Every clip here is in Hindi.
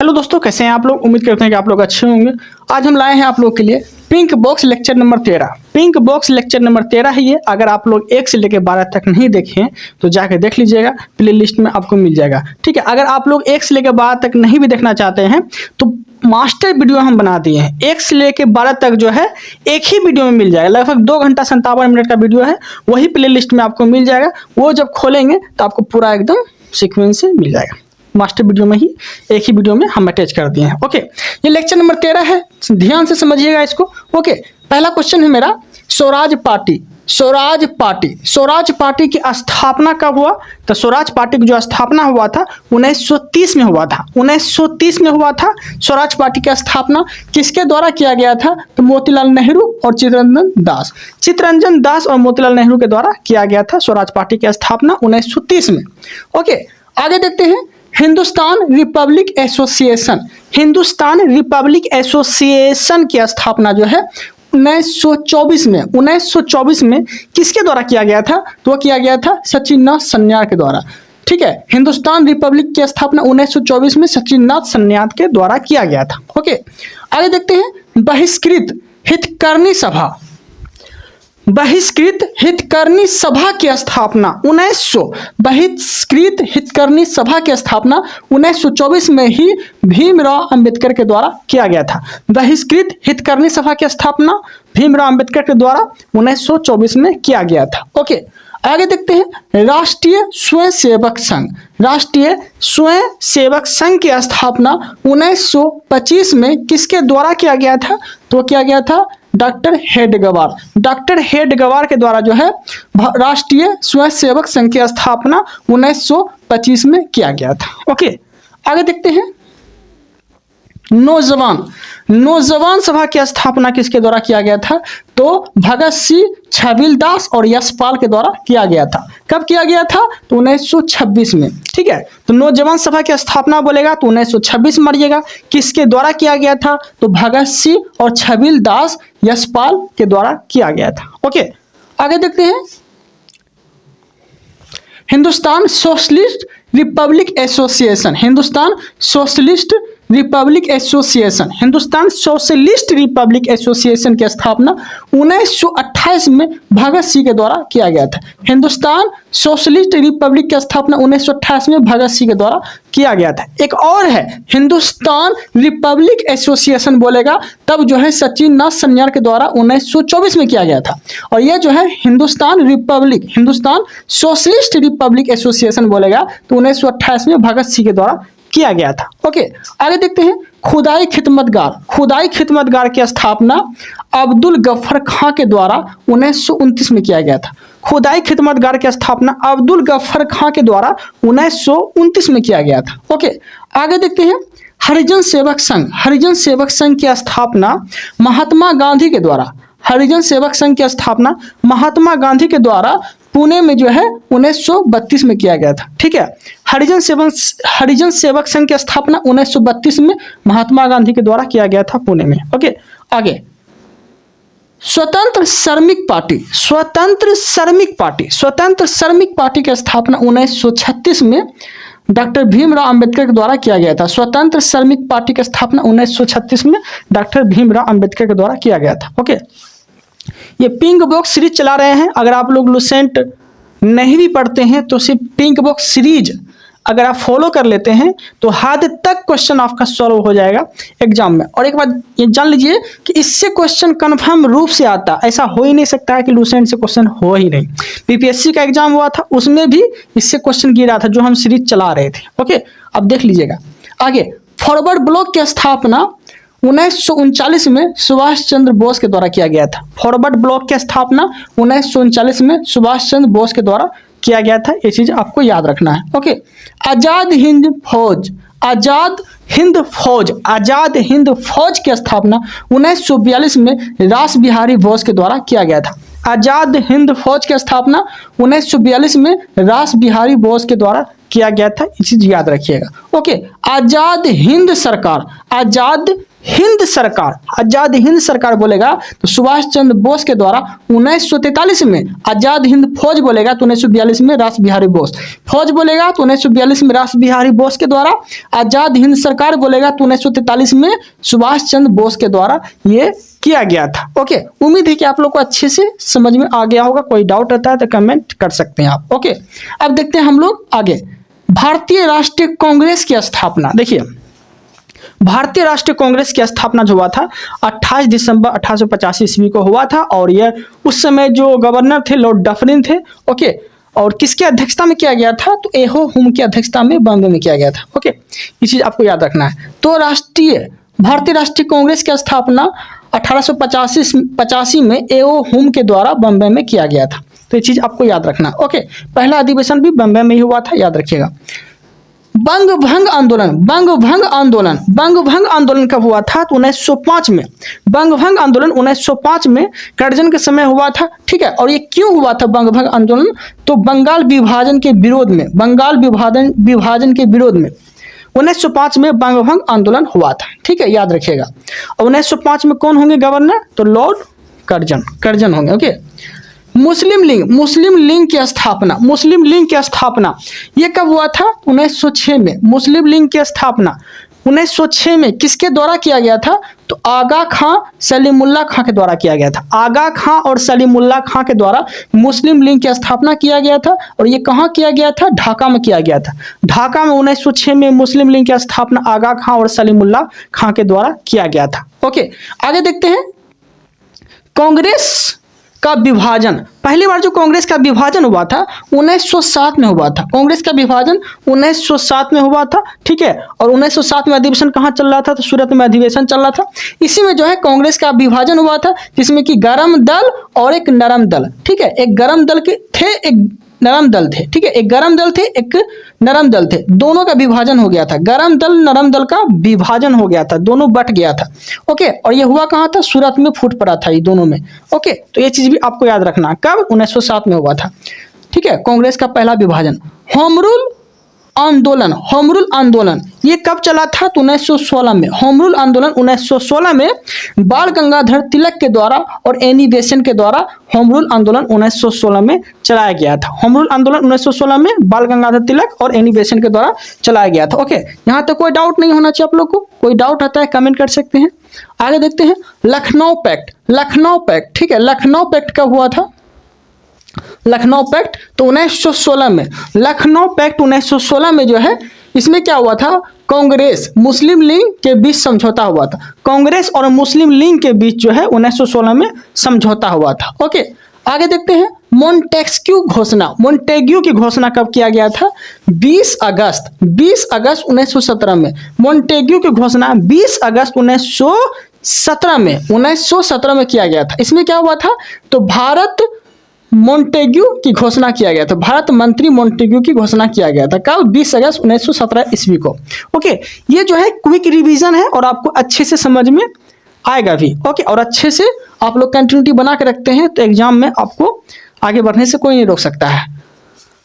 हेलो दोस्तों, कैसे हैं आप लोग। उम्मीद करते हैं कि आप लोग अच्छे होंगे। आज हम लाए हैं आप लोग के लिए pink box lecture number 13। Pink box lecture number 13 है ये। अगर आप लोग 1 से लेकर 12 तक नहीं देखे हैं तो जाकर देख लीजिएगा, प्ले लिस्ट में आपको मिल जाएगा। ठीक है, अगर आप लोग 1 से लेकर 12 तक नहीं भी देखना चाहते हैं तो मास्टर वीडियो हम बना दिए हैं। 1 से लेकर 12 तक जो है एक ही वीडियो में मिल जाएगा। लगभग 2 घंटा 57 मिनट का वीडियो है, वही प्ले लिस्ट में आपको मिल जाएगा। वो जब खोलेंगे तो आपको पूरा एकदम सीक्वेंस से मिल जाएगा। मास्टर वीडियो में ही एक ही वीडियो में हम अटैच कर दिए हैं। ओके, ये लेक्चर नंबर 13 है, ध्यान से समझिएगा इसको। ओके, पहला क्वेश्चन है मेरा, स्वराज पार्टी। स्वराज पार्टी की स्थापना कब हुआ? तो स्वराज पार्टी की जो स्थापना हुआ था 1930 में हुआ था। 1930 में हुआ था स्वराज पार्टी की स्थापना। किसके द्वारा किया गया था? तो मोतीलाल नेहरू और चित्तरंजन दास और मोतीलाल नेहरू के द्वारा किया गया था स्वराज पार्टी की स्थापना 1930 में। ओके, आगे देखते हैं। हिंदुस्तान रिपब्लिक एसोसिएशन की स्थापना जो है 1924 में किसके द्वारा किया गया था? तो किया गया था सचिननाथ सन्याल के द्वारा। ठीक है, हिंदुस्तान रिपब्लिक की स्थापना 1924 में सचिननाथ सन्याल के द्वारा किया गया था। ओके, आगे देखते हैं। बहिष्कृत हितकर्मी सभा की स्थापना 1924 में ही भीमराव अंबेडकर के द्वारा किया गया था। बहिष्कृत हितकर्मी सभा की स्थापना भीमराव अंबेडकर के द्वारा 1924 में किया गया था। ओके, आगे देखते हैं। राष्ट्रीय स्वयं सेवक संघ की स्थापना 1925 में किसके द्वारा किया गया था? तो किया गया था डॉक्टर हेडगेवार के द्वारा जो है राष्ट्रीय स्वयं सेवक संघ की स्थापना 1925 में किया गया था। ओके, आगे देखते हैं। नौजवान सभा की स्थापना किसके द्वारा किया गया था? तो भगत सिंह, छबीलदास और यशपाल के द्वारा किया गया था। कब किया गया था? तो 1926 में। ठीक है, तो नौजवान सभा की स्थापना बोलेगा तो 1926 मारिएगा। किसके द्वारा किया गया था? तो भगत सिंह और छबीलदास यशपाल के द्वारा किया गया था। ओके, आगे देखते हैं। हिंदुस्तान सोशलिस्ट रिपब्लिक एसोसिएशन की स्थापना 1928 में भगत सिंह के द्वारा किया गया था। हिंदुस्तान सोशलिस्ट रिपब्लिक की स्थापना 1928 में भगत सिंह के द्वारा किया गया था। एक और है हिंदुस्तान रिपब्लिक एसोसिएशन बोलेगा तब जो है सचिननाथ सन्याल के द्वारा 1924 में किया गया था। और यह जो है हिंदुस्तान सोशलिस्ट रिपब्लिक एसोसिएशन बोलेगा तो 1928 में भगत सिंह के द्वारा किया गया था। ओके, आगे देखते हैं। खुदाई खिदमतगार की स्थापना अब्दुल गफ्फर खां के द्वारा 1929 में किया गया था। खुदाई खिदमतगार की स्थापना अब्दुल गफ्फर खां के द्वारा 1929 में किया गया था। ओके, आगे देखते हैं। हरिजन सेवक संघ की स्थापना महात्मा गांधी के द्वारा पुणे में जो है 1932 में किया गया था। ठीक है, हरिजन सेवक संघ की स्थापना 1932 में महात्मा गांधी के द्वारा किया गया था पुणे में। ओके, आगे। स्वतंत्र श्रमिक पार्टी की स्थापना 1936 में डॉक्टर भीमराव अंबेडकर के द्वारा किया गया था। स्वतंत्र श्रमिक पार्टी की स्थापना 1936 में डॉक्टर भीमराव अंबेडकर के द्वारा किया गया था। ओके, ये पिंक बॉक्स सीरीज चला रहे हैं। अगर आप लोग लुसेंट नहीं भी पढ़ते हैं तो सिर्फ पिंक बॉक्स सीरीज अगर आप फॉलो कर लेते हैं तो हद तक क्वेश्चन आपका सॉल्व हो जाएगा एग्जाम में। और एक बात ये जान लीजिए कि इससे क्वेश्चन कन्फर्म रूप से आता, ऐसा हो ही नहीं सकता है कि लुसेंट से क्वेश्चन हो ही नहीं। बीपीएससी का एग्जाम हुआ था, उसमें भी इससे क्वेश्चन गिरा था जो हम सीरीज चला रहे थे। ओके, अब देख लीजिएगा आगे। फॉरवर्ड ब्लॉक की स्थापना 1939 में सुभाष चंद्र बोस के द्वारा किया गया था। फॉरवर्ड ब्लॉक की स्थापना 1939 में सुभाष चंद्र बोस के द्वारा किया गया था। ये चीज आपको याद रखना है। ओके, आजाद हिंद फौज की स्थापना 1942 में रास बिहारी बोस के द्वारा किया गया था। आजाद हिंद फौज की स्थापना 1942 में रास बिहारी बोस के द्वारा किया गया था। ये चीज याद रखिएगा। ओके, आजाद हिंद सरकार, आजाद हिंद सरकार बोलेगा तो सुभाष चंद्र बोस के द्वारा 1943 में। आजाद हिंद फौज बोलेगा तो 1942 में रास बिहारी बोस। फौज बोलेगा तो 1942 में रास बिहारी बोस के द्वारा। आजाद हिंद सरकार बोलेगा तो 1943 में सुभाष चंद्र बोस के द्वारा ये किया गया था। ओके, उम्मीद है कि आप लोग को अच्छे से समझ में आ गया होगा। कोई डाउट रहता है तो कमेंट कर सकते हैं आप। ओके, अब देखते हैं हम लोग आगे। भारतीय राष्ट्रीय कांग्रेस की स्थापना, देखिए भारतीय राष्ट्रीय कांग्रेस की स्थापना जो हुआ था 28 दिसंबर 1885 ईस्वी को हुआ था, और यह उस समय जो गवर्नर थे लॉर्ड डफरिन थे। ओके, और किसकी अध्यक्षता में किया गया था? तो एहो हुम की अध्यक्षता में बॉम्बे में किया गया था। ओके, ये चीज आपको याद रखना है। तो भारतीय राष्ट्रीय कांग्रेस की स्थापना 1885 में एओ हुम के द्वारा बॉम्बे में किया गया था। तो ये चीज आपको याद रखना। ओके, पहला अधिवेशन भी बॉम्बे में ही हुआ था, याद रखिएगा। बंग भंग आंदोलन कब हुआ था? तो 1905 में। बंग भंग आंदोलन 1905 में कर्जन के समय हुआ था। ठीक है, और ये क्यों हुआ था बंग भंग आंदोलन? तो बंगाल विभाजन के विरोध में, 1905 में बंग भंग आंदोलन हुआ था। ठीक है, याद रखिएगा। और 1905 में कौन होंगे गवर्नर? तो लॉर्ड कर्जन होंगे। ओके, मुस्लिम लीग की स्थापना ये कब हुआ था? 1906 में। मुस्लिम लीग की स्थापना 1906 में किसके द्वारा किया गया था? तो आगा खां सलीमुल्लाह खां के द्वारा किया गया था। आगा खां और सलीमुल्लाह खां के द्वारा मुस्लिम लीग की स्थापना किया गया था। और ये कहाँ किया गया था? ढाका में किया गया था। ढाका में 1906 में मुस्लिम लीग की स्थापना आगा खां और सलीमुल्लाह खां के द्वारा किया गया था। ओके, आगे देखते हैं। कांग्रेस का विभाजन, पहली बार जो कांग्रेस का विभाजन हुआ था 1907 में हुआ था। कांग्रेस का विभाजन 1907 में हुआ था। ठीक है, और 1907 में अधिवेशन कहाँ चल रहा था? तो सूरत में अधिवेशन चल रहा था। इसी में जो है कांग्रेस का विभाजन हुआ था, जिसमें कि गरम दल और एक नरम दल। ठीक है, एक गरम दल के थे, एक नरम दल थे। ठीक है, एक गरम दल थे, एक नरम दल थे, दोनों का विभाजन हो गया था। गरम दल नरम दल का विभाजन हो गया था, दोनों बट गया था। ओके, और ये हुआ कहाँ था? सूरत में फूट पड़ा था ये दोनों में। ओके, तो ये चीज भी आपको याद रखना। कब? 1907 में हुआ था। ठीक है, कांग्रेस का पहला विभाजन। होम रूल आंदोलन ये कब चला था? तो 1916 में। होम रूल आंदोलन 1916 में बाल गंगाधर तिलक के द्वारा और एनी बेसेंट के द्वारा होम रूल आंदोलन 1916 में चलाया गया था। होम रूल आंदोलन 1916 में बाल गंगाधर तिलक और एनी बेसेंट के द्वारा चलाया गया था। ओके, यहाँ तक कोई डाउट नहीं होना चाहिए आप लोग को। कोई डाउट आता है कमेंट कर सकते हैं। आगे देखते हैं। लखनऊ पैक्ट। ठीक है, लखनऊ पैक्ट कब हुआ था? लखनऊ पैक्ट तो 1916 में। लखनऊ पैक्ट 1916 में जो है, इसमें क्या हुआ था? कांग्रेस मुस्लिम लीग के बीच समझौता हुआ था। कांग्रेस और मुस्लिम लीग के बीच जो है 1916 में समझौता हुआ था। ओके, आगे देखते हैं। मोन्टेग्यू की घोषणा कब किया गया था? 20 अगस्त 1917 में। मोन्टेग्यू की घोषणा 20 अगस्त 1917 में किया गया था। इसमें क्या हुआ था? तो भारत मोन्टेग्यू की घोषणा किया गया था। भारत मंत्री मोन्टेग्यू की घोषणा किया गया था। कब? 20 अगस्त 1917 ईस्वी को। ओके, ये जो है क्विक रिवीजन है और आपको अच्छे से समझ में आएगा भी। ओके, और अच्छे से आप लोग कंटिन्यूटी बना के रखते हैं तो एग्जाम में आपको आगे बढ़ने से कोई नहीं रोक सकता है।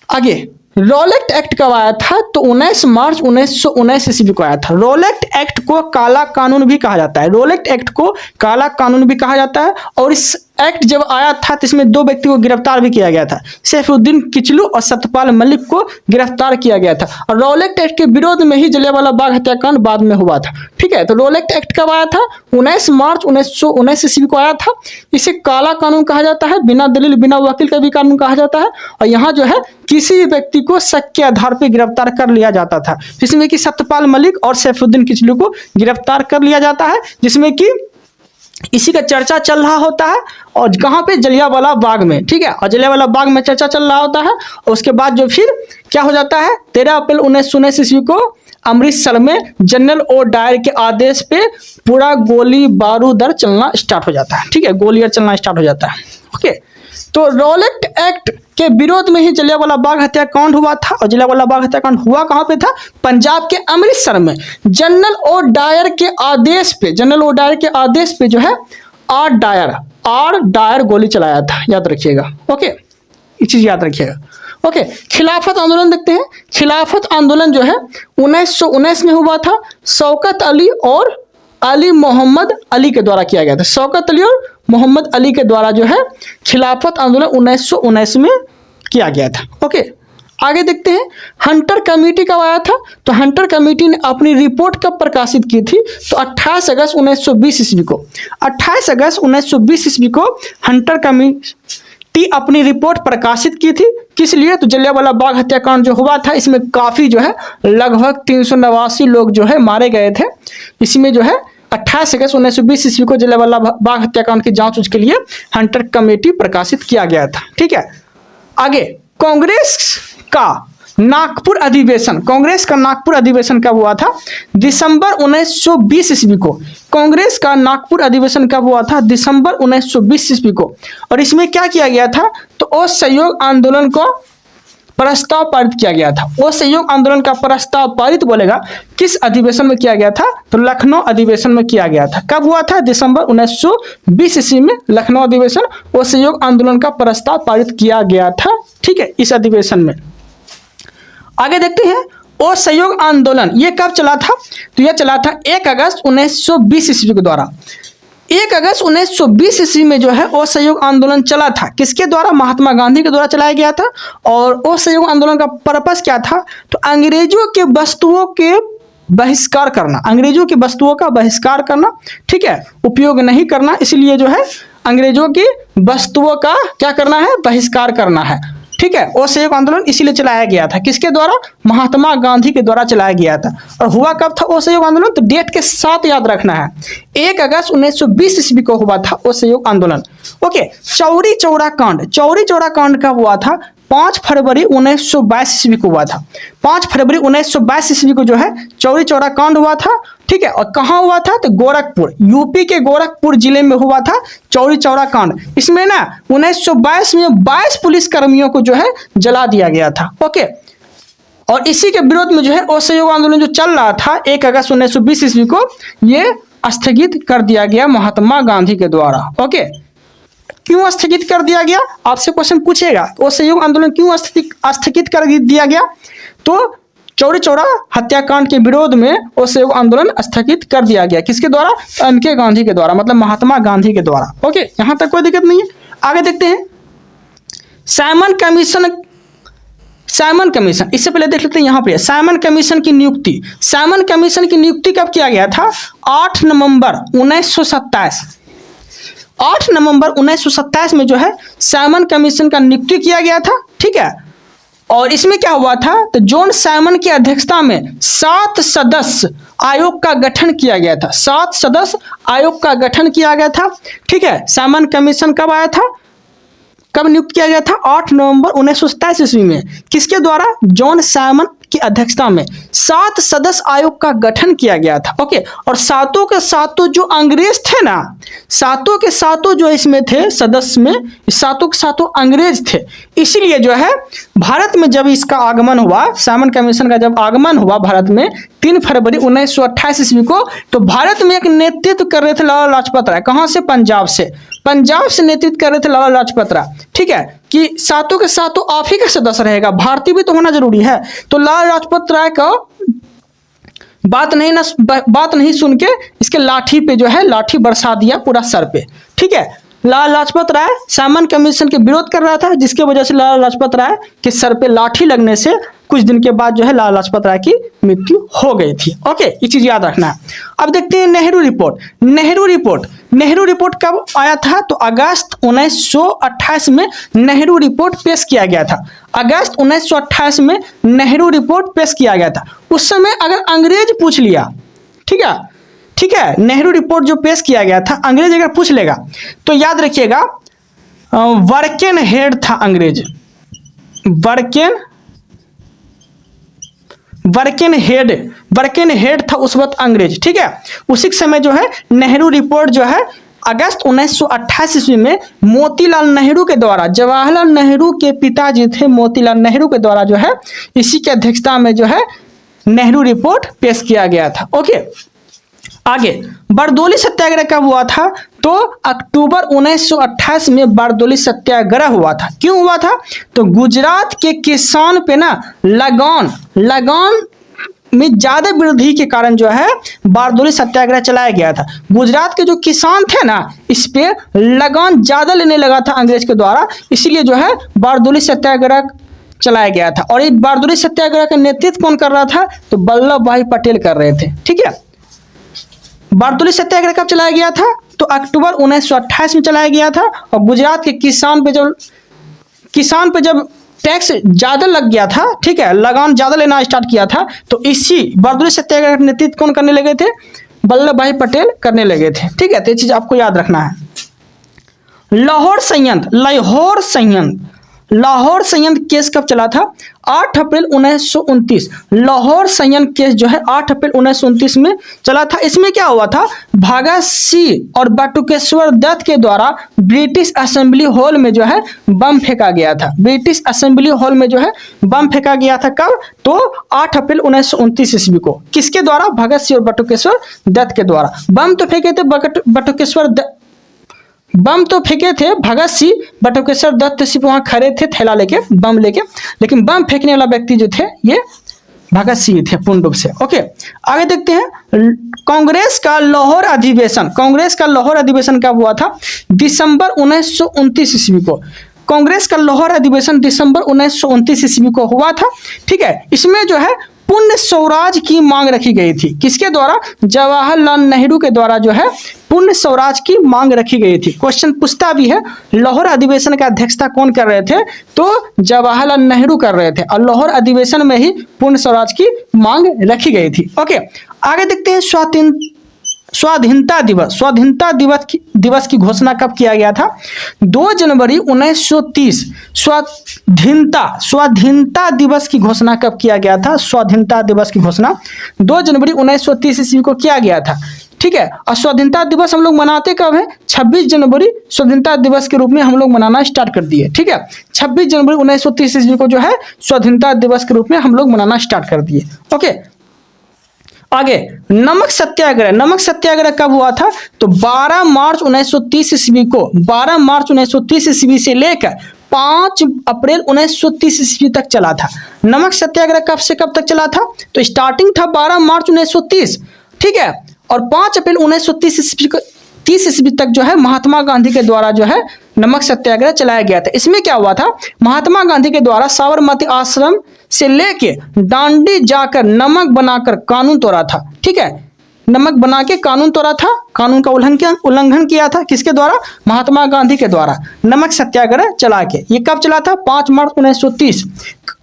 आगे रॉलेट एक्ट कब आया था? तो 19 मार्च 1919 ईस्वी को आया था। रॉलेट एक्ट को काला कानून भी कहा जाता है। रॉलेट एक्ट को काला कानून भी कहा जाता है। और इस एक्ट जब आया था तो इसमें 2 व्यक्ति को गिरफ्तार भी किया गया था। सैफुद्दीन किचलू और सत्यपाल मलिक को गिरफ्तार किया गया था। और रॉलेट एक्ट के विरोध में ही जलियांवाला बाग हत्याकांड बाद में हुआ था। ठीक है, तो रॉलेट एक्ट कब आया था? 19 मार्च 1919 ईस्वी को आया था। इसे काला कानून कहा जाता है। बिना दलील बिना वकील का भी कानून कहा जाता है। और यहाँ जो है किसी भी व्यक्ति को शक के आधार पर गिरफ्तार कर लिया जाता था, जिसमें कि सत्यपाल मलिक और सैफुद्दीन किचलू को गिरफ्तार कर लिया जाता है, जिसमें कि इसी का चर्चा चल रहा होता है। और कहाँ पे? जलियांवाला बाग में। ठीक है, और जलियांवाला बाग में चर्चा चल रहा होता है। और उसके बाद जो फिर क्या हो जाता है? 13 अप्रैल 1919 ईस्वी को अमृतसर में जनरल ओ डायर के आदेश पे पूरा गोली बारूद चलना स्टार्ट हो जाता है। ठीक है, गोलियां चलना स्टार्ट हो जाता है। ओके, तो रॉलेट एक्ट के विरोध में ही जलियांवाला बाग हत्याकांड हुआ था। और जलियांवाला बाग हत्याकांड हुआ कहाँ पे था? पंजाब के अमृतसर में। जनरल ओ डायर के आदेश पे जो है आर डायर गोली चलाया था। याद रखिएगा। ओके, ये चीज याद रखिएगा। ओके, खिलाफत आंदोलन देखते हैं। खिलाफत आंदोलन जो है 1919 में हुआ था। शौकत अली और अली मोहम्मद अली के द्वारा किया गया था। शौकत अली और मोहम्मद अली के द्वारा जो है खिलाफत आंदोलन 1919 में किया गया था। ओके, आगे देखते हैं हंटर कमेटी कब आया था। तो हंटर कमेटी ने अपनी रिपोर्ट कब प्रकाशित की थी, तो 28 अगस्त 1920 ईस्वी को। 28 अगस्त 1920 ईस्वी को हंटर कमेटी अपनी रिपोर्ट प्रकाशित की थी। किस लिए, तो जलियांवाला बाग हत्याकांड जो हुआ था इसमें काफी जो है लगभग 389 लोग जो है मारे गए थे। इसमें जो है 28 अगस्त 1920 ईस्वी को जलियांवाला बाग हत्याकांड की जांच के लिए हंटर कमेटी प्रकाशित किया गया था। ठीक है, आगे कांग्रेस का नागपुर अधिवेशन, कांग्रेस का नागपुर अधिवेशन कब हुआ था, दिसंबर 1920 ईस्वी को। कांग्रेस का नागपुर अधिवेशन कब हुआ था, दिसंबर 1920 ईस्वी को। और इसमें क्या किया गया था, तो असहयोग आंदोलन को प्रस्ताव पारित किया गया था। असहयोग आंदोलन का प्रस्ताव पारित बोलेगा किस अधिवेशन में किया गया था, तो लखनऊ अधिवेशन में किया गया था। कब हुआ था, दिसंबर 1920 ईस्वी में लखनऊ अधिवेशन असहयोग आंदोलन का प्रस्ताव पारित किया गया था। ठीक है, इस अधिवेशन में। आगे देखते हैं असहयोग आंदोलन ये कब चला था, तो यह चला था 1 अगस्त 1920 ईस्वी के द्वारा। 1 अगस्त 1920 ईस्वी में जो है असहयोग आंदोलन चला था। किसके द्वारा, महात्मा गांधी के द्वारा चलाया गया था। और असहयोग आंदोलन का पर्पस क्या था, तो अंग्रेजों के वस्तुओं के बहिष्कार करना, अंग्रेजों की वस्तुओं का बहिष्कार करना। ठीक है, उपयोग नहीं करना, इसलिए जो है अंग्रेजों की वस्तुओं का क्या करना है, बहिष्कार करना है। ठीक है, असहयोग आंदोलन इसीलिए चलाया गया था। किसके द्वारा, महात्मा गांधी के द्वारा चलाया गया था। और हुआ कब था असहयोग आंदोलन, तो डेट के साथ याद रखना है, 1 अगस्त 1920 ईस्वी को हुआ था असहयोग आंदोलन। ओके, चौरी चौरा कांड, चौरी चौरा कांड कब हुआ था, 5 फरवरी 1922 ईस्वी को हुआ था। 5 फरवरी 1922 ईस्वी को जो है चौरी चौरा कांड हुआ था। ठीक है, और कहाँ हुआ था, तो गोरखपुर, यूपी के गोरखपुर जिले में हुआ था चौरी चौरा कांड। इसमें ना 1922 में 22 पुलिस कर्मियों को जो है जला दिया गया था। ओके, और इसी के विरोध में जो है असहयोग आंदोलन जो चल रहा था 1 अगस्त 1920 ईस्वी को, ये स्थगित कर दिया गया महात्मा गांधी के द्वारा। ओके, क्यों स्थगित कर दिया गया, आपसे क्वेश्चन पूछेगा, असहयोग आंदोलन क्यों स्थगित कर दिया गया, तो चौरी चौरा हत्याकांड के विरोध में असहयोग आंदोलन स्थगित कर दिया गया। किसके द्वारा, एम.के. गांधी के द्वारा, मतलब महात्मा गांधी के द्वारा। ओके, यहां तक कोई दिक्कत नहीं है। आगे देखते हैं साइमन कमीशन। साइमन कमीशन, इससे पहले देख लेते हैं यहाँ पे साइमन कमीशन की नियुक्ति। साइमन कमीशन की नियुक्ति कब किया गया था, 8 नवंबर 1927। 8 नवंबर 1927 में जो है साइमन कमीशन का नियुक्ति किया गया था। ठीक है, और इसमें क्या हुआ था, तो जॉन साइमन की अध्यक्षता में 7 सदस्य आयोग का गठन किया गया था। 7 सदस्य आयोग का गठन किया गया था। ठीक है, साइमन कमीशन कब आया था, कब नियुक्त किया गया था, 8 नवंबर 1927 ईस्वी में। किसके द्वारा, जॉन साइमन की अध्यक्षता में 7 सदस्य आयोग का गठन किया गया था। ओके, और सातों के सातों जो अंग्रेज थे ना, सातों के सातों जो इसमें थे सदस्य में, सातों के सातों अंग्रेज थे। इसीलिए जो है भारत में जब इसका आगमन हुआ, साइमन कमीशन का जब आगमन हुआ भारत में 3 फरवरी 1928 ईस्वी को, तो भारत में एक नेतृत्व कर रहे थे लाला लाजपत राय। कहाँ से, पंजाब से। पंजाब से नेतृत्व कर रहे थे लाला लाजपत राय। ठीक है, कि सातों के सातों आप ही का सदस्य रहेगा, भारतीय भी तो होना जरूरी है। तो लाला लाजपत राय का बात नहीं सुन के इसके लाठी पे जो है लाठी बरसा दिया पूरा सर पे। ठीक है, लाला लाजपत राय साइमन कमीशन के विरोध कर रहा था, जिसके वजह से लाला लाजपत राय के सर पे लाठी लगने से कुछ दिन के बाद जो है लाला लाजपत राय की मृत्यु हो गई थी। ओके, ये चीज याद रखना है। अब देखते हैं नेहरू रिपोर्ट। नेहरू रिपोर्ट कब आया था, तो अगस्त 1928 में नेहरू रिपोर्ट पेश किया गया था। अगस्त 1928 में नेहरू रिपोर्ट पेश किया गया था। उस समय अगर अंग्रेज पूछ लिया, ठीक है, नेहरू रिपोर्ट जो पेश किया गया था, अंग्रेज अगर पूछ लेगा तो याद रखिएगा वर्केन हेड था अंग्रेज, वर्केन हेड था उस वक्त अंग्रेज। ठीक है, उसी समय जो है नेहरू रिपोर्ट जो है अगस्त 1928 ईस्वी में मोतीलाल नेहरू के द्वारा, जवाहरलाल नेहरू के पिताजी थे मोतीलाल नेहरू के द्वारा जो है इसी की अध्यक्षता में जो है नेहरू रिपोर्ट पेश किया गया था। ओके, आगे बारदोली सत्याग्रह कब हुआ था, तो अक्टूबर 1928 में बारदोली सत्याग्रह हुआ था। क्यों हुआ था, तो गुजरात के किसान पे ना लगान में ज़्यादा वृद्धि के कारण जो है बारदोली सत्याग्रह चलाया गया था। गुजरात के जो किसान थे ना, इस पे लगान ज़्यादा लेने लगा था अंग्रेज के द्वारा, इसीलिए जो है बारदोली सत्याग्रह चलाया गया था। और ये बारदोली सत्याग्रह का नेतृत्व कौन कर रहा था? तो वल्लभ भाई पटेल कर रहे थे। ठीक है, बारदोली सत्याग्रह कब चलाया गया था? तो अक्टूबर 1928 में चलाया गया था। और गुजरात के किसान पे जब टैक्स ज़्यादा लग गया था, ठीक है, लगान ज़्यादा लेना स्टार्ट किया था, तो इसी बारदोली सत्याग्रह का नेतृत्व कौन करने लगे थे? वल्लभ भाई पटेल करने लगे थे। ठीक है, तो ये चीज़ आपको याद रखना है। लाहौर संयंत्र केस कब चला था? 8 अप्रैल 1929। लाहौर संयंत्र केस जो है 8 अप्रैल 1929 में चला था। इसमें क्या हुआ था? भगत सिंह और बटुकेश्वर दत्त के द्वारा ब्रिटिश असेंबली हॉल में जो है बम फेंका गया था। ब्रिटिश असेंबली हॉल में जो है बम फेंका गया था। कब? तो 8 अप्रैल 1929 ईस्वी को। किसके द्वारा? भगत सिंह और बटुकेश्वर दत्त के द्वारा। बम तो फेंके थे भगत सिंह, बटुकेश्वर दत्त सिर्फ वहां खड़े थे थैला लेके, बम लेके, लेकिन बम फेंकने वाला व्यक्ति जो थे ये भगत सिंह थे पूर्ण रूप से। ओके, आगे देखते हैं। कांग्रेस का लाहौर अधिवेशन कब हुआ था? दिसंबर 1929 ईस्वी को। कांग्रेस का लाहौर अधिवेशन दिसंबर 1929 ईस्वी को हुआ था। ठीक है, इसमें जो है पूर्ण स्वराज की मांग रखी गई थी। किसके द्वारा? जवाहरलाल नेहरू के द्वारा जो है पूर्ण स्वराज की मांग रखी गई थी। क्वेश्चन पूछता भी है, लाहौर अधिवेशन का अध्यक्षता कौन कर रहे थे? तो जवाहरलाल नेहरू कर रहे थे। और लाहौर अधिवेशन में ही पूर्ण स्वराज की मांग रखी गई थी। ओके, आगे देखते हैं। स्वाधीनता दिवस की घोषणा कब किया गया था? 2 जनवरी 1930। स्वाधीनता दिवस की घोषणा कब किया गया था? स्वाधीनता दिवस की घोषणा 2 जनवरी 1930 ईस्वी को किया गया था। ठीक है, और स्वाधीनता दिवस हम लोग मनाते कब है? 26 जनवरी स्वाधीनता दिवस के रूप में हम लोग मनाना स्टार्ट कर दिए। ठीक है, 26 जनवरी 1930 ईस्वी को जो है स्वाधीनता दिवस के रूप में हम लोग मनाना स्टार्ट कर दिए। ओके, आगे नमक सत्याग्रह कब हुआ था? तो 12 मार्च 1930 ईस्वी को। 12 मार्च 1930 ईस्वी से लेकर 5 अप्रैल 1930 ईस्वी तक चला था। नमक सत्याग्रह कब से कब तक चला था? तो स्टार्टिंग था 12 मार्च 1930, ठीक है, और 5 अप्रैल 1930 ईस्वी तक जो है महात्मा गांधी के द्वारा जो है नमक सत्याग्रह चलाया गया था। इसमें क्या हुआ था? महात्मा गांधी के द्वारा साबरमती आश्रम से लेके दांडी जाकर नमक बनाकर कानून तोड़ा था। ठीक है, नमक बना के कानून तोड़ा था, कानून का उल्लंघन किया था। किसके द्वारा? महात्मा गांधी के द्वारा नमक सत्याग्रह चला के। ये कब चला था? 5 मार्च 1930।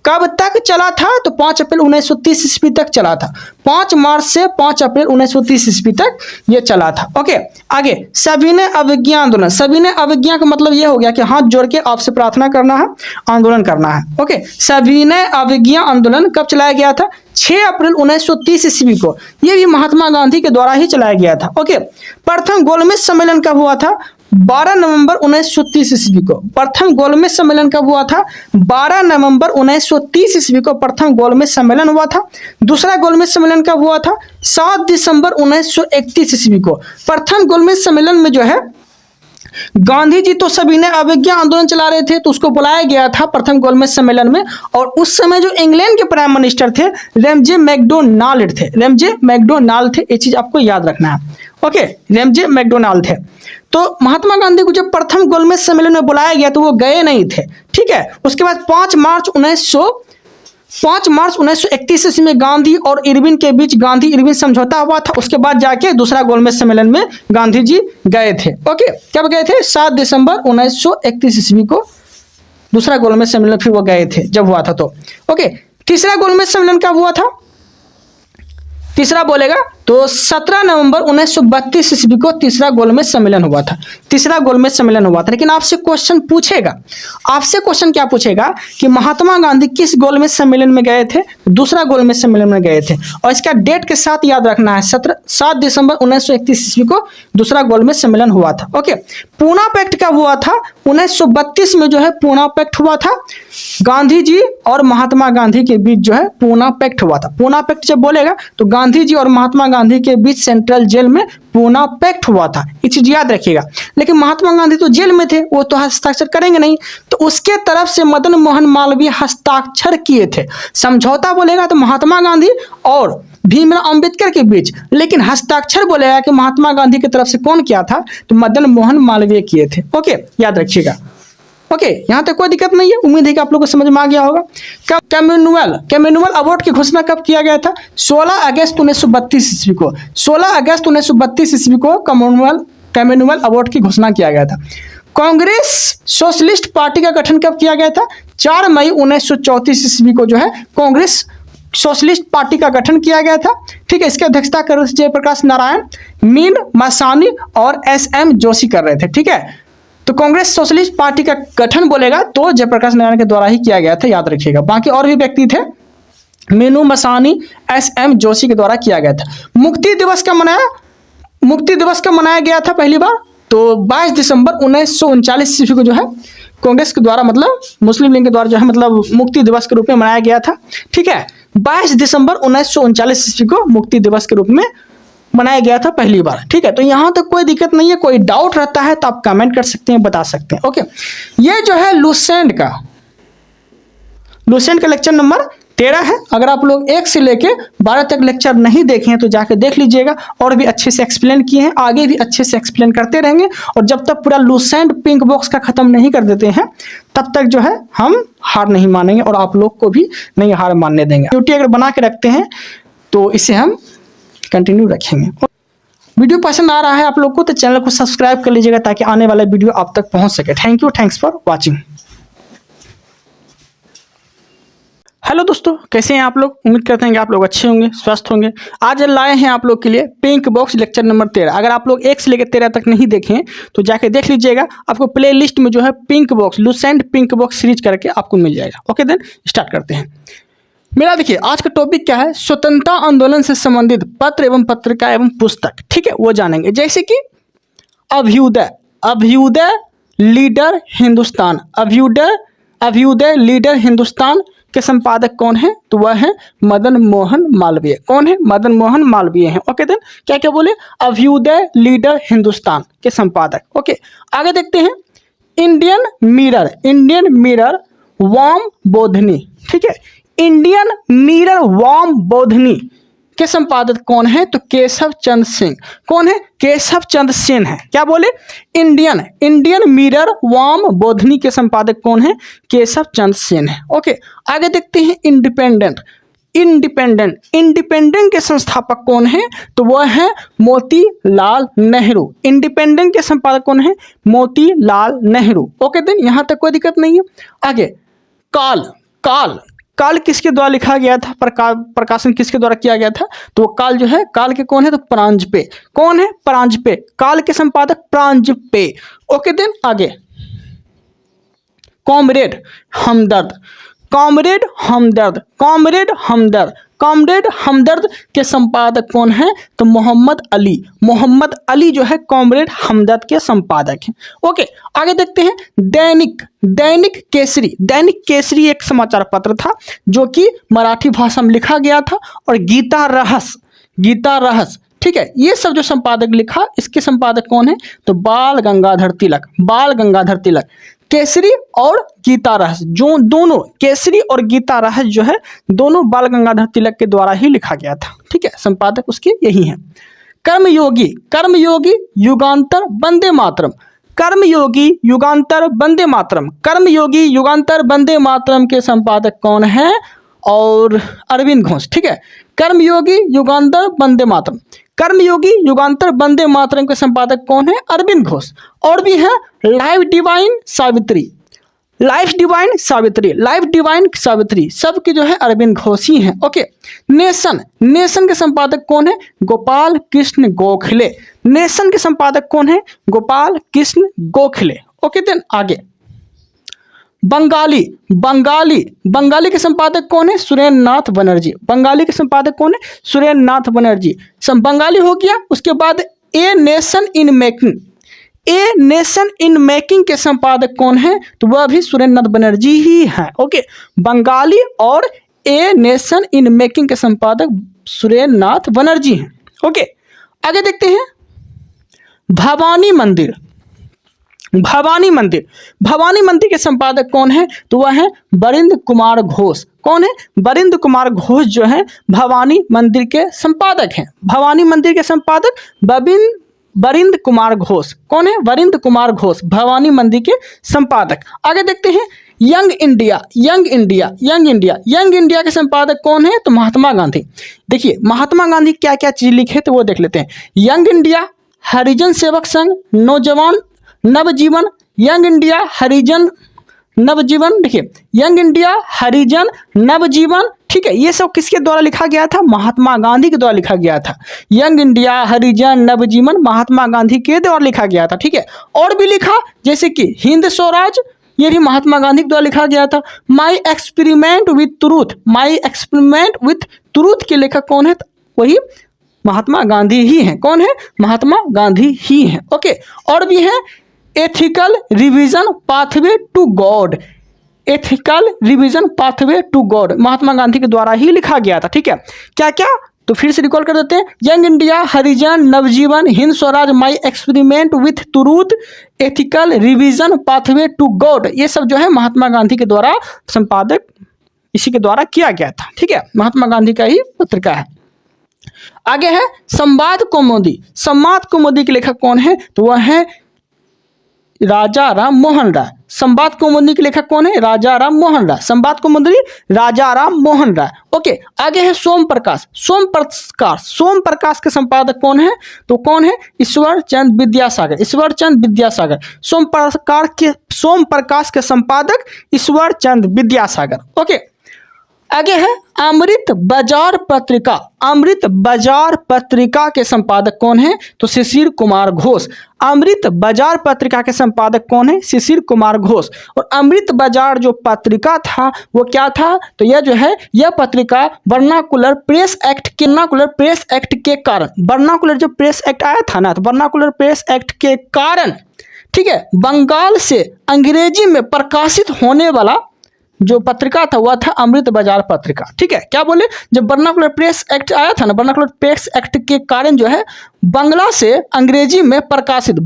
कब तक चला था? तो 5 अप्रैल 1930 ईस्वी तक चला था। 5 मार्च से 5 अप्रैल 1930 ईस्वी तक ये चला था। ओके, आगे सविनय अवज्ञा आंदोलन। सविनय अवज्ञा का मतलब ये हो गया कि हाथ जोड़ के आपसे प्रार्थना करना है, आंदोलन करना है। ओके, सविनय अवज्ञा आंदोलन कब चलाया गया था? 6 अप्रैल 1930 ईस्वी को। ये भी महात्मा गांधी के द्वारा ही चलाया गया था। ओके, प्रथम गोलमेज सम्मेलन कब हुआ था? 12 नवंबर 1930 ईस्वी को। प्रथम गोलमेज सम्मेलन कब हुआ था? 12 नवंबर 1930 ईस्वी को प्रथम गोलमेज सम्मेलन हुआ था। दूसरा गोलमेज सम्मेलन कब हुआ था? 7 दिसंबर 1931 ईस्वी को। प्रथम गोलमेज सम्मेलन में जो है गांधी जी तो सविनय अवज्ञा आंदोलन चला रहे थे, तो उसको बुलाया गया था प्रथम गोलमेज सम्मेलन में। और उस समय जो इंग्लैंड के प्राइम मिनिस्टर थे रैमजे मैकडोनाल्ड थे। ये चीज आपको याद रखना है। ओके, रैमजे मैकडोनाल्ड थे। तो महात्मा गांधी को जब प्रथम गोलमेज सम्मेलन में बुलाया गया तो वो गए नहीं थे। ठीक है, उसके बाद 5 मार्च 1931 ईस्वी में गांधी और इरविन के बीच गांधी इरविन समझौता हुआ था। उसके बाद जाके दूसरा गोलमेज सम्मेलन में गांधी जी गए थे। ओके, कब गए थे? 7 दिसंबर 1931 ईस्वी को दूसरा गोलमेज सम्मेलन फिर वो गए थे जब हुआ था। तो ओके, तीसरा गोलमेज सम्मेलन कब हुआ था? तीसरा बोलेगा तो 17 नवंबर 1932 ईस्वी को तीसरा गोलमेज सम्मेलन हुआ था। तीसरा गोलमेज सम्मेलन हुआ था। लेकिन आपसे क्वेश्चन पूछेगा, क्या पूछेगा कि महात्मा गांधी किस गोलमेज सम्मेलन में गए थे? दूसरा गोलमेज सम्मेलन में गए थे। और इसका डेट के साथ याद रखना है, 7 दिसंबर 1931 ईस्वी को दूसरा गोलमेज सम्मेलन हुआ था। ओके, पूना पैक्ट कब हुआ था? 1932 में जो है पूना पैक्ट हुआ था। गांधी जी और महात्मा गांधी के बीच जो है पूना पैक्ट हुआ था। पूना पैक्ट जब बोलेगा तो गांधी जी और महात्मा गांधी के बीच सेंट्रल जेल में पूना पैक्ट हुआ था। ये चीज याद रखिएगा। लेकिन महात्मा गांधी तो जेल में थे, वो तो हस्ताक्षर करेंगे नहीं, तो उसके तरफ से मदन मोहन मालवीय हस्ताक्षर किए थे। समझौता बोलेगा तो महात्मा गांधी और भीमराव अंबेडकर के बीच, लेकिन हस्ताक्षर बोलेगा कि महात्मा गांधी की तरफ से कौन किया था, तो मदन मोहन मालवीय किए थे। ओके, याद रखिएगा। ओके, यहाँ तक कोई दिक्कत नहीं है। उम्मीद है कि आप लोगों को समझ में आ गया होगा। कम्युनल अवार्ड की घोषणा कब किया गया था? 16 अगस्त 1932 ईस्वी को। 16 अगस्त 1932 ईस्वी को कम्युनल अवार्ड की घोषणा किया गया था। कांग्रेस सोशलिस्ट पार्टी का गठन कब किया गया था? 4 मई 1934 ईस्वी को जो है कांग्रेस सोशलिस्ट पार्टी का गठन किया गया था। ठीक है, इसकी अध्यक्षता कर रहे थे जयप्रकाश नारायण, मीन मासानी और SM जोशी कर रहे थे। ठीक है, तो कांग्रेस सोशलिस्ट पार्टी का गठन बोलेगा तो जयप्रकाश नारायण के द्वारा ही किया गया था, याद रखिएगा। बाकी और भी व्यक्ति थे, मीनू मसानी, SM जोशी के द्वारा किया गया था। मुक्ति दिवस का मनाया गया था पहली बार तो 22 दिसंबर 1939 ईस्वी को जो है कांग्रेस के द्वारा, मतलब मुस्लिम लीग के द्वारा जो है, मतलब मुक्ति दिवस के रूप में मनाया गया था। ठीक है, 22 दिसंबर 1939 ईस्वी को मुक्ति दिवस के रूप में मनाया गया था पहली बार। ठीक है, तो यहाँ तक कोई दिक्कत नहीं है। कोई डाउट रहता है तो आप कमेंट कर सकते हैं, बता सकते हैं। ओके, ये जो है लुसेंट का लेक्चर नंबर 13 है। अगर आप लोग 1 से लेके 12 तक लेक्चर नहीं देखे हैं तो जाके देख लीजिएगा, और भी अच्छे से एक्सप्लेन किए हैं, आगे भी अच्छे से एक्सप्लेन करते रहेंगे। और जब तक पूरा लुसेंट पिंक बॉक्स का खत्म नहीं कर देते हैं तब तक जो है हम हार नहीं मानेंगे, और आप लोग को भी नहीं हार मानने देंगे। ड्यूटी अगर बना के रखते हैं तो इसे हम कंटिन्यू रखेंगे। वीडियो पसंद आ रहा है आप लोग को तो चैनल को सब्सक्राइब कर लीजिएगा ताकि आने वाला वीडियो आप तक पहुंच सके। Thank you, thanks for watching. Hello दोस्तों, कैसे हैं आप लोग? उम्मीद करते हैं कि आप लोग अच्छे होंगे, स्वस्थ होंगे। आज लाए हैं आप लोग के लिए पिंक बॉक्स लेक्चर नंबर 13। अगर आप लोग 1 से लेकर 13 तक नहीं देखे हैं तो जाके देख लीजिएगा। आपको प्ले लिस्ट में जो है pink box, Lucent pink box series करके आपको मिल जाएगा। ओके, देन स्टार्ट करते हैं। मेरा देखिए आज का टॉपिक क्या है, स्वतंत्रता आंदोलन से संबंधित पत्र एवं पत्रिका एवं पुस्तक। ठीक है, वो जानेंगे। जैसे कि अभ्युदय लीडर हिंदुस्तान, अभ्युदय लीडर हिंदुस्तान के संपादक कौन है? तो वह है मदन मोहन मालवीय। कौन है? मदन मोहन मालवीय हैं। ओके, देन क्या क्या बोले? अभ्युदय लीडर हिंदुस्तान के संपादक। ओके, आगे देखते हैं। इंडियन मिरर वाम बोधनी। ठीक है, इंडियन मिरर वाम बोधनी के संपादक कौन है? तो केशव चंद्र सिंह। कौन है? केशव चंद्र सेन है। क्या बोले? इंडियन मिरर वाम बोधनी के संपादक कौन है? केशव चंद्र सेन है। ओके, आगे देखते हैं। इंडिपेंडेंट के संस्थापक कौन है? तो वह है मोतीलाल नेहरू। इंडिपेंडेंट के संपादक कौन है? मोतीलाल नेहरू। ओके, देन यहाँ तक कोई दिक्कत नहीं है। आगे काल किसके द्वारा लिखा गया था? प्रकाशन किसके द्वारा किया गया था? तो वो काल जो है, काल के कौन है? तो परांजपे। कौन है? परांजपे। काल के संपादक परांजपे। ओके, देन आगे। कॉमरेड हमदर्द के संपादक कौन है? तो मोहम्मद अली जो है कॉमरेड हमदर्द के संपादक हैं। ओके, आगे देखते हैं। दैनिक केसरी एक समाचार पत्र था जो कि मराठी भाषा में लिखा गया था, और गीता रहस। ठीक है, ये सब जो संपादक लिखा, इसके संपादक कौन है? तो बाल गंगाधर तिलक। केसरी और गीता रहस, जो दोनों केसरी और गीता रहस जो है दोनों बाल गंगाधर तिलक के द्वारा ही लिखा गया था। ठीक है, संपादक उसके यही हैं। कर्मयोगी युगांतर वंदे मातरम के संपादक कौन है? और अरविंद घोष। ठीक है, कर्मयोगी युगांतर वंदे मातरम के संपादक कौन है? अरविंद घोष। और भी है लाइफ डिवाइन सावित्री, सबके जो है अरविंद घोष ही हैं। ओके, नेशन के संपादक कौन है? गोपाल कृष्ण गोखले। नेशन के संपादक कौन है? गोपाल कृष्ण गोखले। ओके, देन आगे। बंगाली के संपादक कौन है? सुरेंद्र नाथ बनर्जी। बंगाली के संपादक कौन है? सुरेंद्र नाथ बनर्जी। बंगाली हो गया। उसके बाद ए नेशन इन मेकिंग के संपादक कौन है? तो वह भी सुरेंद्र नाथ बनर्जी ही हैं। ओके, बंगाली और ए नेशन इन मेकिंग के संपादक सुरेंद्र नाथ बनर्जी हैं। ओके, आगे देखते हैं भवानी मंदिर। भवानी मंदिर, भवानी मंदिर के संपादक कौन है? तो वह है बरिंद कुमार घोष। कौन है? बरिंद कुमार घोष जो है भवानी मंदिर के संपादक हैं। भवानी मंदिर के संपादक बरिंद कुमार घोष। कौन है? बरिंद कुमार घोष, भवानी मंदिर के संपादक। आगे देखते हैं young India. Young India, young India, young India के संपादक कौन है? तो महात्मा गांधी। देखिए महात्मा गांधी क्या क्या चीज लिखे तो वो देख लेते हैं। यंग इंडिया, हरिजन सेवक संघ, नौजवान नवजीवन, यंग इंडिया हरिजन नवजीवन। देखिए यंग इंडिया हरिजन नवजीवन, ठीक है, ये सब किसके द्वारा लिखा गया था? महात्मा गांधी के द्वारा लिखा गया था। यंग इंडिया हरिजन नवजीवन महात्मा गांधी के द्वारा लिखा गया था, ठीक है। और भी लिखा जैसे कि हिंद स्वराज, ये भी महात्मा गांधी के द्वारा लिखा गया था। माई experiment with truth, my experiment with truth के लेखक कौन है? वही महात्मा गांधी ही हैं। कौन है? महात्मा गांधी ही हैं। ओके, और भी है ethical revision pathway to God. Ethical revision pathway to God Mahatma Gandhi के द्वारा ही लिखा गया था, ठीक है। क्या क्या? तो फिर से रिकॉल कर देते हैं। Young India Harijan Navjivan, Hind Swaraj, my experiment with truth, ethical revision pathway to God, ये सब जो है महात्मा गांधी के द्वारा संपादक इसी के द्वारा किया गया था, ठीक है। महात्मा गांधी का ही पत्रिका है। आगे है संवाद कौमुदी। संवाद कौमुदी के लेखक कौन है? तो वह है राजा राम मोहन राय। संवाद कौमुदी के लेखक कौन है? राजा राम मोहन राय। संवाद कौमुदी राजा राम मोहन राय। ओके, आगे है सोम प्रकाश। सोम प्रकाश के संपादक कौन है? तो कौन है? ईश्वर चंद विद्यासागर। ईश्वर चंद विद्यासागर। सोम प्रकाश के संपादक ईश्वर चंद विद्यासागर। ओके, आगे है अमृत बाजार पत्रिका। अमृत बाजार पत्रिका के संपादक कौन है? तो शिशिर कुमार घोष। अमृत बाजार पत्रिका के संपादक कौन है? शिशिर कुमार घोष। और अमृत बाजार जो पत्रिका था वो क्या था? तो यह जो है यह पत्रिका वर्नाकुलर प्रेस एक्ट के कारण, वर्नाकुलर जो प्रेस एक्ट आया था ना, तो वर्नाकुलर प्रेस एक्ट के कारण, ठीक है, बंगाल से अंग्रेजी में प्रकाशित होने वाला जो पत्रिका था वह था अमृत बाजार पत्रिका, ठीक है। क्या बोले? जब वर्नाकुलर प्रेस एक्ट आया था ना, वर्नाकुलर प्रेस एक्ट के कारण जो है बंगला से अंग्रेजी में प्रकाशित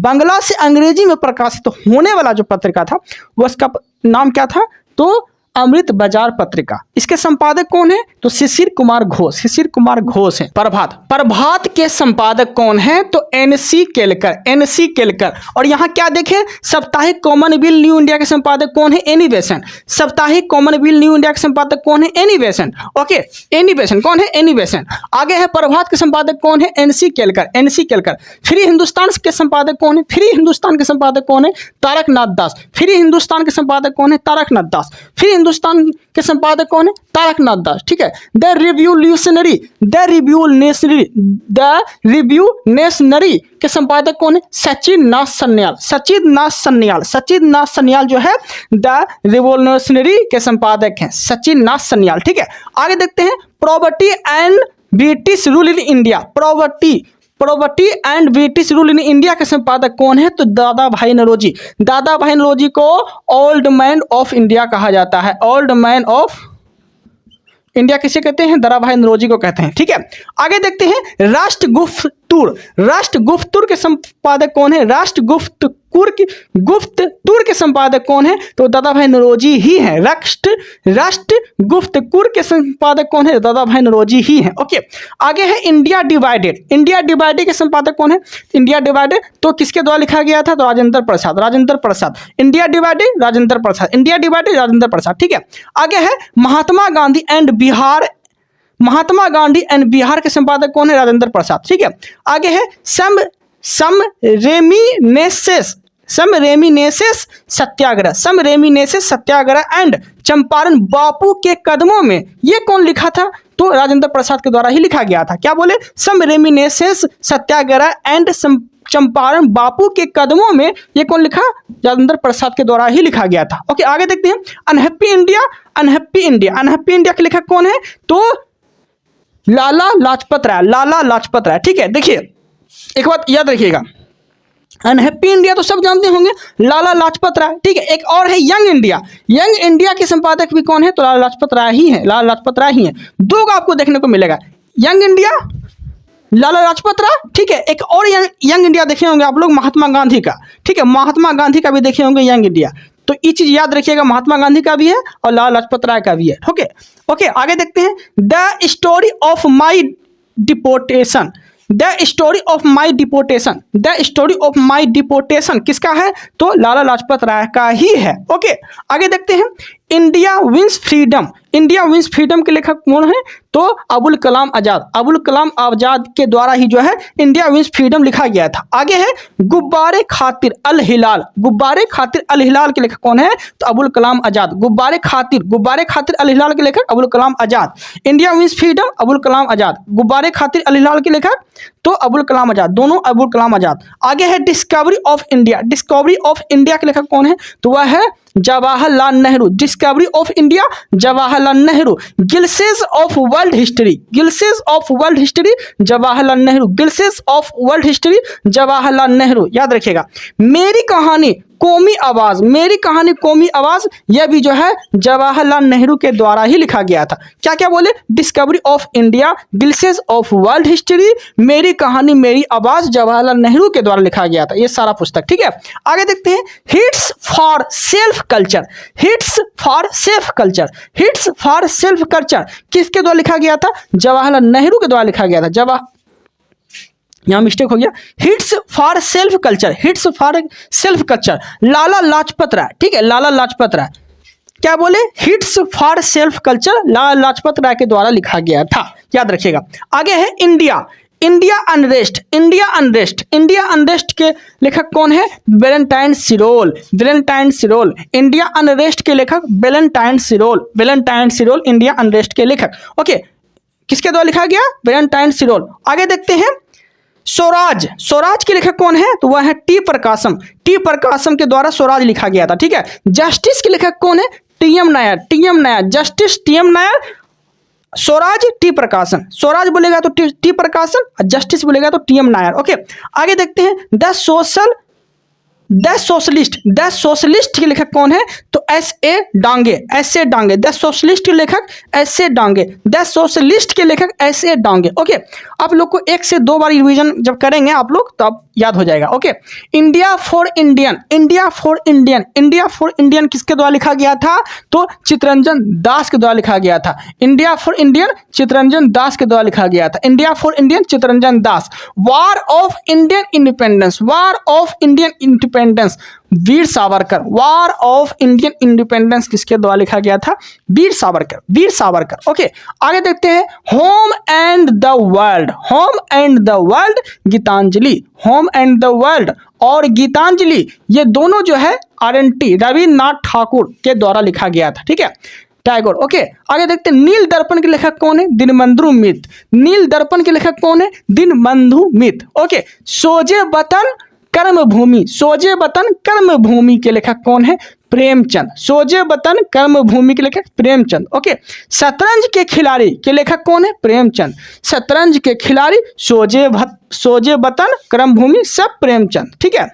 होने वाला जो पत्रिका था वो उसका नाम क्या था? तो अमृत बाजार पत्रिका। इसके संपादक कौन है? तो शिशिर कुमार घोष। शिशिर कुमार घोष है। प्रभात के संपादक कौन है? तो एनसी केलकर। और यहाँ क्या देखें, साप्ताहिक कॉमनवेल्थ न्यू इंडिया के संपादक कौन है? Annie Besant. साप्ताहिक कॉमनवेल्थ न्यू इंडिया के संपादक कौन है? Annie Besant. Okay, Annie Besant. कौन है? Annie Besant. आगे है प्रभात के संपादक कौन है? एनसी केलकर। फ्री हिंदुस्तान के संपादक कौन है? फ्री हिंदुस्तान के संपादक कौन है? तारकनाथ दास। फ्री हिंदुस्तान के संपादक कौन है? तारकनाथ दास। फ्री हिंदुस्तान के संपादक कौन है? तारकनाथ दास, ठीक है। द रिव्यूनेशनरी के संपादक कौन है? सचिन नाथ सन्याल जो है द रिवोल्यूशनरी के संपादक हैं, सचिन नाथ सन्याल, ठीक है। आगे देखते हैं property and British rule in India. Property and British rule in India के संपादक कौन है? तो दादा भाई नौरोजी। दादा भाई नौरोजी को ओल्ड मैन ऑफ इंडिया कहा जाता है। ओल्ड मैन ऑफ इंडिया किसे कहते हैं? दादा भाई नौरोजी को कहते हैं, ठीक है। आगे देखते हैं राष्ट्रगुप्त टूर के संपादक कौन है? गुप्त टूर के संपादक कौन है? तो दादा भाई नौरोजी ही हैं। राष्ट्रगुप्त टूर के संपादक कौन है? दादा भाई नौरोजी ही हैं। ओके, आगे है इंडिया डिवाइडेड के संपादक कौन है? इंडिया डिवाइडेड तो किसके द्वारा लिखा गया था? तो राजेंद्र प्रसाद। इंडिया डिवाइडेड राजेंद्र प्रसाद, ठीक है। आगे है महात्मा गांधी एंड बिहार के संपादक कौन है? राजेंद्र प्रसाद, ठीक है। आगे है सम रेमिनेसेस सत्याग्रह एंड चंपारण बापू के कदमों में, ये कौन लिखा था? तो राजेंद्र प्रसाद के द्वारा ही लिखा गया था। क्या बोले? सम रेमिनेसेस सत्याग्रह एंड चंपारण बापू के कदमों में, ये कौन लिखा? राजेंद्र प्रसाद के द्वारा ही लिखा गया था। ओके, आगे देखते हैं अनहैप्पी इंडिया के लेखक कौन है? तो लाला लाजपत राय, ठीक है। देखिए एक बात याद रखिएगा, अनहैप्पी इंडिया तो सब जानते होंगे, लाला लाजपत राय, ठीक है। एक और है यंग इंडिया के संपादक भी कौन है? तो लाला लाजपत राय ही है। दो आपको देखने को मिलेगा, यंग इंडिया लाला लाजपत राय, ठीक है। एक और यंग इंडिया देखे होंगे आप लोग, महात्मा गांधी का, ठीक है, महात्मा गांधी का भी देखे होंगे यंग इंडिया। तो ये चीज याद रखिएगा, महात्मा गांधी का भी है और लाला लाजपत राय का भी है। ओके ओके, आगे देखते हैं। The story of my deportation, the story of my deportation, the story of my deportation किसका है? तो लाला लाजपत राय का ही है। ओके, आगे देखते हैं। India wins freedom, India wins freedom के लेखक कौन है? तो अबुल कलाम आजाद, अबुल कलाम आजाद के द्वारा ही जो है इंडिया विंस फ्रीडम लिखा गया था। आगे है गुब्बारे खातिर अल हिलाल, गुब्बारे खातिर अल हिलाल के लेखक कौन है? तो अबुल कलाम आजाद। गुब्बारे खातिर अल हिलाल के लेखक Abul Kalam Azad. India wins freedom Abul Kalam Azad, गुब्बारे खातिर अल हिलाल के लेखक तो अबुल कलाम आजाद, दोनों अबुल कलाम आजाद। आगे है discovery of India, discovery of India के लेखक कौन है? तो वह है Jawaharlal Nehru. Discovery of India Jawaharlal Nehru. Glimpses of world history, glimpses of world history Jawaharlal Nehru, glimpses of world history Jawaharlal Nehru, याद रखिएगा। मेरी कहानी कौमी आवाज, मेरी कहानी कौमी आवाज, यह भी जो है जवाहरलाल नेहरू के द्वारा ही लिखा गया था। क्या क्या बोले? Discovery of India, glimpses of world history, मेरी कहानी मेरी आवाज जवाहरलाल नेहरू के द्वारा लिखा गया था, ये सारा पुस्तक, ठीक है। आगे देखते हैं। Hits for self culture, hints for self culture, hints for self culture किसके द्वारा लिखा गया था? जवाहरलाल नेहरू के द्वारा लिखा गया था। यहाँ मिस्टेक हो गया, hints for self culture, hints for self culture Lala Lajpat Rai, ठीक है, लाला लाजपत राय। क्या बोले? Hints for self culture Lala Lajpat Rai के द्वारा लिखा गया था, याद रखिएगा। आगे है India, India unrest, India unrest, India unrest के लेखक कौन है? Valentine Chirol, Valentine Chirol. India unrest के लेखक Valentine Chirol, Valentine Chirol India unrest के लेखक। ओके, किसके द्वारा लिखा गया? वैलेंटाइन सिरोल। आगे देखते हैं। स्वराज, स्वराज के लेखक कौन है? तो वह है टी प्रकाशम, टी प्रकाशम के द्वारा स्वराज लिखा गया था, ठीक है। जस्टिस के लेखक कौन है? T M. Nair, T M. Nair, justice T M. Nair. Swaraj टी प्रकाशन, स्वराज बोलेगा तो टी प्रकाशन, जस्टिस बोलेगा तो टी.एम. नायर। ओके, आगे देखते हैं। द सोशलिस्ट, द सोशलिस्ट के लेखक कौन है? तो एस.ए. डांगे, एस.ए. डांगे। द सोशलिस्ट के लेखक एस.ए. डांगे, द सोशलिस्ट के लेखक एस.ए. डांगे। ओके, आप लोग को 1 से 2 बार रिवीजन जब करेंगे आप लोग तो आप याद हो जाएगा। Okay, India for Indian, India for Indian, India for Indian किसके द्वारा लिखा गया था? तो चित्तरंजन दास के द्वारा लिखा गया था। India for Indian Chittaranjan Das के द्वारा लिखा गया था। India for Indian Chittaranjan Das. War of Indian independence, war of Indian independence Veer Savarkar, war of Indian independence किसके द्वारा लिखा गया था? वीर सावरकर, वीर सावरकर। ओके, आगे देखते हैं। Home and the world, home and the world Gitanjali, home and the world और गीतांजलि ये दोनों जो है RNT रविन्द्रनाथ ठाकुर के द्वारा लिखा गया था, ठीक है, टैगोर। ओके, आगे देखते हैं। नील दर्पण के लेखक कौन है? दीनबंधु मित्र, नील दर्पण के लेखक कौन है? दीनबंधु मित्र। ओके, सोजे वतन कर्मभूमि, सोजे वतन कर्मभूमि के लेखक कौन है? प्रेमचंद, सोजे वतन कर्मभूमि के लेखक प्रेमचंद। ओके, शतरंज के खिलाड़ी के लेखक कौन है? प्रेमचंद। शतरंज के खिलाड़ी सोजे वतन कर्मभूमि सब प्रेमचंद, ठीक है।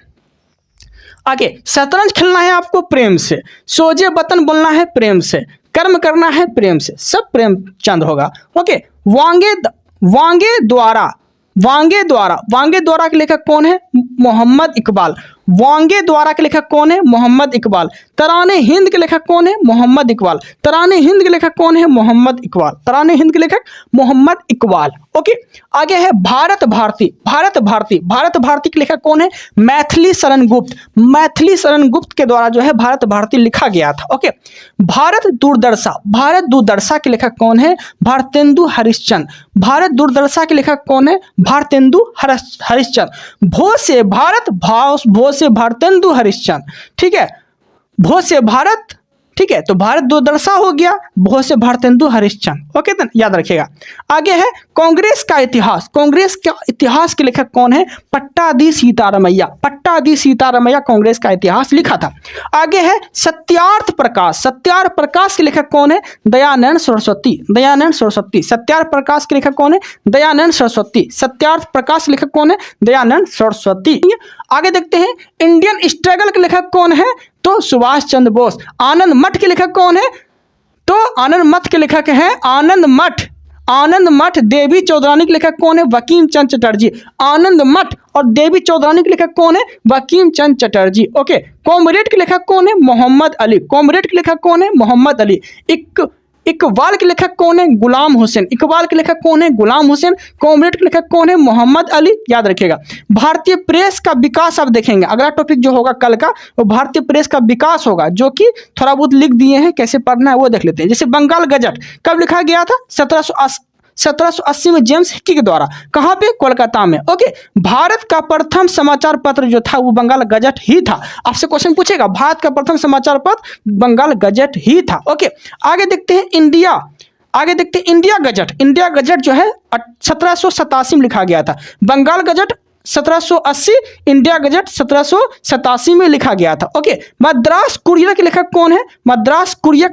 आगे, शतरंज खेलना है आपको प्रेम से, सोजे वतन बोलना है प्रेम से, कर्म करना है प्रेम से, सब प्रेमचंद होगा। ओके, वांगे द्वारा, वांगे द्वारा, वांगे द्वारा के लेखक कौन है? मोहम्मद इकबाल। वांगे द्वारा के लेखक कौन है? मोहम्मद इकबाल। तराने हिंद के लेखक कौन है? मोहम्मद इकबाल। तराने हिंद के लेखक कौन है? मोहम्मद इकबाल। तराने हिंद के लेखक मोहम्मद इकबाल। ओके, आगे है भारत भारती, भारत भारती, भारत भारती के लेखक कौन है? मैथिली शरण गुप्त, मैथिली शरण गुप्त के द्वारा जो है भारत भारती लिखा गया था। ओके, भारत दूरदर्शा, भारत दूरदर्शा के लेखक कौन है? भारतेंदु हरिश्चंद्र। भारत दूरदर्शा के लेखक कौन है? भारतेंदु हरिश्चंद्र। भो से भारत, भो से भारतेंदु हरिश्चंद्र, ठीक है, भो से भारत, ठीक है, तो भारत दूरदर्शा हो गया, भो से भारतेंदु हरिश्चंद्र। ओके, तो याद रखिएगा। आगे है कांग्रेस का इतिहास, कांग्रेस का इतिहास के लेखक कौन है? पट्टादी सीतारमैया, पट्टादी सीतारमैया कांग्रेस का इतिहास लिखा था। आगे है सत्यार्थ प्रकाश, सत्यार्थ प्रकाश के लेखक कौन है? दयानंद सरस्वती, दयानंद सरस्वती। सत्यार्थ प्रकाश के लेखक कौन है? दयानंद सरस्वती। सत्यार्थ प्रकाश के लेखक कौन है? दयानंद सरस्वती। आगे देखते हैं। इंडियन स्ट्रगल के लेखक कौन है? तो सुभाष चंद्र बोस। आनंद मठ के लेखक कौन है? तो आनंद मठ के लेखक है आनंद मठ, आनंद मठ देवी चौधरानी के लेखक कौन है? बंकिम चंद्र चटर्जी। आनंद मठ और देवी चौधरानी के लेखक कौन है? बंकिम चंद्र चटर्जी। ओके, कॉमरेड के लेखक कौन है? मोहम्मद अली। कॉमरेड के लेखक कौन है? मोहम्मद अली। इकबाल के लेखक कौन है? गुलाम हुसैन। इकबाल के लेखक कौन है? गुलाम हुसैन। कॉमरेड के लेखक कौन है? मोहम्मद अली। याद रखिएगा। भारतीय प्रेस का विकास आप देखेंगे, अगला टॉपिक जो होगा कल का वो भारतीय प्रेस का विकास होगा, जो कि थोड़ा बहुत लिख दिए हैं, कैसे पढ़ना है वो देख लेते हैं। जैसे बंगाल गजट कब लिखा गया था? 1780 में जेम्स हिक्की के द्वारा। कहाँ पे? कोलकाता में। ओके, भारत का प्रथम समाचार पत्र जो था वो बंगाल गजट ही था। आपसे क्वेश्चन पूछेगा, भारत का प्रथम समाचार पत्र बंगाल गजट ही था। ओके, आगे देखते हैं इंडिया गजट। इंडिया गजट जो है 1787 में लिखा गया था। बंगाल गजट 1780, इंडिया गजट 1787 में लिखा गया था। ओके, मद्रास कुरियर के लेखक कौन है? मद्रास कुरियर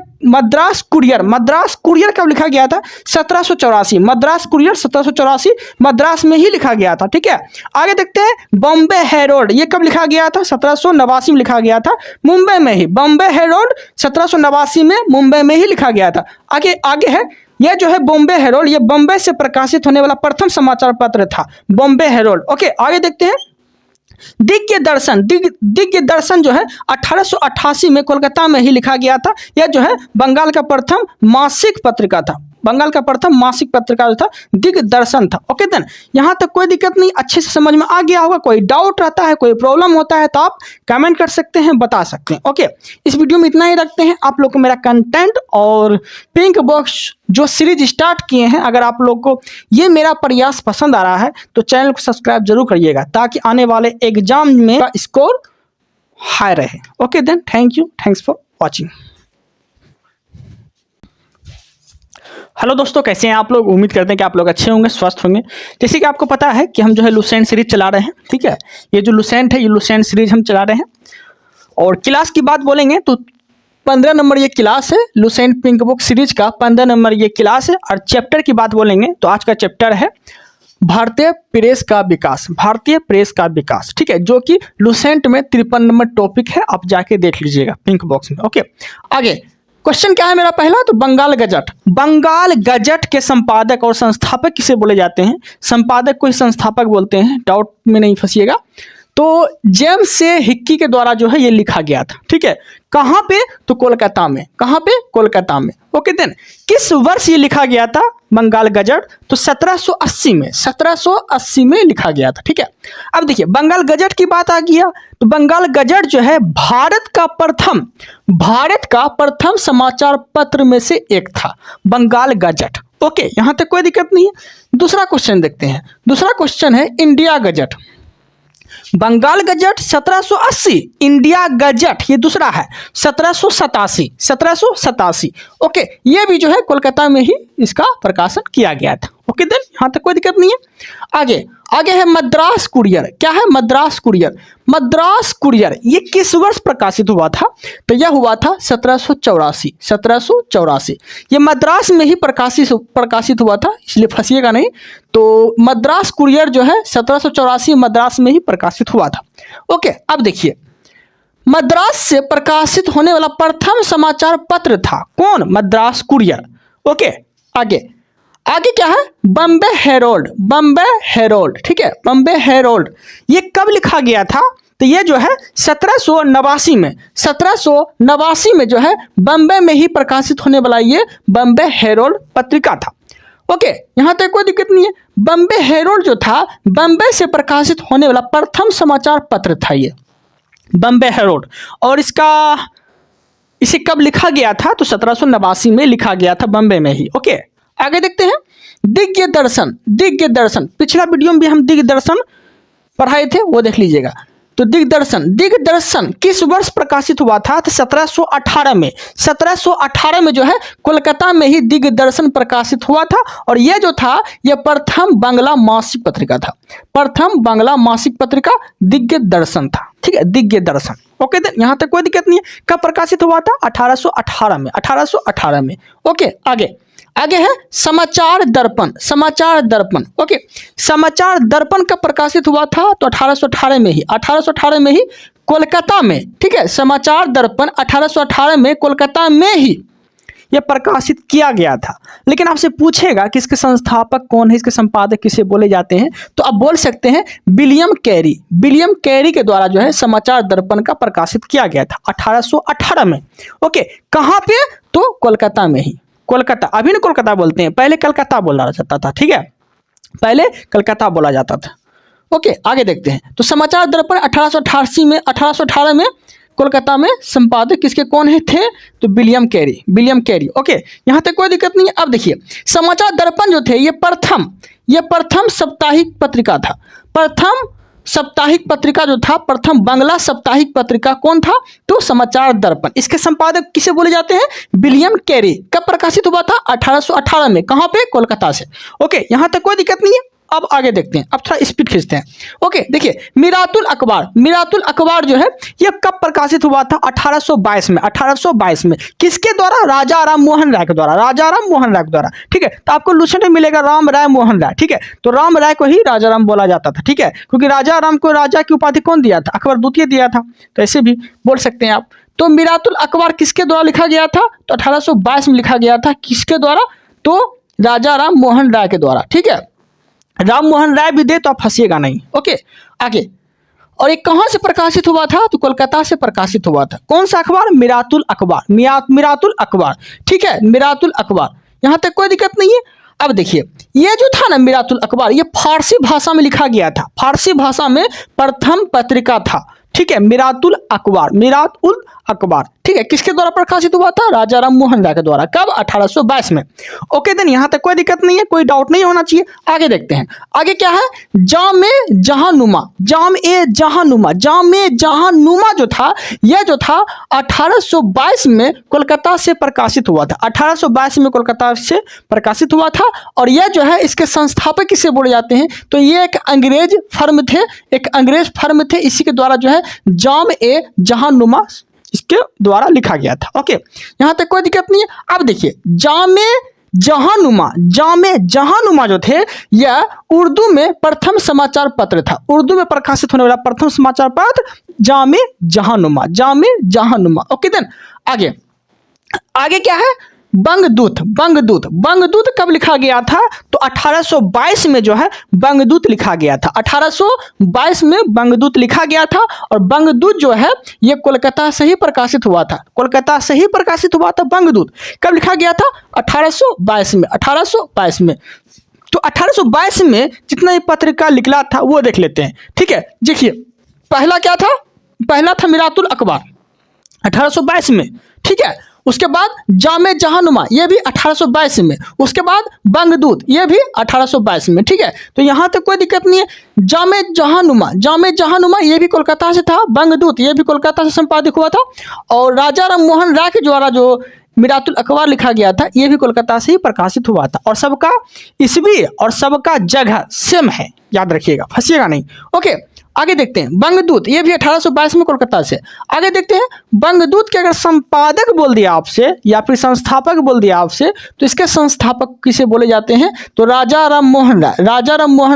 कब लिखा गया था? 1784। मद्रास कुरियर 1784 मद्रास में ही लिखा गया था। ठीक है, आगे देखते हैं बॉम्बे हेरोल्ड, ये कब लिखा गया था? 1789 में लिखा गया था, मुंबई में ही। बॉम्बे हेरोल्ड 1789 में मुंबई में ही लिखा गया था। आगे है यह जो है बॉम्बे हेरोल्ड, ये बॉम्बे से प्रकाशित होने वाला प्रथम समाचार पत्र था, बॉम्बे हेरोल्ड। ओके, आगे देखते हैं दिग्गज दर्शन जो है 1888 में कोलकाता में ही लिखा गया था। यह जो है बंगाल का प्रथम मासिक पत्रिका था। बंगाल का प्रथम मासिक पत्रिका जो था दिग्गज दर्शन था। ओके देन, यहाँ तक कोई दिक्कत नहीं, अच्छे से समझ में आ गया होगा। कोई डाउट रहता है, कोई प्रॉब्लम होता है तो आप कमेंट कर सकते हैं, बता सकते हैं। ओके, इस वीडियो में इतना ही रखते हैं। आप लोग को मेरा कंटेंट और पिंक बॉक्स जो सीरीज स्टार्ट किए हैं, अगर आप लोग को ये मेरा प्रयास पसंद आ रहा है तो चैनल को सब्सक्राइब जरूर करिएगा, ताकि आने वाले एग्जाम में स्कोर हाई रहे। Okay then, thanks for watching. Hello दोस्तों, कैसे हैं आप लोग? उम्मीद करते हैं कि आप लोग अच्छे होंगे, स्वस्थ होंगे। जैसे कि आपको पता है कि हम जो है लुसेंट सीरीज चला रहे हैं। ठीक है, ये जो लुसेंट है, ये लुसेंट सीरीज हम चला रहे हैं। और क्लास की बात बोलेंगे तो 15 नंबर ये क्लास है, लुसेंट पिंक बुक सीरीज का 15 नंबर ये क्लास है। और चैप्टर की बात बोलेंगे तो आज का चैप्टर है भारतीय प्रेस का विकास। भारतीय प्रेस का विकास, ठीक है, जो कि लुसेंट में 53 नंबर टॉपिक है, आप जाके देख लीजिएगा पिंक बॉक्स में। ओके, आगे क्वेश्चन क्या है मेरा पहला? तो बंगाल गजट के संपादक और संस्थापक किसे बोले जाते हैं? संपादक को ही संस्थापक बोलते हैं, डाउट में नहीं फंसिएगा। तो जेम्स से हिक्की के द्वारा जो है ये लिखा गया था। ठीक है, कहाँ पे? तो कोलकाता में। कहाँ पे? कोलकाता में। ओके देन, किस वर्ष ये लिखा गया था बंगाल गजट? तो 1780 में लिखा गया था। ठीक है, अब देखिए बंगाल गजट की बात आ गया तो बंगाल गजट जो है भारत का प्रथम समाचार पत्र में से एक था, बंगाल गजट। ओके, यहां तक कोई दिक्कत नहीं है। दूसरा क्वेश्चन देखते हैं। दूसरा क्वेश्चन है India gazette. Bengal gazette 1780, India gazette ये दूसरा है 1787। ओके, ये भी जो है कोलकाता में ही इसका प्रकाशन किया गया था। ओके देन, यहाँ तक कोई दिक्कत नहीं है। आगे है मद्रास कुरियर। क्या है? मद्रास कुरियर ये किस वर्ष प्रकाशित हुआ था? तो यह हुआ था 1784। ये मद्रास में ही प्रकाशित हुआ था, इसलिए फंसिएगा नहीं। तो मद्रास कुरियर जो है 1784 मद्रास में ही प्रकाशित हुआ था। ओके, अब देखिए मद्रास से प्रकाशित होने वाला प्रथम समाचार पत्र था कौन? मद्रास कुरियर। ओके, आगे क्या है? बॉम्बे हेरोल्ड। ठीक है, बॉम्बे हेरोल्ड ये कब लिखा गया था? तो ये जो है 1789 में जो है बॉम्बे में ही प्रकाशित होने वाला ये बॉम्बे हेरोल्ड पत्रिका था। ओके, यहाँ तक कोई दिक्कत नहीं है। बॉम्बे हेरोल्ड जो था बॉम्बे से प्रकाशित होने वाला प्रथम समाचार पत्र था ये बॉम्बे हेरोल्ड। और इसे कब लिखा गया था? तो 1789 में लिखा गया था, बॉम्बे में ही। ओके, आगे देखते हैं दिग्गज दर्शन। पिछला वीडियो में भी हम दिग्गज दर्शन पढ़ाए थे, वो देख लीजिएगा। तो दिग्गज दर्शन किस वर्ष प्रकाशित हुआ था? तो 1718 में जो है कोलकाता में ही दिग्गज दर्शन प्रकाशित हुआ था। और यह जो था यह प्रथम बांग्ला मासिक पत्रिका था। प्रथम बांग्ला मासिक पत्रिका दिग्गज दर्शन था। ठीक है, दिग्गज दर्शन। ओके, यहाँ तक कोई दिक्कत नहीं है। कब प्रकाशित हुआ था? 1818 में। ओके, आगे है समाचार दर्पण। ओके, समाचार दर्पण कब प्रकाशित हुआ था? तो 1818 में ही कोलकाता में। ठीक है, समाचार दर्पण 1818 में कोलकाता में ही ये प्रकाशित किया गया था। लेकिन आपसे पूछेगा कि इसके संस्थापक कौन है, इसके संपादक किसे बोले जाते हैं, तो आप बोल सकते हैं विलियम कैरी। विलियम कैरी के द्वारा जो है समाचार दर्पण का प्रकाशित किया गया था 1818 में। ओके, कहाँ पे, तो कोलकाता में ही। कोलकाता, अभी ना कोलकाता बोलते हैं, पहले कलकत्ता बोला जाता था। ठीक है, पहले कलकत्ता बोला जाता था। ओके, आगे देखते हैं। तो समाचार दर्पण 1818 में कोलकाता में संपादक किसके कौन है थे, तो William Carey. William Carey. Okay, यहाँ तक कोई दिक्कत नहीं है। अब देखिए, समाचार दर्पण जो थे ये प्रथम साप्ताहिक पत्रिका था। प्रथम साप्ताहिक पत्रिका जो था, प्रथम बांग्ला साप्ताहिक पत्रिका कौन था, तो समाचार दर्पण। इसके संपादक किसे बोले जाते हैं, विलियम कैरी। कब प्रकाशित हुआ था, 1818 में। कहाँ पे, कोलकाता से। ओके, यहाँ तक कोई दिक्कत नहीं है। अब आगे देखते हैं, अब थोड़ा स्पीड खींचते हैं। ओके, देखिए मिरातुल अखबार जो है ये कब प्रकाशित हुआ था, 1822 में। 1822 में किसके द्वारा, राजा राम मोहन राय के द्वारा। ठीक है, तो आपको लूसेंट में मिलेगा राम राय मोहन राय। ठीक है, तो राम राय को ही राजा राम बोला जाता था। ठीक है, क्योंकि राजा राम को राजा की उपाधि कौन दिया था, अकबर द्वितीय दिया था, तो ऐसे भी बोल सकते हैं आप। तो मिरातुल अखबार किसके द्वारा लिखा गया था, तो 1822 में लिखा गया था। किसके द्वारा, तो राजा राम मोहन राय के द्वारा। ठीक है, राम मोहन राय भी दे तो आप फंसिएगा नहीं। ओके, आगे। और ये कहाँ से प्रकाशित हुआ था, तो कोलकाता से प्रकाशित हुआ था। कौन सा अखबार, मिरातुल अखबार। मिरातुल अखबार। ठीक है, मिरातुल अखबार, यहाँ तक कोई दिक्कत नहीं है। अब देखिए, ये जो था ना मिरातुल अखबार, ये फारसी भाषा में लिखा गया था। फारसी भाषा में प्रथम पत्रिका था। ठीक है, मिरातुल अखबार। ठीक है, किसके द्वारा प्रकाशित हुआ था, राजा राम मोहन राय के द्वारा। कब, 1822 में। ओके, देन यहाँ तक कोई दिक्कत नहीं है, कोई डाउट नहीं होना चाहिए। आगे देखते हैं, आगे क्या है, जामे जहानुमा जो था, यह जो था 1822 में कोलकाता से प्रकाशित हुआ था। 1822 में कोलकाता से प्रकाशित हुआ था। और यह जो है, इसके संस्थापक किसे बोले जाते हैं, तो ये एक अंग्रेज फर्म थे। इसी के द्वारा जो है जामे जहानुमा इसके द्वारा लिखा गया था। ओके, यहां तक कोई दिक्कत नहीं है। अब देखिए, जामे जहानुमा जो थे, यह उर्दू में प्रथम समाचार पत्र था। उर्दू में प्रकाशित होने वाला प्रथम समाचार पत्र जामे जहानुमा। ओके, देन आगे क्या है, बंगदूत कब लिखा गया था, तो 1822 में जो है बंगदूत लिखा गया था। 1822 में बंगदूत लिखा गया था। और बंगदूत जो है ये कोलकाता से ही प्रकाशित हुआ था। बंगदूत कब लिखा गया था, 1822 में। तो 1822 में जितना ये पत्रिका निकला था वो देख लेते हैं। ठीक है, देखिए पहला क्या था, पहला था मिरातुल अखबार 1822 में। ठीक है, उसके बाद जामे जहानुमा, ये भी 1822 में। उसके बाद बंगदूत, ये भी 1822 में। ठीक है, तो यहाँ तक कोई दिक्कत नहीं है। जामे जहानुमा ये भी कोलकाता से था। बंगदूत ये भी कोलकाता से संपादित हुआ था। और राजा राम मोहन राय के द्वारा जो मिरातुल अखबार लिखा गया था, ये भी कोलकाता से ही प्रकाशित हुआ था। और सबका ईस्वी और सबका जगह सेम है, याद रखिएगा, फंसिएगा नहीं। ओके, आगे देखते हैं, बंगदूत ये भी 1822 में कोलकाता से। आगे देखते हैं, बंगदूत के अगर संपादक बोल दिया आपसे या फिर संस्थापक बोल दिया आपसे, तो इसके संस्थापक किसे बोले जाते हैं, तो राजा राम मोहन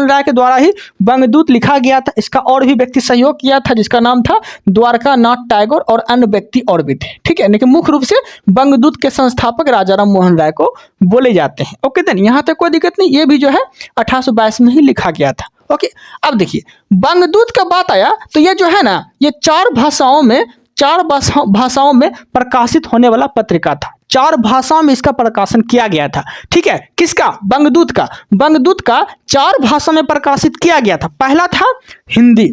राय के द्वारा ही बंगदूत लिखा गया था। इसका और भी व्यक्ति सहयोग किया था, जिसका नाम था द्वारका नाथ टैगोर, और अन्य व्यक्ति और भी थे। ठीक है, लेकिन मुख्य रूप से बंगदूत के संस्थापक राजा राम मोहन राय को बोले जाते हैं। ओके, देन यहाँ तक कोई दिक्कत नहीं, ये भी जो है 1822 में ही लिखा गया था। ओके, अब देखिए बंगदूत का बात आया, तो ये जो है ना, ये चार भाषाओं में प्रकाशित होने वाला पत्रिका था। 4 भाषाओं में इसका प्रकाशन किया गया था। ठीक है, किसका, बंगदूत का 4 भाषा में प्रकाशित किया गया था। पहला था हिंदी,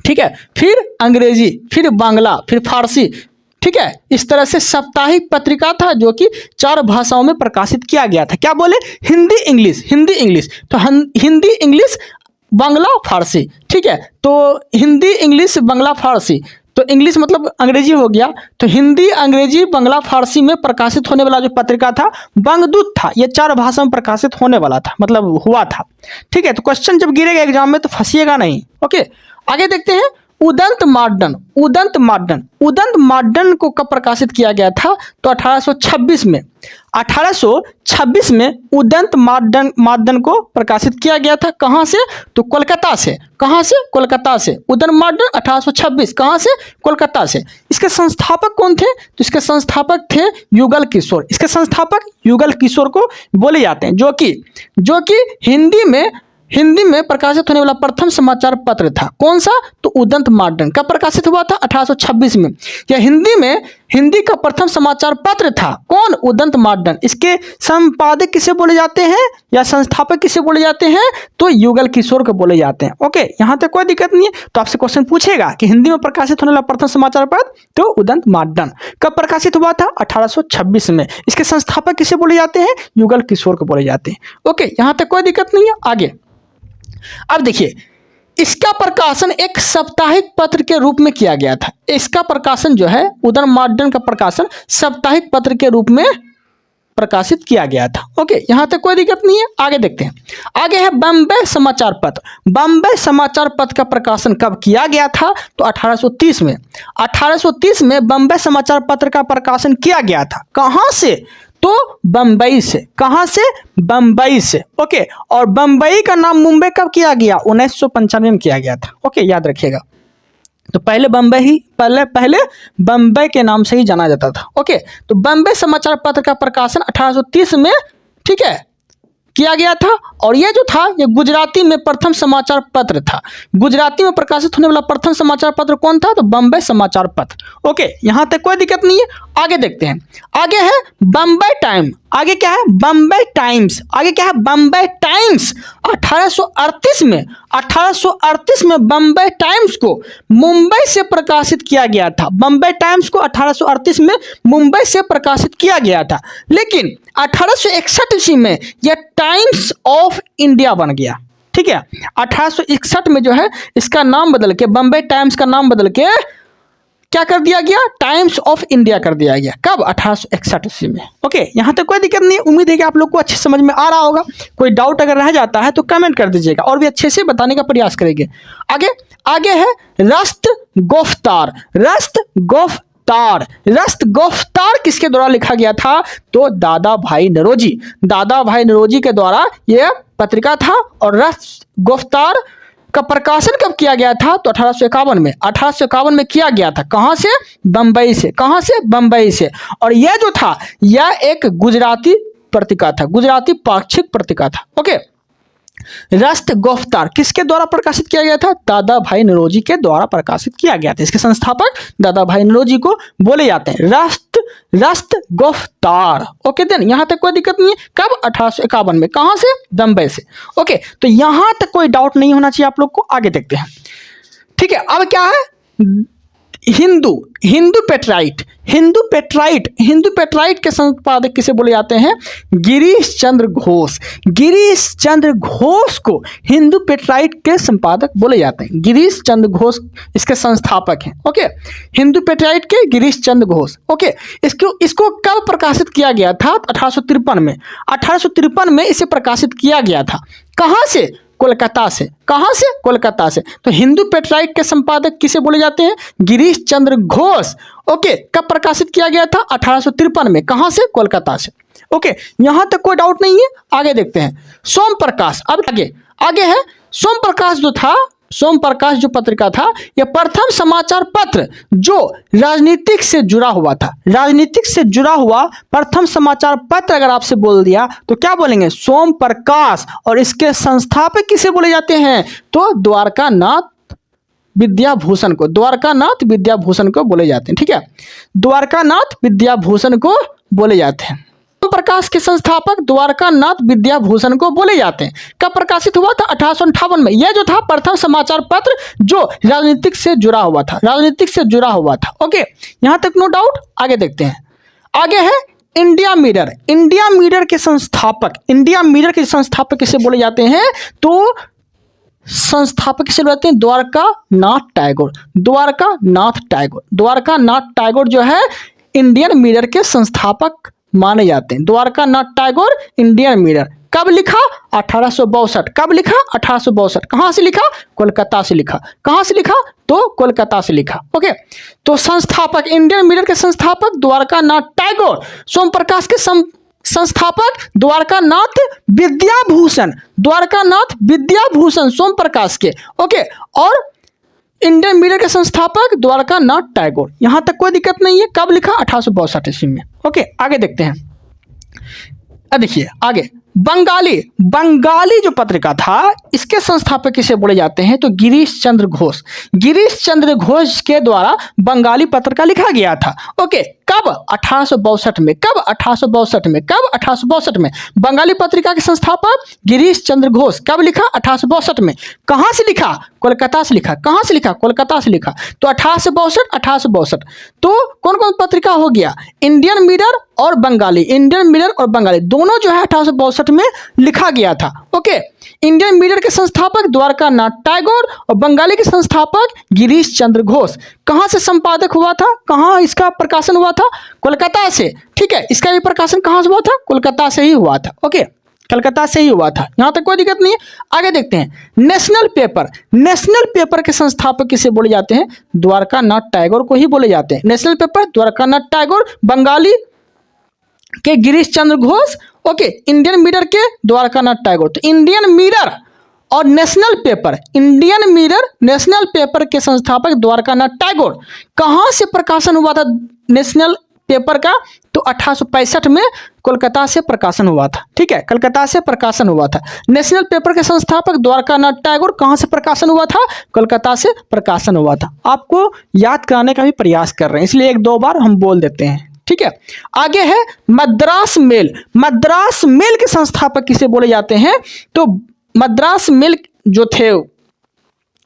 ठीक है, फिर अंग्रेजी, फिर बांग्ला, फिर फारसी। ठीक है, इस तरह से साप्ताहिक पत्रिका था जो कि 4 भाषाओं में प्रकाशित किया गया था। क्या बोले, हिंदी इंग्लिश। तो हिंदी इंग्लिश बांग्ला फारसी। ठीक है, तो हिंदी इंग्लिश बांग्ला फारसी, तो इंग्लिश मतलब अंग्रेजी हो गया। तो हिंदी अंग्रेजी बांग्ला फारसी में प्रकाशित होने वाला जो पत्रिका था बंगदूत था। ये 4 भाषा में प्रकाशित होने वाला था, मतलब हुआ था। ठीक है, तो क्वेश्चन जब गिरेगा एग्जाम में तो फंसिएगा नहीं। ओके, आगे देखते हैं, Udant modern, Udant modern, Udant modern को कब प्रकाशित किया गया था? तो 1826 में, 1826 में उदंत मार्डन मार्डन को प्रकाशित किया गया था। कहाँ से? तो कोलकाता से। कहाँ से? कोलकाता से। उदंत मार्डन 1826, कहाँ से? कोलकाता से। इसके संस्थापक कौन थे? तो इसके संस्थापक थे युगल किशोर। इसके संस्थापक युगल किशोर को बोले जाते हैं, जो कि हिंदी में प्रकाशित होने वाला प्रथम समाचार पत्र था। कौन सा? तो उदंत मार्डन। कब प्रकाशित हुआ था? 1826 में। यह हिंदी का प्रथम समाचार पत्र था। कौन? उदंत मार्डन। इसके संपादक किसे बोले जाते हैं या संस्थापक किसे बोले जाते हैं? तो युगल किशोर को बोले जाते हैं। ओके, यहाँ तक कोई दिक्कत नहीं है। तो आपसे क्वेश्चन पूछेगा कि हिंदी में प्रकाशित होने वाला प्रथम समाचार पत्र, तो उदंत मार्डन। कब प्रकाशित हुआ था? 1826 में। इसके संस्थापक किसे बोले जाते हैं? युगल किशोर को बोले जाते हैं। ओके, यहाँ तक कोई दिक्कत नहीं है। आगे अब देखिए, इसका प्रकाशन एक साप्ताहिक पत्र के रूप में किया गया था। इसका प्रकाशन जो है, उदंत मार्डन का प्रकाशन साप्ताहिक पत्र के रूप में प्रकाशित किया गया था। ओके, यहां तक कोई दिक्कत नहीं है। आगे देखते हैं। आगे है बम्बई समाचार पत्र। बम्बई समाचार पत्र का प्रकाशन कब किया गया था? तो 1830 में। 1830 में बम्बई समाचार पत्र का प्रकाशन किया गया था। कहां से? तो बम्बई से। कहां से? बम्बई से। ओके, और बम्बई का नाम मुंबई कब किया गया? 1995 में किया गया था। ओके, याद रखिएगा। तो पहले बम्बई के नाम से ही जाना जाता था। ओके, तो बम्बई समाचार पत्र का प्रकाशन 1830 में, ठीक है, किया गया था। और ये जो था, ये गुजराती में प्रथम समाचार पत्र था। गुजराती में प्रकाशित होने वाला प्रथम समाचार पत्र कौन था? तो बम्बई समाचार पत्र। ओके, यहां तक कोई दिक्कत नहीं है। आगे देखते हैं। आगे है बम्बई टाइम। आगे क्या है? बम्बई टाइम्स। आगे क्या है? बम्बई टाइम्स। 1838 में बम्बई टाइम्स को मुंबई से प्रकाशित किया गया था। बम्बई टाइम्स को 1838 में मुंबई से प्रकाशित किया गया था। लेकिन 1861 ईस्वी में यह टाइम्स ऑफ इंडिया बन गया। ठीक है, 1861 में जो है इसका नाम बदल के, बम्बई टाइम्स का नाम बदल के क्या कर दिया गया? टाइम्स ऑफ इंडिया कर दिया गया। कब? 1861 ईस्वी में। ओके, यहां तक कोई दिक्कत नहीं है। उम्मीद है कि आप लोग को अच्छे समझ में आ रहा होगा। कोई डाउट अगर रह जाता है तो कमेंट कर दीजिएगा और भी अच्छे से बताने का प्रयास करेंगे। आगे है रस्त गोफ्तार। रस्त गोफ्तार। रस्त गोफ्तार किसके द्वारा लिखा गया था? तो दादा भाई नौरोजी। दादा भाई नौरोजी के द्वारा यह पत्रिका था। और रस्त गोफ्तार का प्रकाशन कब किया गया था? तो 1851 में। 1851 में किया गया था। कहां से? बंबई से। कहां से? बंबई से। और यह जो था, यह एक गुजराती पत्रिका था, गुजराती पाक्षिक पत्रिका था। ओके, रस्त गोफ्तार किसके द्वारा प्रकाशित किया गया था? दादा भाई नौरोजी के द्वारा प्रकाशित किया गया था। इसके संस्थापक दादा भाई नौरोजी को बोले जाते हैं। रस्त गोफ्तार। ओके, देन यहां तक कोई दिक्कत नहीं है। कब? 1851 में। कहां से? बंबई से। ओके, तो यहां तक कोई डाउट नहीं होना चाहिए आप लोग को। आगे देखते हैं। ठीक है, अब क्या है? हिंदू पेट्राइट। हिंदू पेट्राइट के संपादक किसे बोले जाते हैं? गिरीश चंद्र घोष। गिरीश चंद्र घोष को हिंदू पेट्राइट के संपादक बोले जाते हैं। गिरीश चंद्र घोष इसके संस्थापक हैं। ओके, हिंदू पेट्राइट के गिरीश चंद्र घोष। ओके, इसको कब प्रकाशित किया गया था? 1853 में। 1853 में इसे प्रकाशित किया गया था। कहां से? कोलकाता से। कहां से? कोलकाता से। तो हिंदू पेट्राइट के संपादक किसे बोले जाते हैं? गिरीश चंद्र घोष। ओके, कब प्रकाशित किया गया था? 1853 में। कहां से? कोलकाता से। ओके, यहां तक कोई डाउट नहीं है। आगे देखते हैं। सोम प्रकाश। अब आगे है सोम प्रकाश जो था, सोम प्रकाश जो पत्रिका था, यह प्रथम समाचार पत्र जो राजनीतिक से जुड़ा हुआ था। राजनीतिक से जुड़ा हुआ प्रथम समाचार पत्र अगर आपसे बोल दिया तो क्या बोलेंगे? सोम प्रकाश। और इसके संस्थापक किसे बोले जाते हैं? तो द्वारकानाथ विद्याभूषण को। द्वारकानाथ विद्याभूषण को बोले जाते हैं। ठीक है, द्वारकानाथ विद्याभूषण को बोले जाते हैं। प्रकाश के संस्थापक द्वारकानाथ विद्याभूषण को बोले जाते हैं। कब प्रकाशित हुआ था? 1858 में। यह जो था प्रथम समाचार पत्र जो राजनीतिक से जुड़ा हुआ था। राजनीतिक से जुड़ा हुआ था। ओके, यहां तक नो डाउट। आगे देखते हैं। आगे है इंडिया मिरर। इंडिया मिरर के संस्थापक किसे बोले जाते हैं? तो संस्थापक किसे बोलते हैं? द्वारकानाथ टैगोर। द्वारकानाथ टैगोर जो है इंडियन मिरर के संस्थापक माने जाते हैं। द्वारकानाथ टैगोर इंडियन मिरर कब लिखा? 1862। कब लिखा? 1862। कहाँ से लिखा? कोलकाता से लिखा। कहाँ से लिखा? तो कोलकाता से लिखा। ओके, तो संस्थापक, इंडियन मिरर के संस्थापक द्वारकानाथ टैगोर। सोम प्रकाश के संस्थापक द्वारकानाथ विद्याभूषण। द्वारकानाथ विद्याभूषण सोम प्रकाश के। ओके, और इंडियन मिरर के संस्थापक द्वारकानाथ टैगोर। यहां तक कोई दिक्कत नहीं है। कब लिखा? 1862 ईस्वी में। ओके, आगे देखते हैं। देखिए आगे, बंगाली जो पत्रिका था, इसके संस्थापक किसे बोले जाते हैं? तो गिरीश चंद्र घोष। गिरीश चंद्र घोष के द्वारा बंगाली पत्रिका लिखा गया था। ओके, कब? 1862 में। कब? 1862 में। कब? 1862 में। बंगाली पत्रिका के संस्थापक गिरीश चंद्र घोष। कब लिखा? 1862 में। कहाँ से लिखा? कोलकाता से लिखा। कहाँ से लिखा? कोलकाता से लिखा। तो 1862। तो कौन कौन पत्रिका हो गया? इंडियन मिरर और बंगाली। इंडियन मिरर और बंगाली दोनों जो है 1862 में लिखा गया था। ओके, इंडियन मिरर के संस्थापक द्वारकानाथ टैगोर और बंगाली के संस्थापक गिरीश चंद्र घोष। कहाँ से संपादक हुआ था? कहाँ इसका प्रकाशन हुआ था? कोलकाता से। ठीक है, इसका भी प्रकाशन कहाँ से हुआ था? कोलकाता से ही हुआ था। ओके, कलकत्ता से ही हुआ था। यहां तक कोई दिक्कत नहीं है। आगे देखते हैं, नेशनल पेपर। नेशनल पेपर के संस्थापक किसे बोले जाते हैं? द्वारकानाथ टैगोर को ही बोले जाते हैं। नेशनल पेपर द्वारकानाथ टैगोर, बंगाली के Girish Chandra Ghosh. Okay, Indian mirror के द्वारकानाथ टैगोर। तो इंडियन मिरर और national paper, Indian mirror national paper के संस्थापक द्वारकानाथ टैगोर। कहाँ से प्रकाशन हुआ था नेशनल पेपर का? तो 1865 में कोलकाता से प्रकाशन हुआ था। ठीक है, कलकत्ता से प्रकाशन हुआ था। नेशनल पेपर के संस्थापक द्वारकानाथ टैगोर। कहाँ से प्रकाशन हुआ था? कोलकाता से प्रकाशन हुआ था। आपको याद कराने का भी प्रयास कर रहे हैं, इसलिए एक दो बार हम बोल देते हैं। ठीक है, आगे है मद्रास मेल। मद्रास मेल के संस्थापक किसे बोले जाते हैं? तो मद्रास मेल जो थे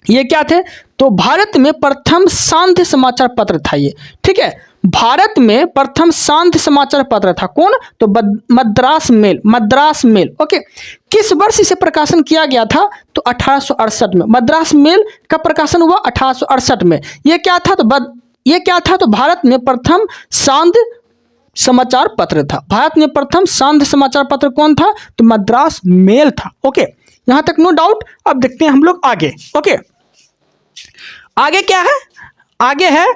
ये क्या थे? तो भारत में प्रथम सांध्य समाचार पत्र था ये। ठीक है, भारत में प्रथम सांध्य समाचार पत्र था। कौन? तो Madras mail. Madras mail. Okay, किस वर्ष इसे प्रकाशन किया गया था? तो 1868 में। मद्रास मेल का प्रकाशन हुआ 1868 में। ये क्या था? तो भारत में प्रथम सांध्य समाचार पत्र था। भारत में प्रथम सांध्य समाचार पत्र कौन था? तो मद्रास मेल था। ओके, यहां तक नो डाउट। अब देखते हैं हम लोग आगे। ओके, आगे क्या है? आगे है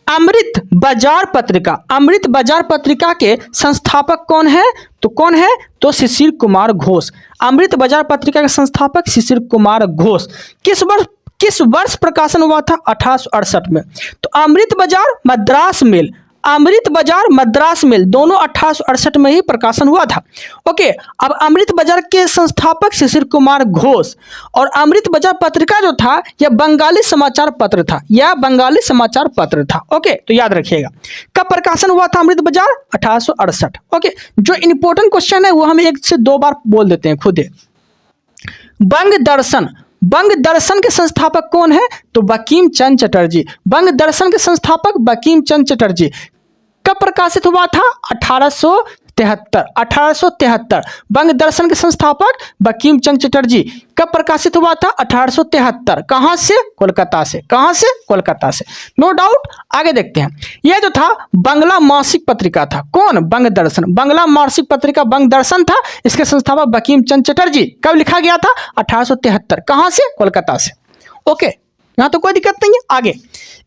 अमृत बाजार पत्रिका। अमृत बाजार पत्रिका के संस्थापक कौन है? तो कौन है? तो शिशिर कुमार घोष। अमृत बाजार पत्रिका के संस्थापक शिशिर कुमार घोष। किस वर्ष प्रकाशन हुआ था? 1868 में। तो अमृत बाजार मद्रास मेल, अमृत बाजार मद्रास मेल दोनों 1868 में ही प्रकाशन हुआ था। ओके, अब अमृत बाजार के संस्थापक शिशिर कुमार घोष। और अमृत बाजार पत्रिका जो था यह बंगाली समाचार पत्र था। यह बंगाली समाचार पत्र था। ओके, तो याद रखिएगा कब प्रकाशन हुआ था अमृत बाजार? 1868। ओके, जो इंपॉर्टेंट क्वेश्चन है वो हम एक से दो बार बोल देते हैं खुद। बंग दर्शन। बंग दर्शन के संस्थापक कौन है? तो बंकिम चंद्र चटर्जी। बंग दर्शन के संस्थापक बंकिम चंद्र चटर्जी। कब प्रकाशित हुआ था? 1873। बंग दर्शन के संस्थापक बंकिम चंद्र चटर्जी। कब प्रकाशित हुआ था? 1873। कहां से? कोलकाता से। कहां से? कोलकाता से। No doubt. आगे देखते हैं, यह जो था बंगला मासिक पत्रिका था। कौन? बंग दर्शन। बंगला मासिक पत्रिका बंग दर्शन था। इसके संस्थापक बंकिम चंद्र चटर्जी। कब लिखा गया था? 1873। कहां से? कोलकाता से। ओके, यहां तो कोई दिक्कत नहीं है। आगे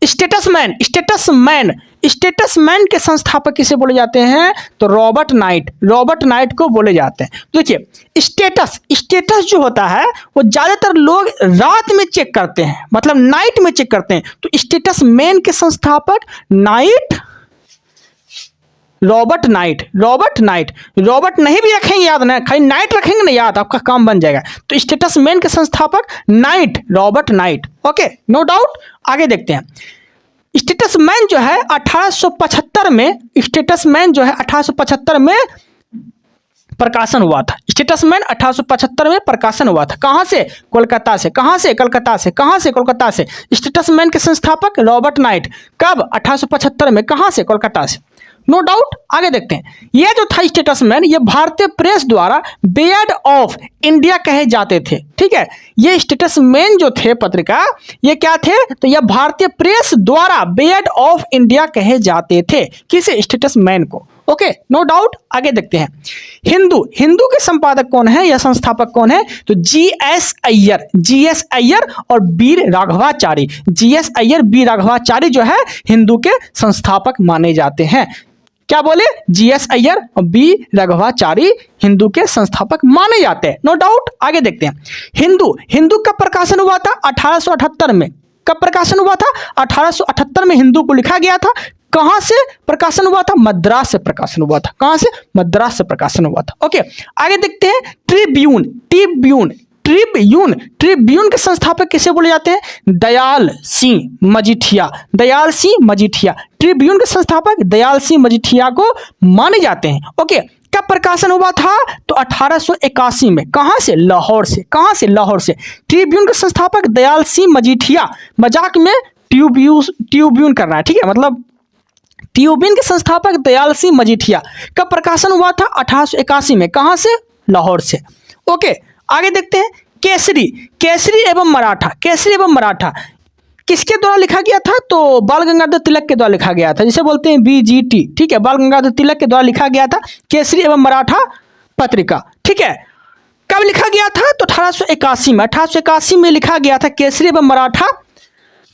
स्टेटसमैन। स्टेटसमैन, स्टेटसमैन के संस्थापक किसे बोले जाते हैं? तो रॉबर्ट नाइट। रॉबर्ट नाइट को बोले जाते हैं। देखिए स्टेटस जो होता है वो ज्यादातर लोग रात में चेक करते हैं, मतलब नाइट में चेक करते हैं। तो स्टेटसमैन के संस्थापक रॉबर्ट नाइट। रॉबर्ट नहीं भी रखेंगे याद, ना खाली नाइट रखेंगे ना याद, आपका काम बन जाएगा। तो स्टेटसमैन के संस्थापक Knight, Robert Knight. Okay, no doubt. आगे देखते हैं, स्टेटसमैन जो है 1875 में, स्टेटसमैन जो है 1875 में प्रकाशन हुआ था। स्टेटसमैन 1875 में प्रकाशन हुआ था। कहां से? कोलकाता से। कहां से? कोलकाता से। कहां से? कोलकाता से। स्टेटसमैन के संस्थापक रॉबर्ट नाइट। कब? 1875 में। कहां से? कोलकाता से। No doubt. आगे देखते हैं, यह जो था स्टेटसमैन, ये भारतीय प्रेस द्वारा बेयड ऑफ इंडिया कहे जाते थे। ठीक है, ये स्टेटसमैन जो थे पत्रिका, ये क्या थे? तो यह भारतीय प्रेस द्वारा बेयड ऑफ इंडिया कहे जाते थे। किसे? स्टेटसमैन को। Okay, no doubt. आगे देखते हैं। हिंदू, हिंदू के संपादक कौन है या संस्थापक कौन है? तो जीएस अय्यर, जीएस अय्यर और वीर राघवाचारी, जीएस अय्यर, वीर राघवाचारी जो है हिंदू के संस्थापक माने जाते हैं। क्या बोले? जीएस अय्यर और बी राघवाचारी हिंदू के संस्थापक माने जाते हैं, नो डाउट। आगे देखते हैं। हिंदू, हिंदू कब प्रकाशन हुआ था? 1878 में। कब प्रकाशन हुआ था? 1878 में हिंदू को लिखा गया था। कहां से प्रकाशन हुआ था? मद्रास से प्रकाशन हुआ था। कहां से? मद्रास से प्रकाशन हुआ था। ओके, आगे देखते हैं। ट्रिब्यून, ट्रिब्यून, ट्रिब्यून, ट्रिब्यून के संस्थापक किसे बोले जाते हैं? दयाल सिंह मजीठिया, दयाल सिंह मजीठिया, ट्रिब्यून के संस्थापक दयाल सिंह मजीठिया को माने जाते हैं। ओके, कब प्रकाशन हुआ था? तो 1881 में। कहां से? लाहौर से। कहां से? लाहौर से। ट्रिब्यून के संस्थापक दयाल सिंह मजीठिया, मजाक में ट्रिब्यून करना है, ठीक है, मतलब ट्रिब्यून के संस्थापक दयाल सिंह मजीठिया। कब प्रकाशन हुआ था? 1881 में। कहां से? लाहौर से। ओके, आगे देखते हैं। केसरी, केसरी एवं मराठा, केसरी एवं मराठा किसके द्वारा लिखा गया था? तो बाल गंगाधर तिलक के द्वारा लिखा गया था, जिसे बोलते हैं बीजीटी, ठीक है, बाल गंगाधर तिलक के द्वारा लिखा गया था केसरी एवं मराठा पत्रिका, ठीक है। कब लिखा गया था? तो 1881 में। 1881 में लिखा गया था केसरी एवं मराठा।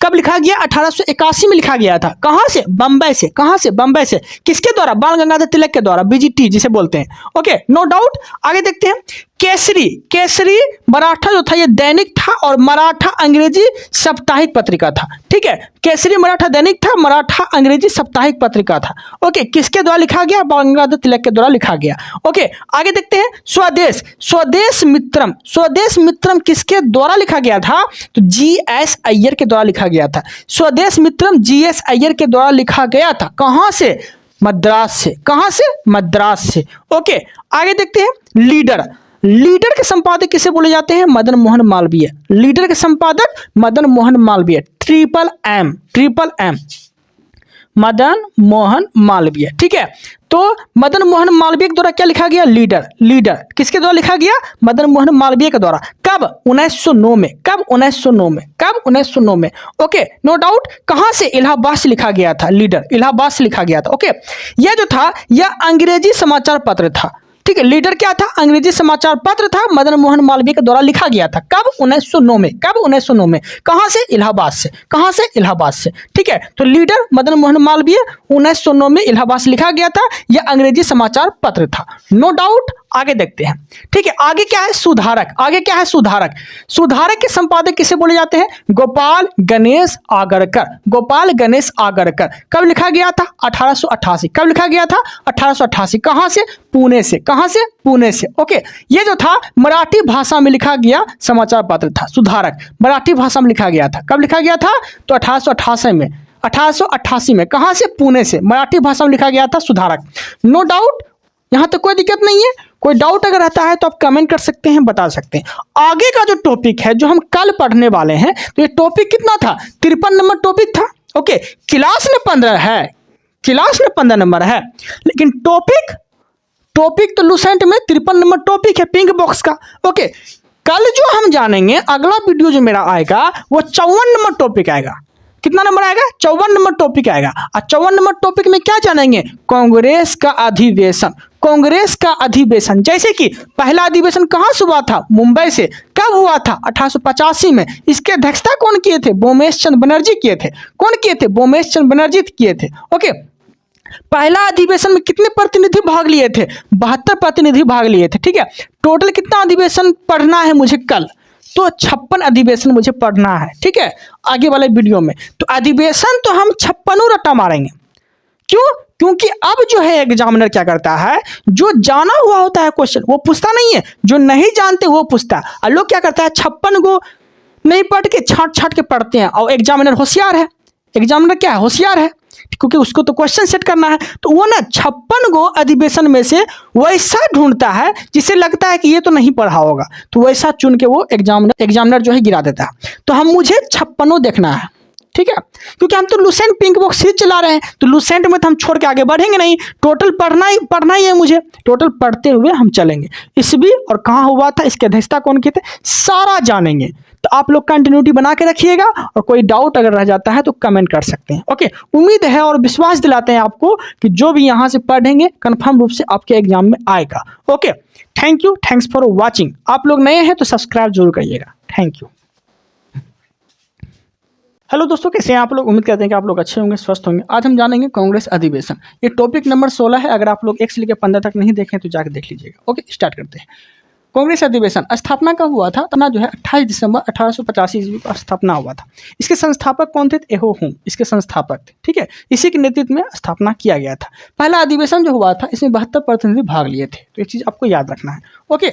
कब लिखा गया? 1881 में लिखा गया था। कहां से? बंबई से। कहां से? बंबई से। किसके द्वारा? बाल गंगाधर तिलक के द्वारा, बीजीटी जिसे बोलते हैं। Okay, no doubt. आगे देखते हैं। केसरी, केसरी मराठा जो था ये दैनिक था और मराठा अंग्रेजी साप्ताहिक पत्रिका था, ठीक है। केसरी मराठा दैनिक था, मराठा अंग्रेजी साप्ताहिक पत्रिका था। ओके, किसके द्वारा लिखा गया? बाल गंगाधर तिलक के द्वारा लिखा गया। ओके, आगे देखते हैं। स्वदेश, स्वदेश मित्रम, स्वदेश मित्रम किसके द्वारा लिखा गया था? तो जीएस अय्यर के द्वारा लिखा गया था। स्वदेश मित्रम जीएस अय्यर के द्वारा लिखा गया था। कहां से? मद्रास से। कहां से? मद्रास से। ओके, आगे देखते हैं। लीडर, लीडर के संपादक किसे बोले जाते हैं? मदन मोहन मालवीय, लीडर के संपादक Madan Mohan Malviya, triple M, triple M, Madan Mohan Malviya, ठीक है। तो मदन मोहन मालवीय के द्वारा क्या लिखा गया? लीडर, लीडर किसके द्वारा लिखा गया? मदन मोहन मालवीय के द्वारा। कब? 1909 में। कब? 1909 में। कब? 1909 में। Okay, no doubt. कहां से? इलाहाबाद से लिखा गया था। लीडर इलाहाबाद से लिखा गया था। ओके, यह जो था यह अंग्रेजी समाचार पत्र था, ठीक है। लीडर क्या था? अंग्रेजी समाचार पत्र था, मदन मोहन मालवीय के द्वारा लिखा गया था। कब? 1909 में। कब? 1909 में। कहां से? इलाहाबाद से। कहां से? इलाहाबाद से, ठीक है। तो लीडर मदन मोहन मालवीय 1909 में इलाहाबाद से लिखा गया था। यह अंग्रेजी समाचार पत्र था, नो डाउट। आगे देखते हैं, ठीक है। आगे क्या है? सुधारक, आगे क्या है? सुधारक, सुधारक के संपादक किसे बोले जाते हैं? गोपाल गणेश आगरकर, गोपाल गणेश आगरकर। कब लिखा गया था? 1888। कब लिखा गया था? 1888। कहां से? पुणे से। कहां से? पुणे से। ओके, ये जो था मराठी भाषा में लिखा गया समाचार पत्र था। सुधारक मराठी भाषा में लिखा गया था। कब लिखा गया था? तो 1888 में। 1888 में। कहां से? पुणे से। मराठी भाषा में लिखा गया था सुधारक, नो डाउट। यहां तक कोई दिक्कत नहीं है। कोई डाउट अगर रहता है तो आप कमेंट कर सकते हैं, बता सकते हैं। आगे का जो टॉपिक है जो हम कल पढ़ने वाले हैं, तो ये टॉपिक कितना था? 53 नंबर टॉपिक था। ओके, क्लास में 15 है, क्लास में 15 नंबर है, लेकिन टॉपिक तो लुसेंट में 53 नंबर टॉपिक है पिंक बॉक्स का। ओके, कल जो हम जानेंगे, अगला वीडियो जो मेरा आएगा वो 54 नंबर टॉपिक आएगा। कितना नंबर आएगा? 54 नंबर टॉपिक आएगा। और 54 नंबर टॉपिक में क्या जानेंगे? कांग्रेस का अधिवेशन, कांग्रेस का अधिवेशन। जैसे कि पहला अधिवेशन कहां से हुआ था? मुंबई से। कब हुआ था? 1885 में। इसकी अध्यक्षता कौन किए थे? बोमेश चंद्र बनर्जी किए थे। कौन किए थे? बोमेश चंद्र बनर्जी किए थे। ओके, पहला अधिवेशन में कितने प्रतिनिधि भाग लिए थे? 72 प्रतिनिधि भाग लिए थे, ठीक है। टोटल कितना अधिवेशन पढ़ना है मुझे कल? तो 56 अधिवेशन मुझे पढ़ना है, ठीक है, आगे वाले वीडियो में। तो अधिवेशन तो हम 56 रट्टा मारेंगे। क्यों? क्योंकि अब जो है एग्जामिनर क्या करता है, जो जाना हुआ होता है क्वेश्चन वो पूछता नहीं है, जो नहीं जानते वो पूछता है। और लोग क्या करता है, 56 को नहीं पढ़ के छाट छाट के पढ़ते हैं। और एग्जामिनर होशियार है, एग्जामिनर क्या है? होशियार है, क्योंकि उसको तो क्वेश्चन सेट करना है। तो वो ना 56 को अधिवेशन में से वैसा ढूंढता है जिसे लगता है कि ये तो नहीं पढ़ा होगा, तो वैसा चुन के वो एग्जामिनर जो है गिरा देता है। तो मुझे 56 देखना है, ठीक है, क्योंकि हम तो लुसेंट पिंक बॉक्स सीरीज चला रहे हैं। तो लुसेंट में तो हम छोड़ के आगे बढ़ेंगे नहीं, टोटल पढ़ना ही है मुझे। टोटल पढ़ते हुए हम चलेंगे। इसवी और कहाँ हुआ था, इसकी अध्यक्षता कौन किए थे, सारा जानेंगे। तो आप लोग कंटिन्यूटी बना के रखिएगा, और कोई डाउट अगर रह जाता है तो कमेंट कर सकते हैं। ओके, उम्मीद है और विश्वास दिलाते हैं आपको कि जो भी यहाँ से पढ़ेंगे कन्फर्म रूप से आपके एग्जाम में आएगा। Okay, thank you, thanks for watching. आप लोग नए हैं तो सब्सक्राइब जरूर करिएगा। Thank you. हेलो दोस्तों, कैसे हैं आप लोग? उम्मीद करते हैं कि आप लोग अच्छे होंगे, स्वस्थ होंगे। आज हम जानेंगे कांग्रेस अधिवेशन। ये टॉपिक नंबर 16 है। अगर आप लोग 1 से लेकर 15 तक नहीं देखें तो जाकर देख लीजिएगा। ओके, स्टार्ट करते हैं। कांग्रेस अधिवेशन स्थापना कब हुआ था? तना जो है 28 दिसंबर 1885 ईस्वी को स्थापना हुआ था। इसके संस्थापक कौन थे? एहो हुम इसके संस्थापक थे। ठीक है, इसी के नेतृत्व में स्थापना किया गया था। पहला अधिवेशन जो हुआ था इसमें 72 प्रतिनिधि भाग लिए थे। तो ये चीज़ आपको याद रखना है। ओके,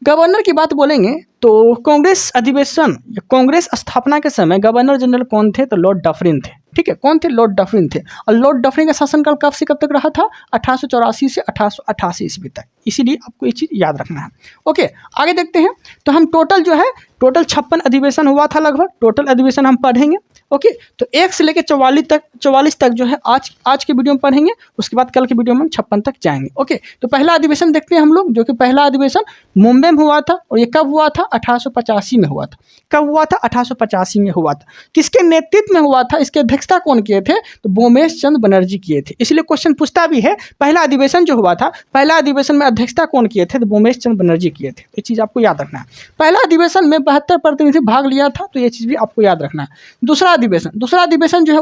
गवर्नर की बात बोलेंगे तो कांग्रेस अधिवेशन, कांग्रेस स्थापना के समय गवर्नर जनरल कौन थे? तो लॉर्ड डफरिन थे। ठीक है, कौन थे? लॉर्ड डफरिन थे। और लॉर्ड डफरिन का शासनकाल कब से कब तक रहा था? 1884 से 1888 ईस्वी तक। इसीलिए आपको ये चीज़ याद रखना है। ओके, आगे देखते हैं। तो हम टोटल 56 अधिवेशन हुआ था लगभग। टोटल अधिवेशन हम पढ़ेंगे। ओके, तो 1 से लेकर 44 तक जो है आज के वीडियो में पढ़ेंगे। उसके बाद कल के वीडियो में हम 56 तक जाएंगे। ओके, तो पहला अधिवेशन देखते हैं हम लोग, जो कि पहला अधिवेशन मुंबई में हुआ था। और ये कब हुआ था? 1885 में हुआ था। कब हुआ था? 1885 में हुआ था। किसके नेतृत्व में हुआ था? इसके अध्यक्षता कौन किए थे? तो बोमेश चंद्र बनर्जी किए थे। इसलिए क्वेश्चन पूछता भी है, पहला अधिवेशन जो हुआ था, पहला अधिवेशन में अध्यक्षता कौन किए थे? तो बोमेश चंद्र बनर्जी किए थे। ये चीज़ आपको याद रखना है। पहला अधिवेशन में 72 प्रतिनिधि भाग लिया था। तो ये चीज़ भी आपको याद रखना है। दूसरा अधिवेशन जो है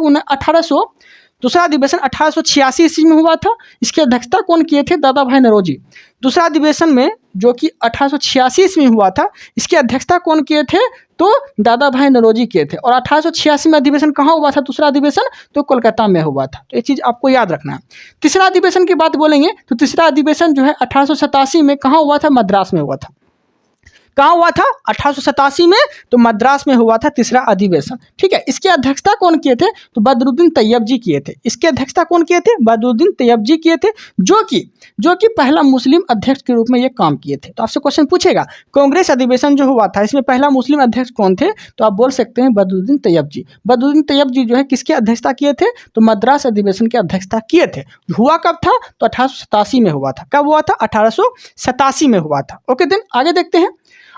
दूसरा अधिवेशन 1886 ईस्वी में हुआ था। इसकी अध्यक्षता कौन किए थे? दादा भाई नौरोजी। दूसरा अधिवेशन में जो कि 1886 ईस्वी में हुआ था, इसकी अध्यक्षता कौन किए थे? तो दादा भाई नौरोजी किए थे। और 1886 में अधिवेशन कहाँ हुआ था? दूसरा अधिवेशन तो कोलकाता में हुआ था। तो ये चीज़ आपको याद रखना है। तीसरा अधिवेशन की बात बोलेंगे तो तीसरा अधिवेशन जो है 1887 में कहाँ हुआ था? मद्रास में हुआ था। कहाँ हुआ था? 1887 में तो मद्रास में हुआ था तीसरा अधिवेशन। ठीक है, इसकी अध्यक्षता कौन किए थे? तो बदरुद्दीन तैयब जी किए थे। इसकी अध्यक्षता कौन किए थे? बदरुद्दीन तैयब जी किए थे, जो कि पहला मुस्लिम अध्यक्ष के रूप में ये काम किए थे। तो आपसे क्वेश्चन पूछेगा, कांग्रेस अधिवेशन जो हुआ था इसमें पहला मुस्लिम अध्यक्ष कौन थे? तो आप बोल सकते हैं बदरुद्दीन तैयब जी। बदरुद्दीन तैयब जी जो है किसकी अध्यक्षता किए थे? तो मद्रास अधिवेशन की अध्यक्षता किए थे। हुआ कब था? तो 1887 में हुआ था। कब हुआ था? 1887 में हुआ था। ओके, देन आगे देखते हैं।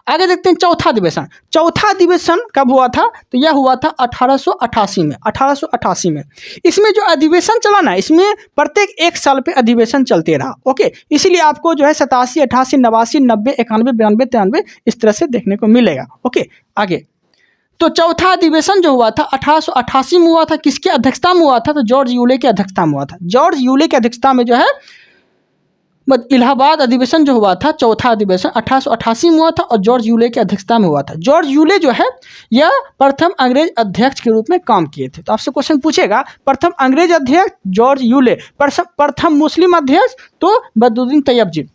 चौथा अधिवेशन कब हुआ था? तो यह हुआ था 1888 में। इसमें जो अधिवेशन चला ना, इसमें प्रत्येक 1 साल पे अधिवेशन चलते रहा। ओके, इसीलिए आपको जो है 87, 88, 89, 90, 91, 92, 93 इस तरह से देखने को मिलेगा। ओके, आगे तो चौथा अधिवेशन जो हुआ था 1888 में हुआ था। किसकी अध्यक्षता में हुआ था? तो जॉर्ज यूले की अध्यक्षता में हुआ था। जॉर्ज यूले की अध्यक्षता में जो है इलाहाबाद अधिवेशन जो हुआ था, चौथा अधिवेशन 1888 में हुआ था और जॉर्ज यूले की अध्यक्षता में हुआ था। जॉर्ज यूले जो है यह प्रथम अंग्रेज अध्यक्ष के रूप में काम किए थे। तो आपसे क्वेश्चन पूछेगा, प्रथम अंग्रेज अध्यक्ष जॉर्ज यूले, प्रथम मुस्लिम अध्यक्ष तो बदरुद्दीन तैयब जी।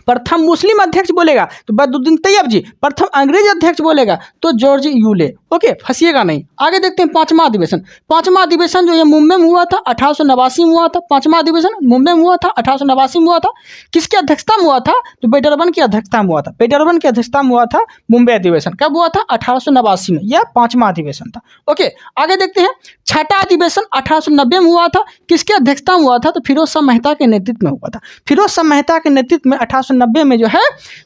प्रथम मुस्लिम अध्यक्ष बोलेगा तो बदरुद्दीन तैयब जी, प्रथम अंग्रेज अध्यक्ष बोलेगा तो जॉर्ज यूले। ओके, फंसिएगा नहीं। आगे देखते हैं पांचवा अधिवेशन जो ये मुंबई में हुआ था, 1889 में हुआ था। पांचवा अधिवेशन मुंबई में हुआ था, 1889 में हुआ था। किसकी अध्यक्षता में हुआ था? तो बेटरबन की अध्यक्षता में हुआ था। बेटरबन की अध्यक्षता में हुआ था मुंबई अधिवेशन। कब हुआ था? 1889 में। यह पांचवा अधिवेशन था। ओके, आगे देखते हैं। छठा अधिवेशन 1890 में हुआ था। किसकी अध्यक्षता में हुआ था? तो फिरोज शाह मेहता के नेतृत्व में हुआ था। फिरोज शाह मेहता के नेतृत्व में 1890 में जो है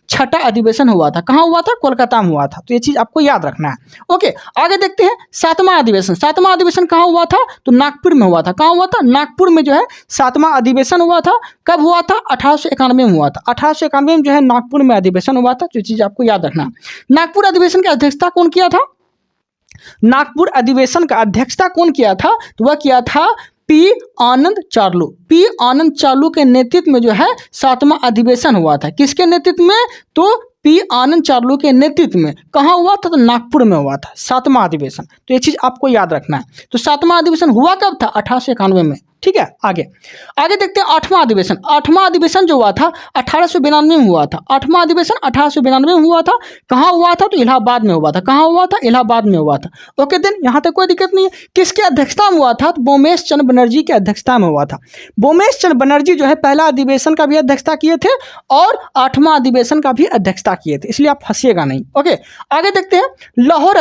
छठा अधिवेशन हुआ था। कहाँ हुआ था? कोलकाता में हुआ था। तो ये चीज आपको याद रखना है। ओके, आगे देखते हैं सातवां अधिवेशन कहाँ हुआ था? तो नागपुर में हुआ था। कहाँ हुआ था? नागपुर में जो है सातवां अधिवेशन हुआ था। कब हुआ था? 1891 में हुआ था। 1891 में जो है नागपुर में अधिवेशन हुआ था। तो ये चीज आपको याद रखना है। नागपुर अधिवेशन की अध्यक्षता कौन किया था? नागपुर अधिवेशन का अध्यक्षता कौन किया था? तो वह किया था पी आनंद चार्लू के नेतृत्व में जो है सातवां अधिवेशन हुआ था। किसके नेतृत्व में? तो पी आनंद चार्लू के नेतृत्व में। कहाँ हुआ था? तो नागपुर में हुआ था सातवां अधिवेशन। तो ये चीज आपको याद रखना है। तो सातवां अधिवेशन हुआ कब था? 1891 में। ठीक है, आगे देखते हैं आठवां अधिवेशन जो हुआ था 1892 में हुआ था। आठवां अधिवेशन 1892 में हुआ था। कहाँ हुआ था? तो इलाहाबाद में हुआ था। कहाँ हुआ था? इलाहाबाद में हुआ था। ओके, देन यहाँ तक कोई दिक्कत नहीं है। किसके अध्यक्षता में हुआ था? तो बोमेश चंद्र बनर्जी की अध्यक्षता में हुआ था। बोमेश चंद्र बनर्जी जो है पहला अधिवेशन का भी अध्यक्षता किए थे और आठवां अधिवेशन का भी अध्यक्षता किए थे। इसलिए आप फंसिएगा नहीं। ओके, आगे देखते हैं लाहौर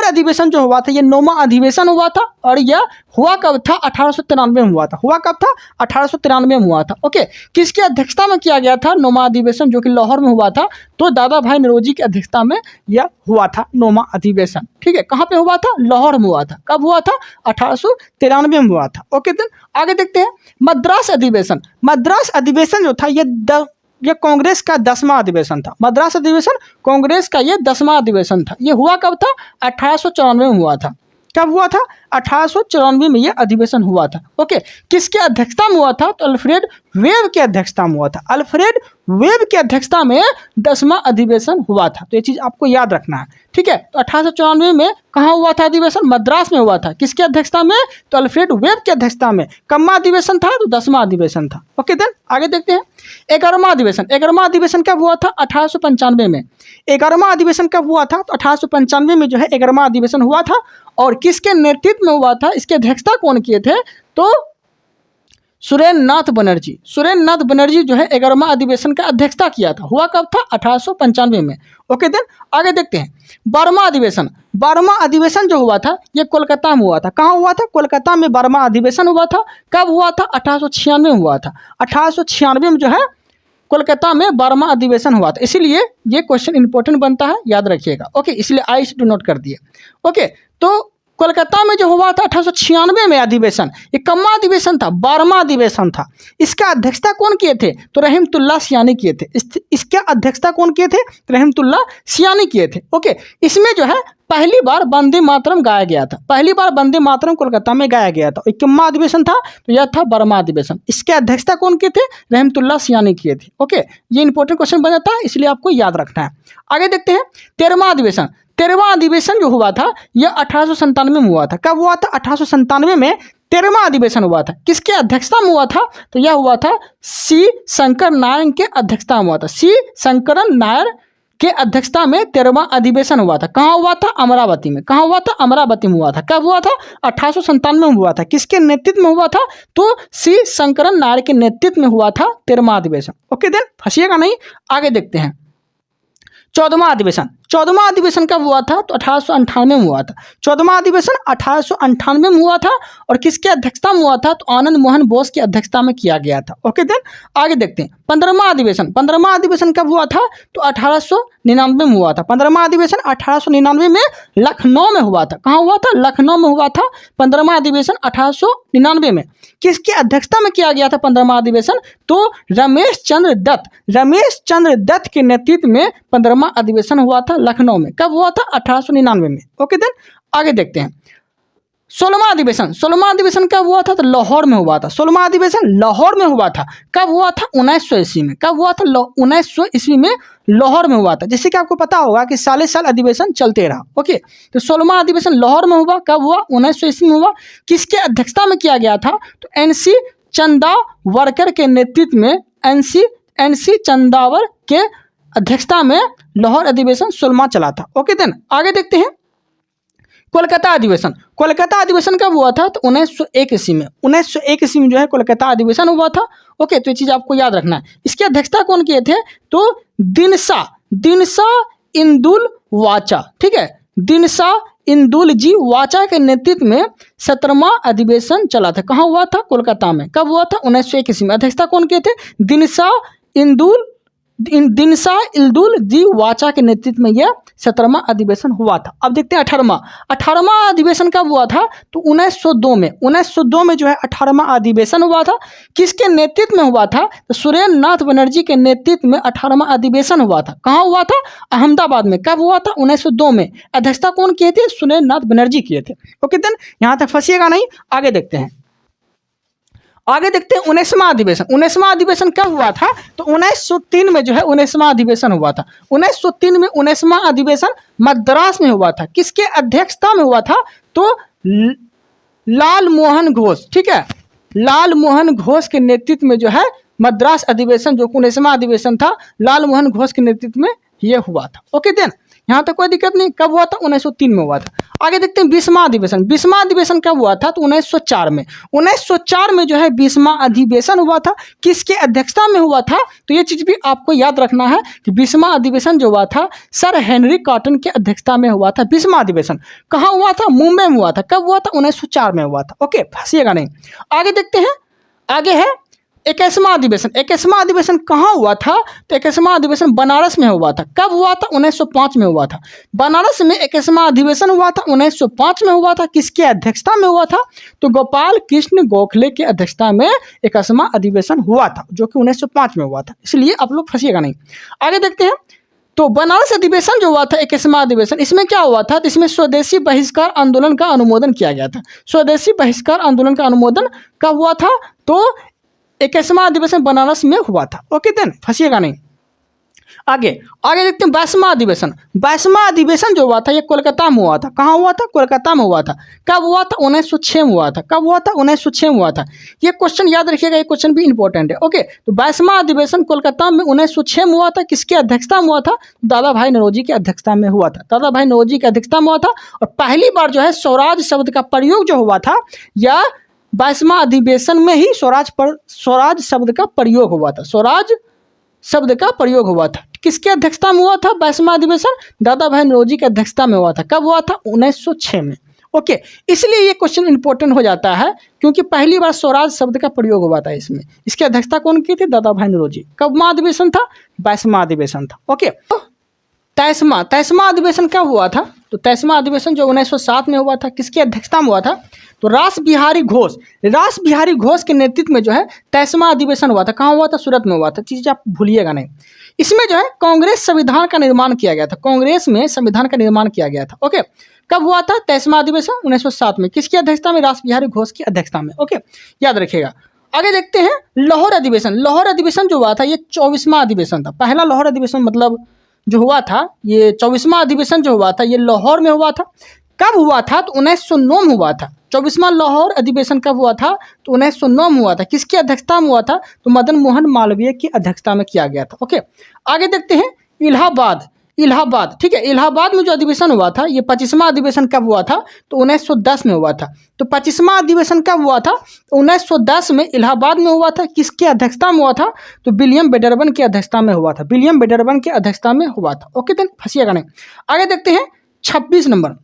अधिवेशन जो हुआ था ये 9वां अधिवेशन हुआ था और यह हुआ कब था? 18 1893 में हुआ था। हुआ कब था? 1893 में हुआ था। ओके, किसकी अध्यक्षता में किया गया था नौवां अधिवेशन, जो कि लाहौर में हुआ था? तो दादा भाई नौरोजी की अध्यक्षता में यह हुआ था नौवां अधिवेशन। ठीक है, कहाँ पे हुआ था? लाहौर में हुआ था। कब हुआ था? 1893 में हुआ था। ओके, देन आगे देखते हैं मद्रास अधिवेशन। मद्रास अधिवेशन जो था ये कांग्रेस का 10वां अधिवेशन था। मद्रास अधिवेशन कांग्रेस का ये 10वां अधिवेशन था। ये हुआ कब था? 1894 में हुआ था। कब हुआ था? 1894 में ये अधिवेशन हुआ था। ओके, किसके अध्यक्षता में हुआ था? तो अल्फ्रेड वेब के अध्यक्षता में हुआ था। अल्फ्रेड वेब की अध्यक्षता में 10वां अधिवेशन हुआ था। तो ये चीज़ आपको याद रखना है। ठीक है, तो 1894 में कहाँ हुआ था अधिवेशन? मद्रास में हुआ था। किसकी अध्यक्षता में? तो अल्फ्रेड वेब की अध्यक्षता में। कम्मा अधिवेशन था? तो 10वां अधिवेशन था। ओके, देन आगे देखते हैं 11वां अधिवेशन। 11वां अधिवेशन कब हुआ था? 1895 में। 11वां अधिवेशन कब हुआ था? तो 1895 में जो है 11वां अधिवेशन हुआ था। और किसके नेतृत्व में हुआ था? इसकी अध्यक्षता कौन किए थे? तो सुरेंद्र नाथ बनर्जी। सुरेंद्र नाथ बनर्जी जो है 11वां अधिवेशन का अध्यक्षता किया था। हुआ कब था? 1895 में। ओके, देन आगे देखते हैं 12वां अधिवेशन। 12वां अधिवेशन जो हुआ था ये कोलकाता में हुआ था। कहाँ हुआ था? कोलकाता में 12वां अधिवेशन हुआ था। कब हुआ था? 1896 में हुआ था। 1896 में जो है कोलकाता में 12वां अधिवेशन हुआ था। इसीलिए ये क्वेश्चन इंपॉर्टेंट बनता है, याद रखिएगा। ओके, इसलिए आई टू नोट कर दिए। ओके, तो कोलकाता में जो हुआ था 1896 में अधिवेशन, ये कम्मा अधिवेशन था, 12वां अधिवेशन था। इसका अध्यक्षता कौन किए थे? तो रहमतुल्लाह सियानी किए थे। इसका अध्यक्षता कौन किए थे? तो रहमतुल्लाह सियानी किए थे। ओके, इसमें जो है पहली बार वंदे मातरम गाया गया था। पहली बार वंदे मातरम कोलकाता में गाया गया था। एक कम्मा अधिवेशन था, तो यह था 12वां अधिवेशन। इसके अध्यक्षता कौन किए थे? रहमतुल्लाह सियानी किए थे। ओके, ये इंपॉर्टेंट क्वेश्चन बन जाता है, इसलिए आपको याद रखना है। आगे देखते हैं 13वां अधिवेशन। 13वां अधिवेशन जो हुआ था यह 1897 में हुआ था। कब हुआ था? 1897 में 13वां अधिवेशन हुआ था। किसके अध्यक्षता में हुआ था? तो यह हुआ था सी शंकर नारायण के अध्यक्षता में हुआ था। सी शंकरन नायर के अध्यक्षता में 13वां अधिवेशन हुआ था। कहाँ हुआ था? अमरावती में। कहाँ हुआ था? अमरावती में हुआ था। कब हुआ था? 1897 में हुआ था। किसके नेतृत्व में हुआ था? तो सी शंकरन नायर के नेतृत्व में हुआ था 13वां अधिवेशन। ओके, देन फंसिएगा नहीं, आगे देखते हैं 14वां अधिवेशन। 14वां अधिवेशन कब हुआ था? तो 1898 में हुआ था। 14वां अधिवेशन 1898 में हुआ था। और किसके अध्यक्षता में हुआ था? तो आनंद मोहन बोस की अध्यक्षता में किया गया था। ओके, देन आगे देखते हैं 15वां अधिवेशन। 15वां अधिवेशन कब हुआ था? तो 1899 में हुआ था। 15वां अधिवेशन 1899 में लखनऊ में हुआ था। कहाँ हुआ था? लखनऊ में हुआ था 15वां अधिवेशन 1899 में। किसकी अध्यक्षता में किया गया था 15वां अधिवेशन? तो रमेश चंद्र दत्त के नेतृत्व में 15वां अधिवेशन हुआ था लखनऊ में। कब हुआ था? 1899 में। ओके, देन आगे देखते हैं 16वां अधिवेशन। 16वां अधिवेशन कब हुआ था? तो लाहौर में हुआ था। 16वां अधिवेशन लाहौर में हुआ था। कब हुआ था? 1900 ईस्वी में। कब हुआ था? 1900 ईस्वी में लाहौर में हुआ था। जैसे कि आपको पता होगा कि साल साल अधिवेशन चलते रहा। ओके, तो 16वां अधिवेशन लाहौर में हुआ। कब हुआ? 1900 ईस्वी में हुआ। किसके अध्यक्षता में किया गया था? तो एनसी चंदावरकर के नेतृत्व में एनसी चंदावर के अध्यक्षता में लाहौर अधिवेशन 16वां चला था। ओके, देन आगे देखते हैं कोलकाता अधिवेशन। कोलकाता अधिवेशन कब हुआ था? तो 1901 ईस्वी में। 1901 ईस्वी में जो है कोलकाता अधिवेशन हुआ था। ओके, तो ये चीज़ आपको याद रखना है। इसकी अध्यक्षता कौन किए थे? तो दिनसा इंदुल वाचा। ठीक है, दिनसा इंदुल जी वाचा के नेतृत्व में 17वां अधिवेशन चला था। कहाँ हुआ था? कोलकाता में। कब हुआ था? 1901 ईस्वी में। अध्यक्षता कौन किए थे? दिनसा इंदुल जी वाचा के नेतृत्व में यह 17वां अधिवेशन हुआ था। अब देखते हैं 18वां अधिवेशन कब हुआ था? तो 1902 में। 1902 में जो है 18वां अधिवेशन हुआ था। किसके नेतृत्व में हुआ था? तो सुरेंद्र नाथ बनर्जी के नेतृत्व में 18वां अधिवेशन हुआ था। कहाँ हुआ था? अहमदाबाद में। कब हुआ था? 1902 में। अध्यक्षता कौन किए थे? सुरेंद्र नाथ बनर्जी किए थे। ओके, देन यहाँ तक फंसिएगा नहीं, आगे देखते हैं। आगे देखते हैं 19वां अधिवेशन। 19वां अधिवेशन कब हुआ था? तो 1903 में जो है 19वां अधिवेशन हुआ था। 1903 में 19वां अधिवेशन मद्रास में हुआ था। किसके अध्यक्षता में हुआ था? तो लाल मोहन घोष। ठीक है, लाल मोहन घोष के नेतृत्व में जो है मद्रास अधिवेशन, जो 19वां अधिवेशन था, लाल मोहन घोष के नेतृत्व में यह हुआ था। ओके, देन यहाँ तक कोई दिक्कत नहीं। कब हुआ था? 1903 में हुआ था। आगे देखते हैं 20वां अधिवेशन। 20वां अधिवेशन कब हुआ था? तो 1904 में। 1904 में जो है 20वां अधिवेशन हुआ था। किसके अध्यक्षता में हुआ था? तो ये चीज़ भी आपको याद रखना है कि 20वां अधिवेशन जो हुआ था सर हेनरी कॉटन के अध्यक्षता में हुआ था। 20वां अधिवेशन कहाँ हुआ था? मुंबई में हुआ था। कब हुआ था? 1904 में हुआ था। ओके, फंसिएगा नहीं। आगे देखते हैं, आगे है 21वां अधिवेशन। 21वां अधिवेशन कहाँ हुआ था? तो 21वां अधिवेशन बनारस में हुआ था। कब हुआ था? 1905 में हुआ था। बनारस में 21वां अधिवेशन हुआ था, 1905 में हुआ था। किसके अध्यक्षता में हुआ था? तो गोपाल कृष्ण गोखले के अध्यक्षता में 21वां अधिवेशन हुआ था, जो कि 1905 में हुआ था। इसलिए आप लोग फंसिएगा नहीं। आगे देखते हैं, तो बनारस अधिवेशन जो हुआ था 21वां अधिवेशन, इसमें क्या हुआ था? तो इसमें स्वदेशी बहिष्कार आंदोलन का अनुमोदन किया गया था। स्वदेशी बहिष्कार आंदोलन का अनुमोदन कब हुआ था? तो 21वां अधिवेशन बनारस में हुआ था। ओके देन, फंसिएगा नहीं। आगे देखते हैं 22वां अधिवेशन। 22वां अधिवेशन जो हुआ था ये कोलकाता में हुआ था। कहाँ हुआ था? कोलकाता में हुआ था। कब हुआ था? 1906 में हुआ था। कब हुआ था? 1906 में हुआ था। ये क्वेश्चन याद रखिएगा, ये क्वेश्चन भी इंपॉर्टेंट है। ओके, तो 22वां अधिवेशन कोलकाता में 1906 में हुआ था। किसकी अध्यक्षता में हुआ था? दादा भाई नौरोजी की अध्यक्षता में हुआ था। दादा भाई नौरोजी की अध्यक्षता में हुआ था। और पहली बार जो है स्वराज शब्द का प्रयोग जो हुआ था, या 22वां अधिवेशन में ही स्वराज शब्द का प्रयोग हुआ था। स्वराज शब्द का प्रयोग हुआ था। किसके अध्यक्षता में हुआ था 22वां अधिवेशन? दादा भाई नौरोजी की अध्यक्षता में हुआ था। कब हुआ था? 1906 में। ओके, इसलिए ये क्वेश्चन इंपॉर्टेंट हो जाता है, क्योंकि पहली बार स्वराज शब्द का प्रयोग हुआ था इसमें। इसकी अध्यक्षता कौन की थी? दादा भाई नौरोजी। कब अधिवेशन था? 22वां अधिवेशन था। ओके, 23वां अधिवेशन कब हुआ था? तो 23वां अधिवेशन जो 1907 में हुआ था, किसकी अध्यक्षता में हुआ था? तो रास बिहारी घोष के नेतृत्व में जो है 23वां अधिवेशन हुआ था। कहाँ हुआ था? सूरत में हुआ था। चीज़ आप भूलिएगा नहीं। इसमें जो है कांग्रेस संविधान का निर्माण किया गया था। कांग्रेस में संविधान का निर्माण किया गया था। ओके, कब हुआ था? 23वां अधिवेशन 1907 में। किसकी अध्यक्षता में? रास बिहारी घोष की अध्यक्षता में। ओके, याद रखिएगा। आगे देखते हैं लाहौर अधिवेशन। लाहौर अधिवेशन जो हुआ था ये 24वां अधिवेशन था। पहला लाहौर अधिवेशन मतलब जो हुआ था, ये 24वां अधिवेशन जो हुआ था ये लाहौर में हुआ था। कब हुआ था? तो 1909 में हुआ था। 24वां लाहौर अधिवेशन कब हुआ था? तो 1909 में हुआ था। किसकी अध्यक्षता में हुआ था? तो मदन मोहन मालवीय की अध्यक्षता में किया गया था। ओके, आगे देखते हैं इलाहाबाद। ठीक है, इलाहाबाद में जो अधिवेशन हुआ था ये 25वां अधिवेशन कब हुआ था? तो 1910 में हुआ था। तो 25वां अधिवेशन कब हुआ था? तो 1910 में इलाहाबाद में हुआ था। किसकी अध्यक्षता में हुआ था? तो विलियम बेडरबन की अध्यक्षता में हुआ था। विलियम बेडरबन की अध्यक्षता में हुआ था। ओके देन, फंसिएगा नहीं। आगे देखते हैं 26वां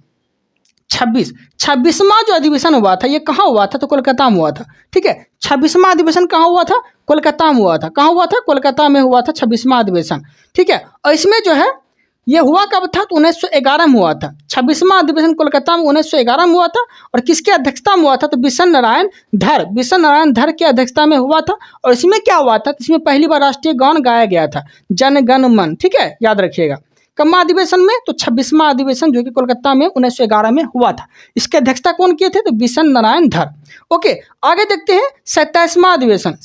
जो अधिवेशन हुआ था ये कहाँ हुआ था? तो कोलकाता में हुआ था। ठीक है, 26वां अधिवेशन कहाँ हुआ था? कोलकाता में हुआ था। कहाँ हुआ था? कोलकाता में हुआ था 26वां अधिवेशन। ठीक है, और इसमें जो है ये हुआ कब था? तो 1911 में हुआ था। 26वां अधिवेशन कोलकाता में 1911 में हुआ था। और किसकी अध्यक्षता में हुआ था? तो बिशन नारायण धर की अध्यक्षता में हुआ था। और इसमें क्या हुआ था? इसमें पहली बार राष्ट्रीय गान गाया गया था, जन गण मन। ठीक है, याद रखिएगा। कब अधिवेशन में? तो 26वां अधिवेशन जो कि कोलकाता में 1911 में हुआ था। इसके अध्यक्षता कौन किए थे? तो बिशन नारायण धर। ओके, आगे देखते हैं 27वां अधिवेशन।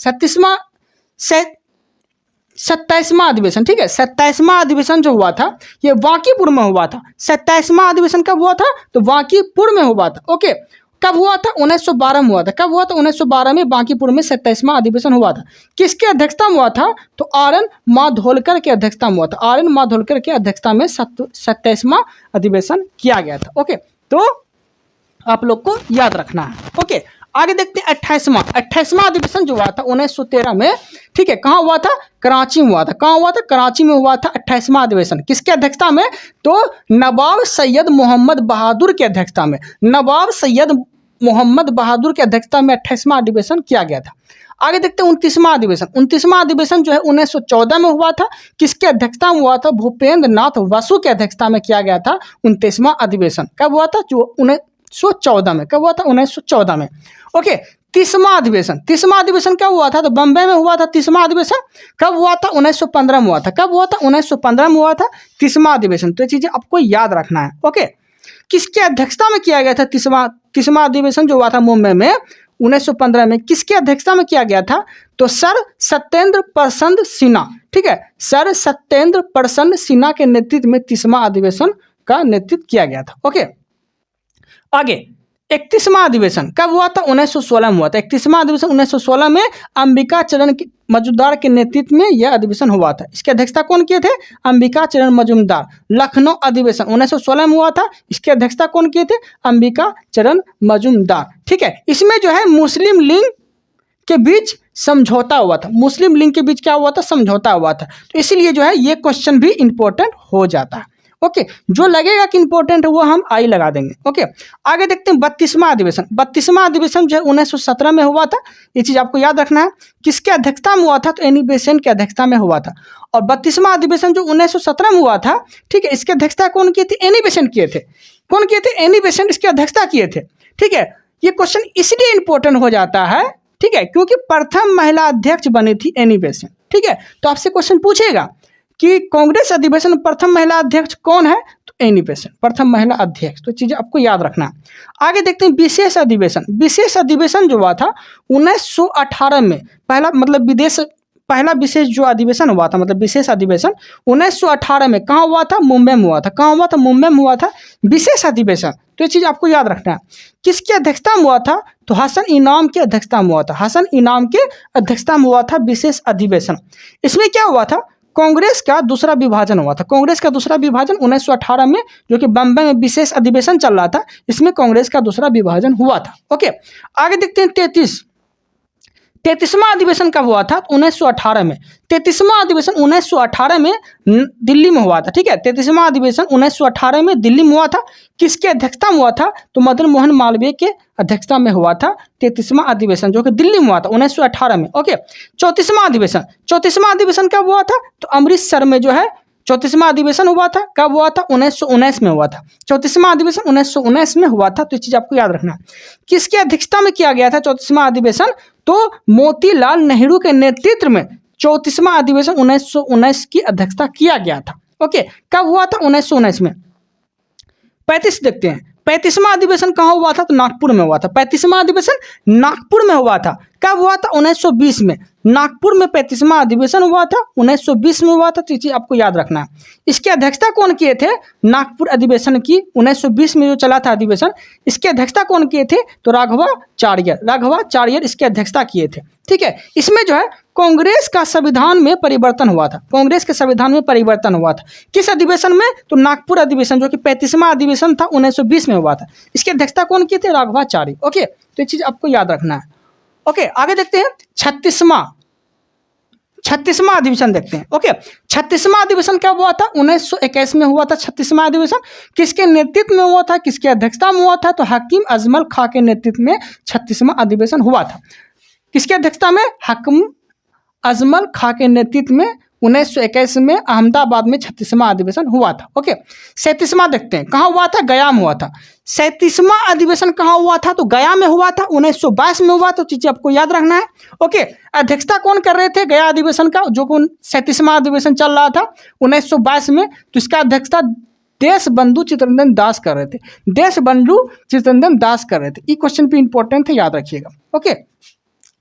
27वां अधिवेशन। ठीक है, 27वां अधिवेशन जो हुआ था ये बांकीपुर में हुआ था। 27वां अधिवेशन कब हुआ था? तो बांकीपुर में हुआ था। ओके, कब हुआ था? 1912 में हुआ था। कब हुआ था? 1912 में बांकीपुर में 27वां अधिवेशन हुआ था। किसके अध्यक्षता में हुआ था? तो आर.एन. माधोलकर के अध्यक्षता में हुआ था। आर.एन. माधोलकर के अध्यक्षता में 27वां अधिवेशन किया गया था। ओके, तो आप लोग को याद रखना है। ओके, आगे देखते हैं 28वां अधिवेशन जो हुआ था 1913 में। ठीक है, कहाँ हुआ था? कराची में हुआ था। कहाँ हुआ था? कराची में हुआ था 28वां अधिवेशन। किसके अध्यक्षता में? तो नवाब सैयद मोहम्मद बहादुर की अध्यक्षता में। नवाब सैयद मोहम्मद बहादुर की अध्यक्षता में 28वां अधिवेशन किया गया था। आगे देखते हैं 29वां अधिवेशन। 29वां अधिवेशन जो है 1914 में हुआ था। किसके अध्यक्षता में हुआ था? भूपेंद्र नाथ बसु की अध्यक्षता में किया गया था 29वां अधिवेशन। कब हुआ था? जो 1914 में। कब हुआ था? 1914 में। ओके, 30वां अधिवेशन कब हुआ था? तो बम्बई में हुआ था 30वां अधिवेशन। कब हुआ था? 1915 में हुआ था। कब हुआ था? 1915 में हुआ था 30वां अधिवेशन। तो ये चीज़ें आपको याद रखना है। ओके, किसके अध्यक्षता में किया गया था 30वां अधिवेशन जो हुआ था मुंबई में 1915 में? किसकी अध्यक्षता में किया गया था? तो सर सत्येंद्र प्रसन्न सिन्हा। ठीक है, सर सत्येंद्र प्रसन्न सिन्हा के नेतृत्व में 30वां अधिवेशन का नेतृत्व किया गया था। ओके, आगे 31वां अधिवेशन कब हुआ था? 1916 में हुआ था। 31वां अधिवेशन 1916 में अंबिका चरण मजूमदार के नेतृत्व में यह अधिवेशन हुआ था। इसकी अध्यक्षता कौन किए थे? अंबिका चरण मजूमदार। लखनऊ अधिवेशन 1916 में हुआ था। इसकी अध्यक्षता कौन किए थे? अंबिका चरण मजूमदार। ठीक है, इसमें जो है मुस्लिम लीग के बीच समझौता हुआ था। मुस्लिम लीग के बीच क्या हुआ था? समझौता हुआ था। तो इसीलिए जो है ये क्वेश्चन भी इंपॉर्टेंट हो जाता है। ओके, जो लगेगा कि इंपॉर्टेंट है वो हम आई लगा देंगे। ओके, आगे देखते हैं 32वां अधिवेशन। 32वां अधिवेशन जो है 1917 में हुआ था। ये चीज आपको याद रखना है। किसके अध्यक्षता में हुआ था? तो एनी बेसेंट की अध्यक्षता में हुआ था। और 32वां अधिवेशन जो 1917 में हुआ था, ठीक है, इसकी अध्यक्षता कौन किए थे? एनी बेसेंट किए थे। कौन किए थे? एनी बेसेंट इसकी अध्यक्षता किए थे। ठीक है, ये क्वेश्चन इसलिए इंपॉर्टेंट हो जाता है, ठीक है, क्योंकि प्रथम महिला अध्यक्ष बनी थी एनी बेसेंट। ठीक है, तो आपसे क्वेश्चन पूछेगा कि कांग्रेस अधिवेशन में प्रथम महिला अध्यक्ष कौन है? तो एनी बेसेंट प्रथम महिला अध्यक्ष। तो चीजें आपको याद रखना। आगे देखते हैं विशेष अधिवेशन। विशेष अधिवेशन जो हुआ था 1918 में, पहला विशेष जो अधिवेशन हुआ था, मतलब विशेष अधिवेशन 1918 में कहाँ हुआ था? मुंबई में हुआ था। कहाँ हुआ था? मुंबई में हुआ था विशेष अधिवेशन। तो ये चीज आपको याद रखना है। किसकी अध्यक्षता में हुआ था? तो हसन इनाम की अध्यक्षता में हुआ था। हसन इनाम के अध्यक्षता में हुआ था विशेष अधिवेशन। इसमें क्या हुआ था? कांग्रेस का दूसरा विभाजन हुआ था। कांग्रेस का दूसरा विभाजन 1918 में, जो कि बम्बई में विशेष अधिवेशन चल रहा था, इसमें कांग्रेस का दूसरा विभाजन हुआ था। ओके, आगे देखते हैं 33वां अधिवेशन कब हुआ था? 1918 में। 33वां अधिवेशन 1918 में दिल्ली में हुआ था। ठीक है, 33वां अधिवेशन 1918 में दिल्ली में हुआ था। किसके अध्यक्षता में हुआ था? तो मदन मोहन मालवीय के अध्यक्षता में हुआ था 33वां अधिवेशन, जो कि दिल्ली में हुआ था 1918 में। ओके, 34वां अधिवेशन। 34वां अधिवेशन कब हुआ था? तो अमृतसर में जो है 34वां अधिवेशन हुआ था। कब हुआ था? 1919 में हुआ था। 34वां अधिवेशन 1919 में हुआ था। तो ये चीज आपको याद रखना। किसकी अध्यक्षता में किया गया था 34वां अधिवेशन? तो मोतीलाल नेहरू के नेतृत्व में 34वां अधिवेशन 1919 की अध्यक्षता किया गया था। ओके, कब हुआ था? 1919 में। 35 देखते हैं। 35वां अधिवेशन कहाँ हुआ था? तो नागपुर में हुआ था। 35वां अधिवेशन नागपुर में हुआ था। कब हुआ था? 1920 में। नागपुर में 35वां अधिवेशन हुआ था, 1920 में हुआ था। तो ये चीज आपको याद रखना है। इसकी अध्यक्षता कौन किए थे? नागपुर अधिवेशन की 1920 में जो चला था अधिवेशन, इसकी अध्यक्षता कौन किए थे? तो राघवाचार्य इसकी अध्यक्षता किए थे। ठीक है, इसमें जो है कांग्रेस का संविधान में परिवर्तन हुआ था। कांग्रेस के संविधान में परिवर्तन हुआ था। किस अधिवेशन में? तो नागपुर अधिवेशन, जो कि 35वां अधिवेशन था, 1920 में हुआ था। इसकी अध्यक्षता कौन किए थे? राघवाचार्य। ओके, तो ये चीज आपको याद रखना है। ओके, आगे देखते हैं 36वां अधिवेशन देखते हैं। ओके, 36वां अधिवेशन कब हुआ था? 1921 में हुआ था 36वां अधिवेशन। किसके नेतृत्व में हुआ था? किसकी अध्यक्षता में हुआ था? तो हकीम अजमल खां के नेतृत्व में 36वां अधिवेशन हुआ था। किसकी अध्यक्षता में? हकीम अजमल खां के नेतृत्व में 1921 में अहमदाबाद में 36वां अधिवेशन हुआ था। ओके, 37वां देखते हैं। कहाँ हुआ था? गया में हुआ था। 37वां अधिवेशन कहाँ हुआ था? तो गया में हुआ था, 1922 में हुआ। तो चीजें आपको याद रखना है। ओके, अध्यक्षता कौन कर रहे थे गया अधिवेशन का, जो 37वां अधिवेशन चल रहा था 1922 में? तो इसका अध्यक्षता देशबंधु चित्तरंजन दास कर रहे थे। देशबंधु चित्तरंजन दास कर रहे थे। ये क्वेश्चन भी इंपॉर्टेंट है, याद रखिएगा। ओके,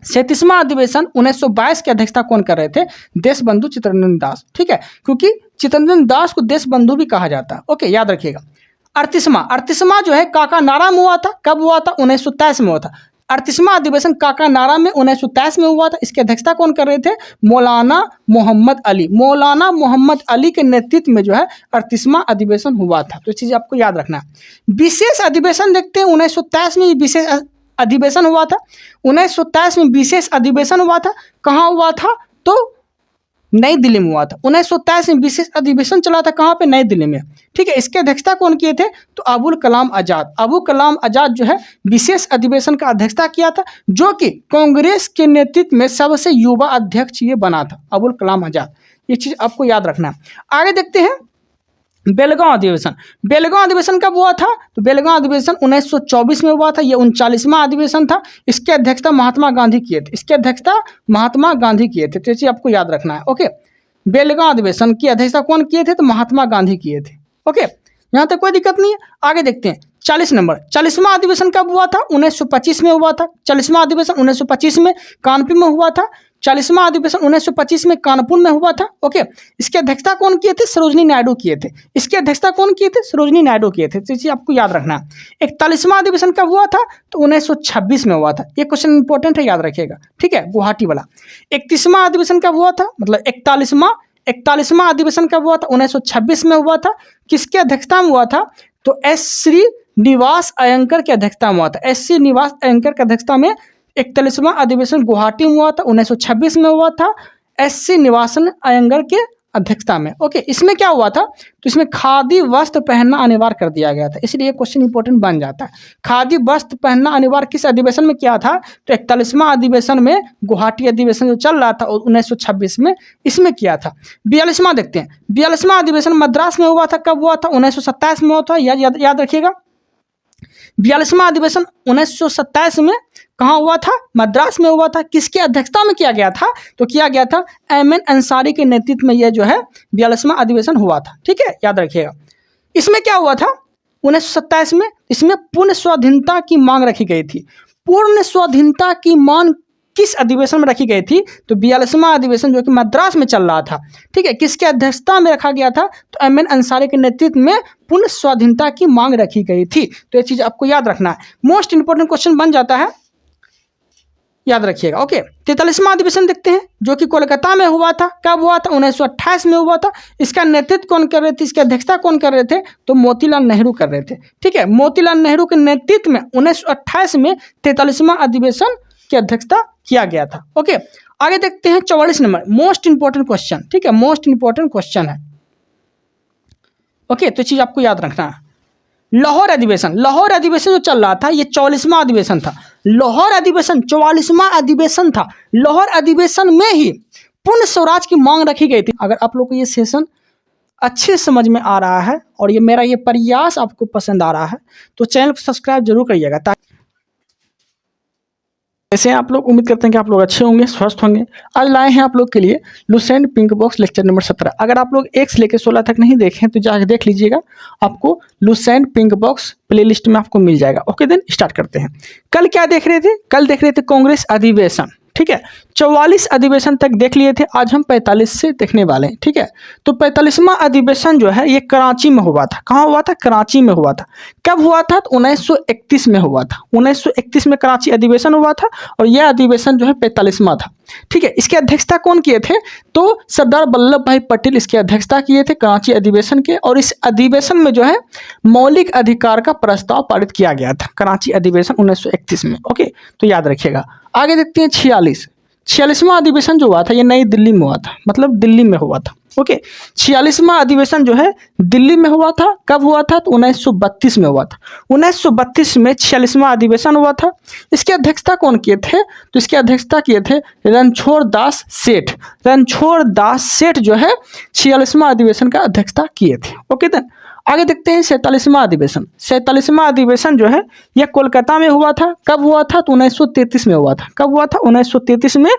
37वां अधिवेशन 1922 की अध्यक्षता कौन कर रहे थे? देशबंधु चित्तरंजन दास। ठीक है, क्योंकि चित्तरंजन दास को देशबंधु भी कहा जाता है। ओके, याद रखिएगा। 38वां जो है काकानाड़ा में हुआ था। कब हुआ था? 1923 में हुआ था। 38वां अधिवेशन काकानाड़ा में 1923 में हुआ था। इसकी अध्यक्षता कौन कर रहे थे? मौलाना मोहम्मद अली। मौलाना मोहम्मद अली के नेतृत्व में जो है 38वां अधिवेशन हुआ था। तो चीज़ आपको याद रखना है। विशेष अधिवेशन देखते हैं। 1923 में विशेष अधिवेशन हुआ था। 1927 में विशेष अधिवेशन हुआ था। कहाँ हुआ था? तो नई दिल्ली में हुआ था। 1927 में विशेष अधिवेशन चला था। कहाँ पे? नई दिल्ली में। ठीक है, इसकी अध्यक्षता कौन किए थे? तो अबुल कलाम आजाद। अबुल कलाम आजाद जो है विशेष अधिवेशन का अध्यक्षता किया था, जो कि कांग्रेस के नेतृत्व में सबसे युवा अध्यक्ष ये बना था, अबुल कलाम आजाद। ये चीज आपको याद रखना है। आगे देखते हैं बेलगांव अधिवेशन। बेलगांव अधिवेशन कब हुआ था? तो बेलगांव अधिवेशन 1924 में हुआ था। यह 39वां अधिवेशन था। इसकी अध्यक्षता महात्मा गांधी किए थे। इसकी अध्यक्षता महात्मा गांधी किए थे। तो ये आपको याद रखना है। ओके, बेलगांव अधिवेशन की अध्यक्षता कौन किए थे? तो महात्मा गांधी किए थे। ओके, यहाँ तक कोई दिक्कत नहीं है। आगे देखते हैं 40 नंबर। 40वां अधिवेशन कब हुआ था? 1925 में हुआ था। 40वां अधिवेशन 1925 में कानपुर में हुआ था। 40वां अधिवेशन 1925 में कानपुर में हुआ था। ओके, इसकी अध्यक्षता कौन किए थे? सरोजनी नायडू किए थे। इसकी अध्यक्षता कौन किए थे? सरोजनी नायडू किए थे। तो चीज़ आपको याद रखना है। 41वां अधिवेशन कब हुआ था? तो 1926 में हुआ था। ये क्वेश्चन इंपॉर्टेंट है, याद रखिएगा, ठीक है, गुवाहाटी वाला। 31वां अधिवेशन कब हुआ था? मतलब 41वां अधिवेशन कब हुआ था? 1926 में हुआ था। किसके अध्यक्षता में हुआ था? तो एस श्रीनिवास अयंकर की अध्यक्षता में हुआ था। एस श्रीनिवास अयंकर की अध्यक्षता में 41वां अधिवेशन गुवाहाटी में हुआ था, 1926 में हुआ था, एस श्रीनिवासन अयंगर के अध्यक्षता में। ओके, इसमें क्या हुआ था? तो इसमें खादी वस्त्र पहनना अनिवार्य कर दिया गया था, इसलिए क्वेश्चन इंपॉर्टेंट बन जाता है। खादी वस्त्र पहनना अनिवार्य किस अधिवेशन में किया था? तो 41वां अधिवेशन में, गुवाहाटी अधिवेशन जो चल रहा था 1926 में, इसमें किया था। 42वां देखते हैं। 42वां अधिवेशन मद्रास में हुआ था। कब हुआ था? 1927 में हुआ था, याद रखिएगा। 42वां अधिवेशन 1927 में कहाँ हुआ था? मद्रास में हुआ था। किसकी अध्यक्षता में किया गया था? तो किया गया था एम.एन. अंसारी के नेतृत्व में यह जो है 42वां अधिवेशन हुआ था, ठीक है, याद रखिएगा। इसमें क्या हुआ था 1927 में? इसमें पूर्ण स्वाधीनता की मांग रखी गई थी। पूर्ण स्वाधीनता की मांग किस अधिवेशन में रखी गई थी? तो 42वां अधिवेशन जो कि मद्रास में चल रहा था, ठीक है, किसके अध्यक्षता में रखा गया था? तो एम.एन. अंसारी के नेतृत्व में पूर्ण स्वाधीनता की मांग रखी गई थी। तो ये चीज़ आपको याद रखना है, मोस्ट इंपॉर्टेंट क्वेश्चन बन जाता है, याद रखिएगा। ओके, 43वां अधिवेशन देखते हैं जो कि कोलकाता में हुआ था। कब हुआ था? 1928 में हुआ था। इसका नेतृत्व कौन कर रहे थे? इसकी अध्यक्षता कौन कर रहे थे? तो मोतीलाल नेहरू कर रहे थे, ठीक है। मोतीलाल नेहरू के नेतृत्व में 1928 में 43वां अधिवेशन की अध्यक्षता किया गया था। ओके, आगे देखते हैं 44 नंबर, मोस्ट इंपॉर्टेंट क्वेश्चन, ठीक है, मोस्ट इंपॉर्टेंट क्वेश्चन है। ओके, तो चीज आपको याद रखना है। लाहौर अधिवेशन जो चल रहा था, ये 44वां अधिवेशन था। लाहौर अधिवेशन 44वां अधिवेशन था। लाहौर अधिवेशन में ही पूर्ण स्वराज की मांग रखी गई थी। अगर आप लोग को ये सेशन अच्छे समझ में आ रहा है और ये मेरा ये प्रयास आपको पसंद आ रहा है तो चैनल को सब्सक्राइब जरूर करिएगा। ऐसे आप लोग उम्मीद करते हैं कि आप लोग अच्छे होंगे, स्वस्थ होंगे। आज लाए हैं आप लोग के लिए Lucent pink box lecture number 17। अगर आप लोग 1 से लेकर 16 तक नहीं देखें तो जाकर देख लीजिएगा, आपको लुसेंट पिंक बॉक्स प्लेलिस्ट में आपको मिल जाएगा। ओके, देन स्टार्ट करते हैं। कल क्या देख रहे थे? कल देख रहे थे कांग्रेस अधिवेशन, ठीक है, 44 अधिवेशन तक देख लिए थे। आज हम 45 से देखने वाले हैं, ठीक है। तो 45वां अधिवेशन जो है ये कराची में हुआ था। कहाँ हुआ था? कराची में हुआ था। कब हुआ था? तो 1931 में हुआ था। 1931 में कराची अधिवेशन हुआ था और यह अधिवेशन जो है 45वां था, ठीक है। इसकी अध्यक्षता कौन किए थे? तो सरदार वल्लभ भाई पटेल इसकी अध्यक्षता किए थे कराची अधिवेशन के। और इस अधिवेशन में जो है मौलिक अधिकार का प्रस्ताव पारित किया गया था, कराची अधिवेशन 1931 में। ओके, तो याद रखिएगा। आगे देखते हैं 46वां अधिवेशन जो हुआ था ये नई दिल्ली में हुआ था, मतलब दिल्ली में हुआ था। ओके, 46वां अधिवेशन जो है दिल्ली में हुआ था। कब हुआ था? तो 1932 में हुआ था। 1932 में 46वां अधिवेशन हुआ था। इसकी अध्यक्षता कौन किए थे? तो इसकी अध्यक्षता किए थे रणछोड़ दास सेठ। रणछोड़ दास सेठ जो है 46वां अधिवेशन का अध्यक्षता किए थे। ओके, देन आगे देखते हैं 47वां अधिवेशन। 47वां अधिवेशन जो है यह कोलकाता में हुआ था। कब हुआ था? तो 1933 में हुआ था। कब हुआ था? 1933 में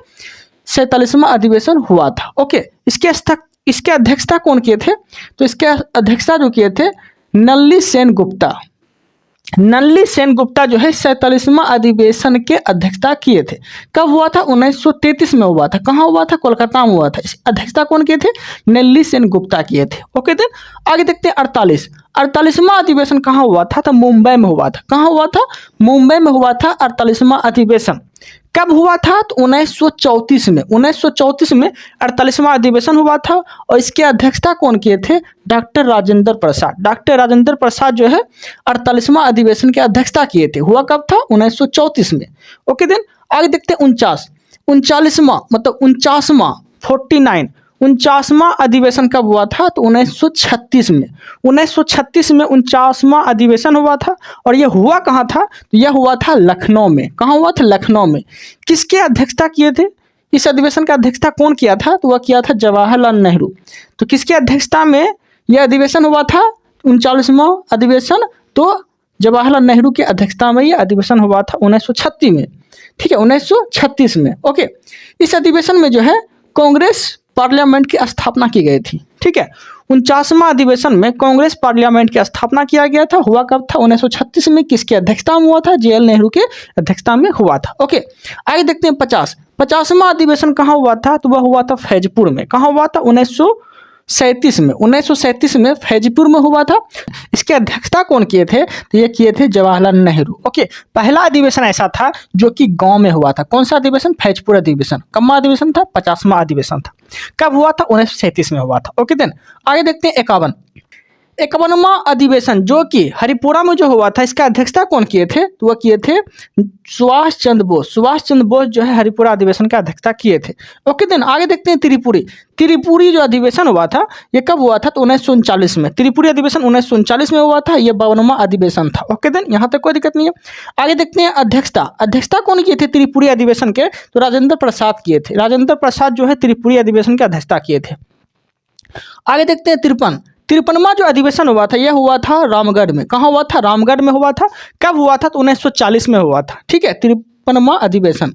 47वां अधिवेशन हुआ था। ओके, इसके अध्यक्षता कौन किए थे? तो इसके अध्यक्षता जो किए थे नल्ली सेन गुप्ता। नल्ली सेन गुप्ता जो है 47वां अधिवेशन के अध्यक्षता किए थे। कब हुआ था? 1933 में हुआ था। कहाँ हुआ था? कोलकाता में हुआ था। इस अध्यक्षता कौन किए थे? नल्ली सेन गुप्ता किए थे। ओके, देन आगे देखते हैं 48वां अधिवेशन कहाँ हुआ था? तो मुंबई में हुआ था। कहाँ हुआ था? मुंबई में हुआ था 48वां अधिवेशन। कब हुआ था? तो 1934 में। 1934 में 48वां अधिवेशन हुआ था और इसके अध्यक्षता कौन किए थे? डॉक्टर राजेंद्र प्रसाद। डॉक्टर राजेंद्र प्रसाद जो है 48वां अधिवेशन की अध्यक्षता किए थे। हुआ कब था? 1934 में। ओके, देन आगे देखते हैं 49वां 49वां अधिवेशन कब हुआ था? तो 1936 में। 1936 में 49वां अधिवेशन हुआ था और यह हुआ कहाँ था? तो यह हुआ था लखनऊ में। कहाँ हुआ था? लखनऊ में। किसके अध्यक्षता किए थे? इस अधिवेशन का अध्यक्षता कौन किया था? तो वह किया था जवाहरलाल नेहरू। तो किसके अध्यक्षता में यह अधिवेशन हुआ था? 39वां अधिवेशन तो जवाहरलाल नेहरू की अध्यक्षता में यह अधिवेशन हुआ था 1936 में, ठीक है, 1936 में। ओके, इस अधिवेशन में जो है कांग्रेस पार्लियामेंट की स्थापना की गई थी, ठीक है। 49वां अधिवेशन में कांग्रेस पार्लियामेंट की स्थापना किया गया था। हुआ कब था? 1936 में। किसकी अध्यक्षता में हुआ था? JL नेहरू के अध्यक्षता में हुआ था। ओके, आगे देखते हैं 50 50वां अधिवेशन कहाँ हुआ था? तो वह हुआ था फैजपुर में। कहाँ हुआ था? 1937 में। 1937 में फैजपुर में हुआ था। इसकी अध्यक्षता कौन किए थे? तो ये किए थे जवाहरलाल नेहरू। ओके, पहला अधिवेशन ऐसा था जो कि गांव में हुआ था। कौन सा अधिवेशन? फैजपुर अधिवेशन। कब अधिवेशन था? 50वां अधिवेशन था। कब हुआ था? 1937 में हुआ था। ओके देन आगे देखते हैं 51वां अधिवेशन जो कि हरिपुरा में जो हुआ था, इसका अध्यक्षता कौन किए थे? तो वह किए थे सुभाष चंद्र बोस। सुभाष चंद्र बोस जो है हरिपुरा अधिवेशन का अध्यक्षता किए थे। ओके देन आगे देखते हैं त्रिपुरी जो अधिवेशन हुआ था ये कब हुआ था? तो 1939 में। त्रिपुरी अधिवेशन 1939 में हुआ था। यह 52वां अधिवेशन था। ओके देन यहाँ तक कोई दिक्कत नहीं है। आगे देखते हैं अध्यक्षता कौन किए थे त्रिपुरी अधिवेशन के? तो राजेंद्र प्रसाद किए थे। राजेंद्र प्रसाद जो है त्रिपुरी अधिवेशन की अध्यक्षता किए थे। आगे देखते हैं 53वां जो अधिवेशन हुआ था यह हुआ था रामगढ़ में। कहाँ हुआ था? रामगढ़ में हुआ था। कब हुआ था? तो 1940 में हुआ था। ठीक है, 53वां अधिवेशन।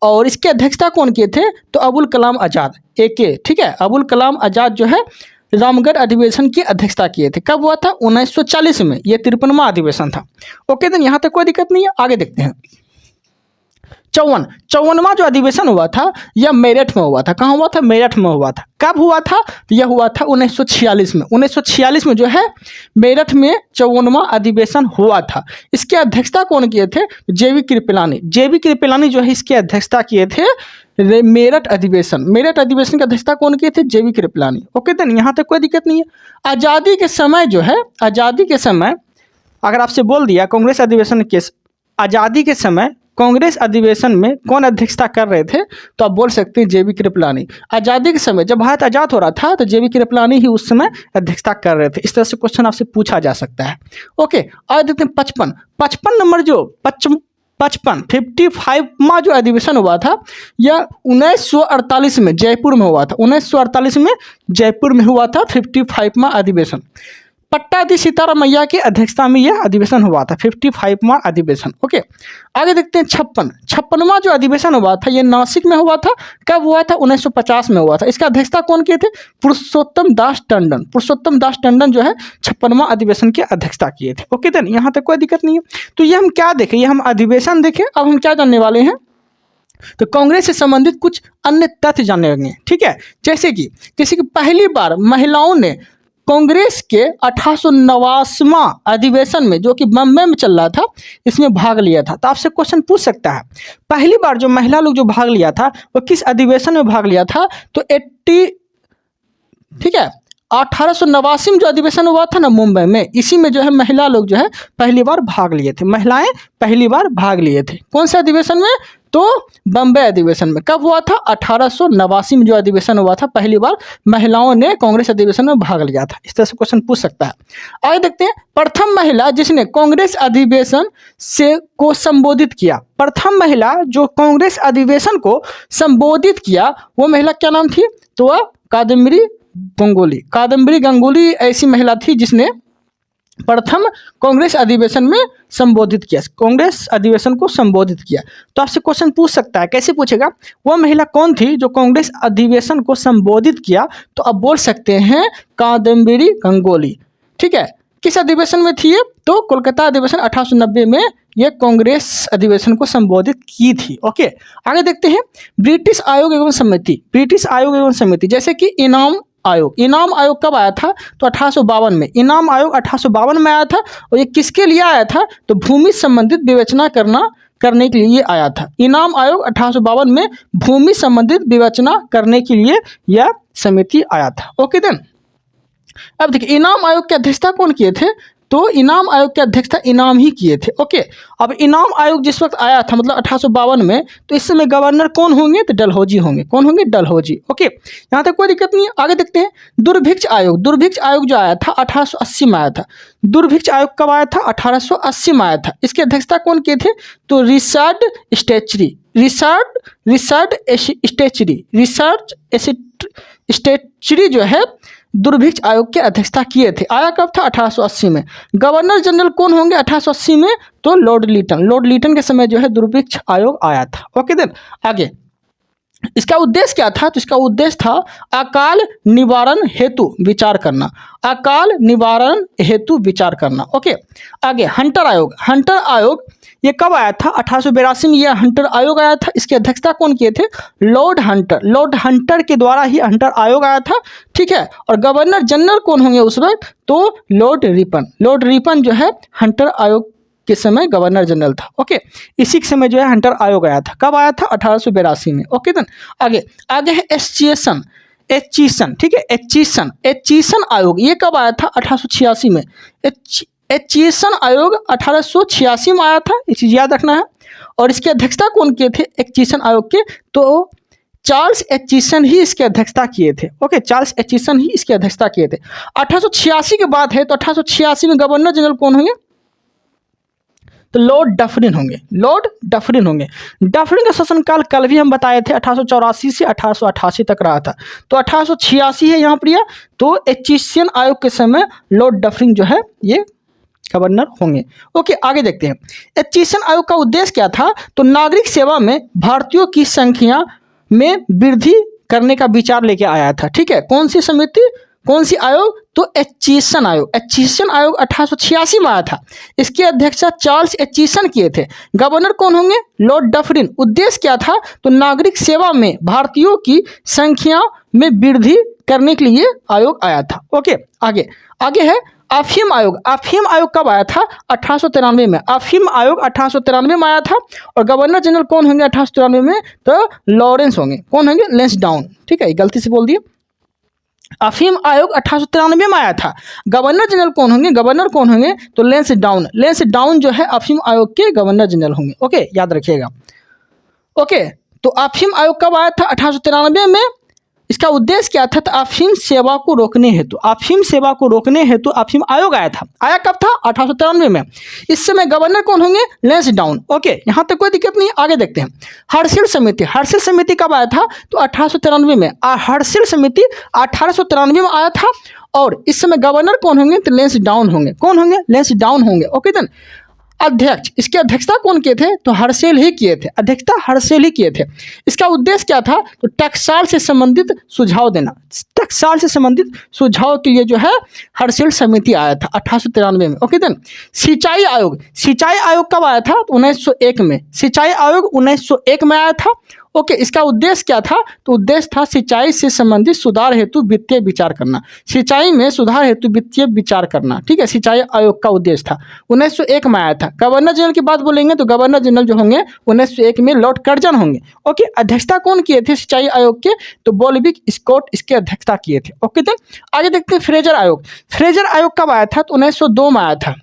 और इसकी अध्यक्षता कौन किए थे? तो अबुल कलाम आज़ाद AK। ठीक है, अबुल कलाम आज़ाद जो है रामगढ़ अधिवेशन की अध्यक्षता किए थे। कब हुआ था? 1940 में। यह 53वां अधिवेशन था। ओके देन यहाँ तक कोई दिक्कत नहीं है। आगे देखते हैं 54वां जो अधिवेशन हुआ था यह मेरठ में हुआ था। कहाँ हुआ था? मेरठ में हुआ था। कब हुआ था? तो यह हुआ था 1946 में। 1946 में जो है मेरठ में 54वां अधिवेशन हुआ था। इसकी अध्यक्षता कौन किए थे? JV कृपलानी। JV कृपलानी जो है इसकी अध्यक्षता किए थे मेरठ अधिवेशन की अध्यक्षता कौन किए थे? JV कृपलानी। ओके देन यहाँ तक कोई दिक्कत नहीं है। आज़ादी के समय अगर आपसे बोल दिया आज़ादी के समय कांग्रेस अधिवेशन में कौन अध्यक्षता कर रहे थे? तो आप बोल सकते हैं JV कृपलानी। आज़ादी के समय जब भारत आज़ाद हो रहा था तो JV कृपलानी ही उस समय अध्यक्षता कर रहे थे। इस तरह से क्वेश्चन आपसे पूछा जा सकता है। ओके, आज देखते हैं 55 नंबर जो 55वां जो अधिवेशन हुआ था यह 1948 में जयपुर में हुआ था। 1948 में जयपुर में हुआ था 55वां अधिवेशन। पट्टाधी सीताराम मैया की अध्यक्षता में यह अधिवेशन हुआ था 55वां अधिवेशन। ओके, आगे देखते हैं 56वां जो अधिवेशन हुआ था यह नासिक में हुआ था। कब हुआ था? 1950 में हुआ था। इसका अध्यक्षता कौन किए थे? पुरुषोत्तम दास टंडन जो है 56वां अधिवेशन की अध्यक्षता किए थे। ओके देन यहाँ तक कोई दिक्कत नहीं है। तो ये हम क्या देखें? ये हम अधिवेशन देखें। अब हम क्या जानने वाले हैं? तो कांग्रेस से संबंधित कुछ अन्य तथ्य जानने लगे। ठीक है, जैसे कि पहली बार महिलाओं ने कांग्रेस के 1889वां अधिवेशन में जो कि बम्बई में चल रहा था इसमें भाग लिया था। तो आपसे क्वेश्चन पूछ सकता है पहली बार जो महिला लोग जो भाग लिया था वो किस अधिवेशन में भाग लिया था? तो 1889 में जो अधिवेशन हुआ था ना मुंबई में, इसी में जो है महिला लोग जो है पहली बार भाग लिए थे। महिलाएं पहली बार भाग लिए थे। कौन से अधिवेशन में? तो बम्बई अधिवेशन में। कब हुआ था? 1889 में जो अधिवेशन हुआ था पहली बार महिलाओं ने कांग्रेस अधिवेशन में भाग लिया था। इस तरह से क्वेश्चन पूछ सकता है। आगे देखते हैं प्रथम महिला जिसने कांग्रेस अधिवेशन को संबोधित किया। प्रथम महिला जो कांग्रेस अधिवेशन को संबोधित किया वो महिला क्या नाम थी? तो वह कादम्बरी गंगुली ऐसी महिला थी जिसने प्रथम कांग्रेस अधिवेशन में संबोधित किया, कांग्रेस अधिवेशन को संबोधित किया। तो आपसे क्वेश्चन पूछ सकता है, कैसे पूछेगा? वह महिला कौन थी जो कांग्रेस अधिवेशन को संबोधित किया? तो आप बोल सकते हैं कादम्बरी गंगुली। ठीक है, किस अधिवेशन में थी ये? तो कोलकाता अधिवेशन 1890 में ये कांग्रेस अधिवेशन को संबोधित की थी। ओके, आगे देखते हैं ब्रिटिश आयोग एवं समिति जैसे कि इनाम आयोग कब आया था? तो 1852 में। इनाम आयोग 1852 में आया था और ये किसके लिए आया था? तो भूमि संबंधित विवेचना करने के लिए आया था। इनाम आयोग 1852 में भूमि संबंधित विवेचना करने के लिए यह समिति आया था। ओके देन अब देखिए इनाम आयोग की अध्यक्षता कौन किए थे? तो इनाम आयोग की अध्यक्षता इनाम ही किए थे। ओके, अब इनाम आयोग जिस वक्त आया था मतलब 1852 में, तो इस समय गवर्नर कौन होंगे? तो डलहौजी होंगे। कौन होंगे? डलहौजी। ओके, यहाँ तक कोई दिक्कत नहीं है। आगे देखते हैं दुर्भिक्ष आयोग जो आया था 1880 में आया था। दुर्भिक्ष आयोग कब आया था? 1880 में आया था। इसकी अध्यक्षता कौन किए थे? तो रिचर्ड स्टेचरी जो है दुर्भिक्ष आयोग की अध्यक्षता किए थे। आया कब था? 1880 में। गवर्नर जनरल कौन होंगे 1880 में? तो लॉर्ड लीटन के समय जो है दुर्भिक्ष आयोग आया था। ओके देन आगे इसका उद्देश्य क्या था? तो इसका उद्देश्य था अकाल निवारण हेतु विचार करना, अकाल निवारण हेतु विचार करना। ओके, आगे हंटर आयोग। हंटर आयोग ये कब आया था? 1882 में यह हंटर आयोग आया था। इसकी अध्यक्षता कौन किए थे? Lord Hunter. लॉर्ड हंटर के द्वारा ही हंटर आयोग आया था, ठीक है। और गवर्नर जनरल कौन होंगे उस वक्त? तो लॉर्ड रिपन। लॉर्ड रिपन जो है हंटर आयोग के समय गवर्नर जनरल था। ओके, इसी के समय जो है हंटर आयोग आया था। कब आया था? 1882 में। ओके देन आगे है एचचीसन। एचचीसन, ठीक है, एचचीसन। एचचीसन आयोग ये कब आया था? 1886 में। एचचीसन आयोग 1886 में आया था, ये चीज याद रखना है। और इसकी अध्यक्षता कौन किए थे एचचीसन आयोग के? तो चार्ल्स एचचीसन ही इसकी अध्यक्षता किए थे। ओके, चार्ल्स एचचीसन ही इसकी अध्यक्षता किए थे। 1886 के बाद है, तो 1886 में गवर्नर जनरल कौन होंगे? तो लॉर्ड डफरिन होंगे। लॉर्ड डफरिन होंगे। डफरिन का शासनकाल कल भी हम बताए थे 1884 से 1888 तक रहा था। तो 1886 है यहाँ पर। तो एचचीसन आयोग के समय लॉर्ड डफरिन जो है ये गवर्नर होंगे। ओके, आगे देखते हैं। एचचीसन आयोग का उद्देश्य क्या था? तो नागरिक सेवा में भारतीयों की संख्या में वृद्धि करने का विचार लेके आया था, ठीक है। कौन सी समिति, कौन सी आयोग? तो एचचीसन आयोग। एचचीसन आयोग 1886 में आया था। इसकी अध्यक्षता चार्ल्स एचचीसन किए थे। गवर्नर कौन होंगे? Lord Dufferin. उद्देश्य क्या था? तो नागरिक सेवा में भारतीयों की संख्या में वृद्धि करने के लिए आयोग आया था। ओके, आगे है अफीम आयोग। अफीम आयोग कब आया था? 1893 में। अफीम आयोग 1893 में आया था। और गवर्नर जनरल कौन होंगे 1893 में? तो लॉरेंस होंगे। कौन होंगे? लेंसडाउन, ठीक है, गलती से बोल दिए। अफीम आयोग 1893 में आया था। गवर्नर जनरल कौन होंगे? गवर्नर कौन होंगे? तो लेंसडाउन। लेंसडाउन जो है अफीम आयोग के गवर्नर जनरल होंगे। ओके, याद रखिएगा। ओके, तो अफीम आयोग कब आया था? 1893 में। इसका उद्देश्य क्या था? तो अफीम सेवा को रोकने हेतु, अफीम सेवा को रोकने हेतु अफीम आयोग आया था। आया कब था? 1893 में। इस समय गवर्नर कौन होंगे? लेंसडाउन। ओके, यहाँ तक कोई दिक्कत नहीं। आगे देखते हैं हर्षिल समिति। हर्षिल समिति कब आया था? तो 1893 में। हर्षिल समिति 1893 में आया था। और इस समय गवर्नर कौन होंगे? तो लेंसडाउन होंगे। कौन होंगे? लेंसडाउन होंगे। ओके देन अध्यक्ष, इसकी अध्यक्षता कौन किए थे? तो हर्षिल ही किए थे। अध्यक्षता हर्षिल ही किए थे। इसका उद्देश्य क्या था? तो टकसाल से संबंधित सुझाव देना। टकसाल से संबंधित सुझाव के लिए जो है हर्षिल समिति आया था 1893 में। ओके देन सिंचाई आयोग। सिंचाई आयोग कब आया था? तो 1901 में। सिंचाई आयोग 1901 में आया था। ओके, इसका उद्देश्य क्या था? तो उद्देश्य था सिंचाई से संबंधित सुधार हेतु वित्तीय विचार करना। सिंचाई में सुधार हेतु वित्तीय विचार करना, ठीक है, सिंचाई आयोग का उद्देश्य था। 1901 में आया था। गवर्नर जनरल की बात बोलेंगे तो गवर्नर जनरल जो होंगे 1901 में लॉर्ड कर्जन होंगे। ओके, अध्यक्षता कौन किए थे सिंचाई आयोग के? तो बॉलविक स्कॉट इसके अध्यक्षता किए थे। ओके, तो आगे देखते हैं फ्रेजर आयोग। फ्रेजर आयोग कब आया था? तो 1902 में आया था।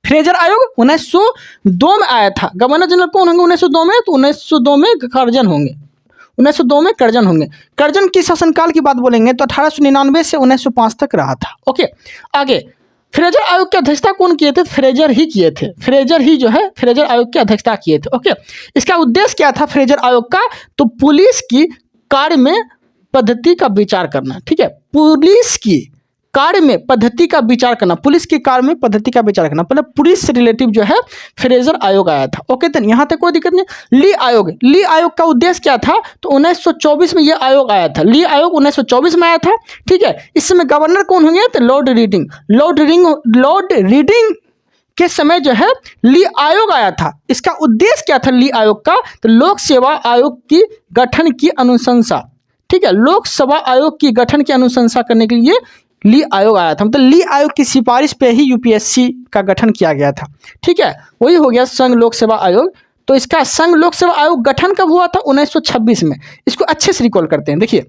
फ्रेजर आयोग 1902 में आया था। गवर्नर जनरल कौन होंगे 1902 में? तो 1902 में कर्जन होंगे। 1902 में कर्जन होंगे। कर्जन की शासनकाल की बात बोलेंगे तो 1899 से 1905 तक रहा था। ओके, आगे फ्रेजर आयोग की अध्यक्षता कौन किए थे? फ्रेजर ही किए थे। फ्रेजर ही जो है फ्रेजर आयोग की अध्यक्षता किए थे। ओके, इसका उद्देश्य क्या था फ्रेजर आयोग का? तो पुलिस की कार्य में पद्धति का विचार करना, ठीक है, पुलिस की कार्य में पद्धति का विचार करना, पुलिस के कार्य में पद्धति का विचार करना, मतलब पुलिस से रिलेटिव जो है फ्रेजर आयोग आया था। ओके, तो यहाँ तक कोई दिक्कत नहीं। ली आयोग। ली आयोग का उद्देश्य क्या था? तो 1924 में यह आयोग आया था। ली आयोग 1924 में आया था, ठीक है। इस समय गवर्नर कौन होंगे? तो लॉर्ड रीडिंग। लॉर्ड रीडिंग के समय जो है ली आयोग आया था। इसका उद्देश्य क्या था ली आयोग का? तो लोक सेवा आयोग की गठन की अनुशंसा, ठीक है, लोक सेवा आयोग की गठन की अनुशंसा करने के लिए ली आयोग आया था। मतलब ली आयोग की सिफारिश पे ही यूपीएससी का गठन किया गया था, ठीक है, वही हो गया संघ लोक सेवा आयोग। तो इसका संघ लोक सेवा आयोग गठन कब हुआ था? 1926 में। इसको अच्छे से रिकॉल करते हैं। देखिए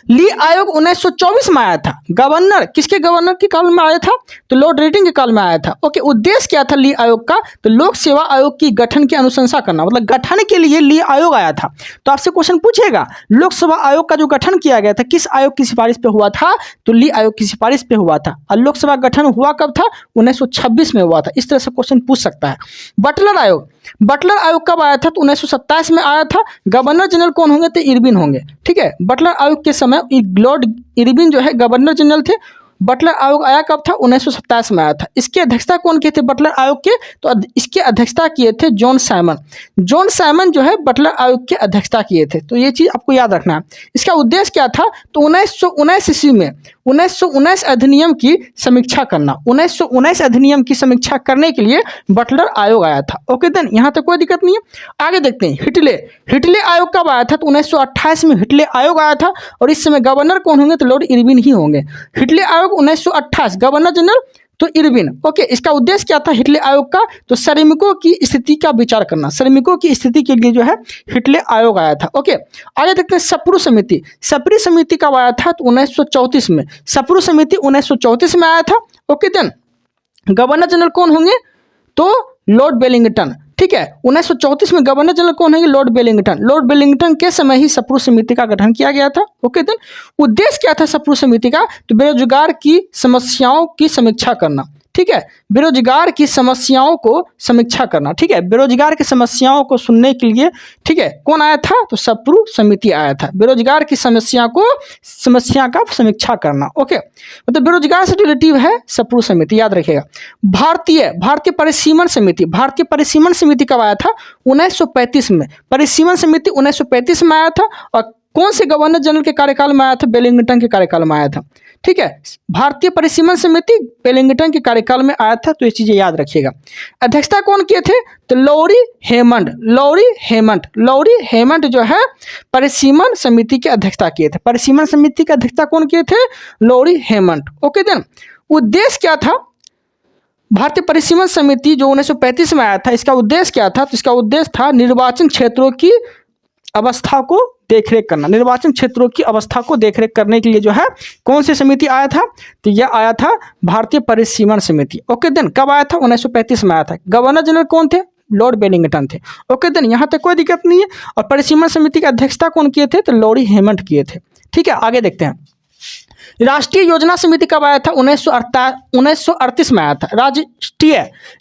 ली आयोग 1924 में आया था। गवर्नर किसके गवर्नर के काल में आया था? तो लॉर्ड रीडिंग के काल में आया था। ओके, उद्देश्य क्या था ली आयोग का? तो लोक सेवा आयोग की गठन की अनुशंसा करना, मतलब गठन के लिए ली आयोग आया था। तो आपसे क्वेश्चन पूछेगा लोक सेवा आयोग का जो गठन किया गया था किस आयोग की सिफारिश पे हुआ था? तो ली आयोग की सिफारिश पे हुआ था। और लोक सेवा गठन हुआ कब था? 1926 में हुआ था। इस तरह से क्वेश्चन पूछ सकता है। बटलर आयोग। बटलर आयोग कब आया था? तो 1927 में आया था। गवर्नर जनरल कौन होंगे? तो इरविन होंगे, ठीक है। बटलर आयोग के समय लॉर्ड इरविन जो है गवर्नर जनरल थे। बटलर आयोग आया कब था? 1927 में आया था। इसकी अध्यक्षता कौन किए थे बटलर आयोग के? तो इसकी अध्यक्षता किए थे जॉन साइमन। जॉन साइमन जो है बटलर आयोग की अध्यक्षता किए थे। तो ये चीज़ आपको याद रखना है। इसका उद्देश्य क्या था? तो 1919 ईस्वी में 1919 अधिनियम की समीक्षा करना, 1919 अधिनियम की समीक्षा करने के लिए बटलर आयोग आया था। ओके देन, यहाँ तक कोई दिक्कत नहीं है। आगे देखते हैं हिटले आयोग कब आया था? तो 1928 में हिटले आयोग आया था और इस समय गवर्नर कौन होंगे? तो लॉर्ड इरविन ही होंगे। हिटले आयोग 1928, गवर्नर जनरल तो इरविन। ओके, इसका उद्देश्य क्या था हिटले आयोग का? तो श्रमिकों की स्थिति का विचार करना, श्रमिकों की स्थिति के लिए जो है हिटले आयोग आया था। ओके, आगे देखते हैं सप्रू समिति। सप्रू समिति कब आया था? तो 1934 में। सप्रू समिति 1934 में आया था। ओके देन, गवर्नर जनरल कौन होंगे? तो लॉर्ड वेलिंगटन। ठीक है, 1934 में गवर्नर जनरल कौन है? Lord Wellington. लॉर्ड वेलिंगटन के समय ही सप्रू समिति का गठन किया गया था। ओके देन, उद्देश्य क्या था सप्रू समिति का? तो बेरोजगार की समस्याओं की समीक्षा करना। ठीक है, बेरोजगार की समस्याओं को समीक्षा करना। ठीक है, बेरोजगार की समस्याओं को सुनने के लिए ठीक है कौन आया था? तो सप्रू समिति आया था। बेरोजगार की समस्या का समीक्षा करना। ओके, मतलब बेरोजगार से रिलेटिव है सप्रू समिति, याद रखिएगा। भारतीय परिसीमन समिति। भारतीय परिसीमन समिति कब आया था? 1935 में। परिसीमन समिति 1935 में आया था और कौन से गवर्नर जनरल के कार्यकाल में आया था? वेलिंगटन के कार्यकाल में आया था। ठीक है, भारतीय परिसीमन समिति वेलिंगटन के कार्यकाल में आया था। तो ये चीजें याद रखिएगा। अध्यक्षता कौन किए थे? तो लॉरी हेमंड जो है परिसीमन समिति की अध्यक्षता किए थे। परिसीमन समिति की अध्यक्षता कौन किए थे? Lorry Hammond. ओके देन, उद्देश्य क्या था? भारतीय परिसीमन समिति जो 1935 में आया था, इसका उद्देश्य क्या था? तो इसका उद्देश्य था निर्वाचन क्षेत्रों की अवस्था को देखरेख करना। निर्वाचन क्षेत्रों की अवस्था को देखरेख करने के लिए जो है कौन सी समिति आया था? तो यह आया था भारतीय परिसीमन समिति। ओके देन, कब आया था? 1935 में आया था। गवर्नर जनरल कौन थे? लॉर्ड वेलिंगटन थे। ओके देन, यहाँ तक कोई दिक्कत नहीं है। और परिसीमन समिति की अध्यक्षता कौन किए थे? तो लॉरी हेमंड किए थे। ठीक है, आगे देखते हैं। राष्ट्रीय योजना समिति कब आया था? 1938 में आया था।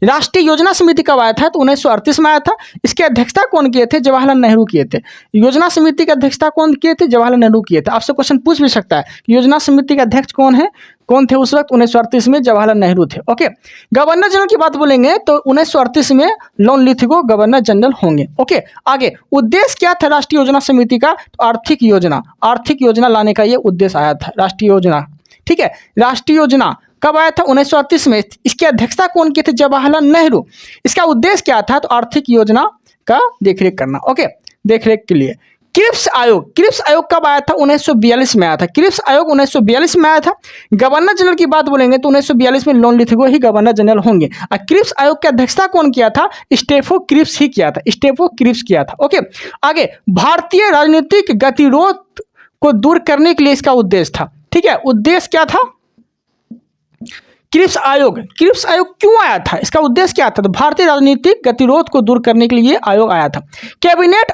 राष्ट्रीय योजना समिति कब आया था? तो 1938 में आया था। इसकी अध्यक्षता कौन किए थे? जवाहरलाल नेहरू किए थे। योजना समिति की अध्यक्षता कौन किए थे? जवाहरलाल नेहरू किए थे। आपसे क्वेश्चन पूछ भी सकता है योजना समिति के अध्यक्ष कौन थे उस वक्त? 1938 में जवाहरलाल नेहरू थे। ओके, गवर्नर जनरल की बात बोलेंगे तो 1938 में लॉर्ड लिथगो गवर्नर जनरल होंगे। ओके, आगे उद्देश्य क्या था राष्ट्रीय योजना समिति का? तो आर्थिक योजना लाने का ये उद्देश्य आया था, राष्ट्रीय योजना। ठीक है, राष्ट्रीय योजना कब आया था? 1938 में। इसकी अध्यक्षता कौन किए थे? जवाहरलाल नेहरू। इसका उद्देश्य क्या था? तो आर्थिक योजना का देखरेख करना। ओके, देखरेख के लिए। क्रिप्स आयोग कब आया था? 1942 में आया था। क्रिप्स आयोग 1942 में आया था। गवर्नर जनरल की बात बोलेंगे तो 1942 में लॉर्ड लिथगो ही गवर्नर जनरल होंगे। और क्रिप्स आयोग की अध्यक्षता कौन किया था? स्टेफो क्रिप्स ही किया था। ओके, आगे भारतीय राजनीतिक गतिरोध को दूर करने के लिए इसका उद्देश्य था। ठीक है, उद्देश्य क्या था? क्रिप्स आयोग क्यों आया था? इसका उद्देश्य क्या था? तो भारतीय राजनीतिक गतिरोध को दूर करने के लिए आयोग आया था। कैबिनेट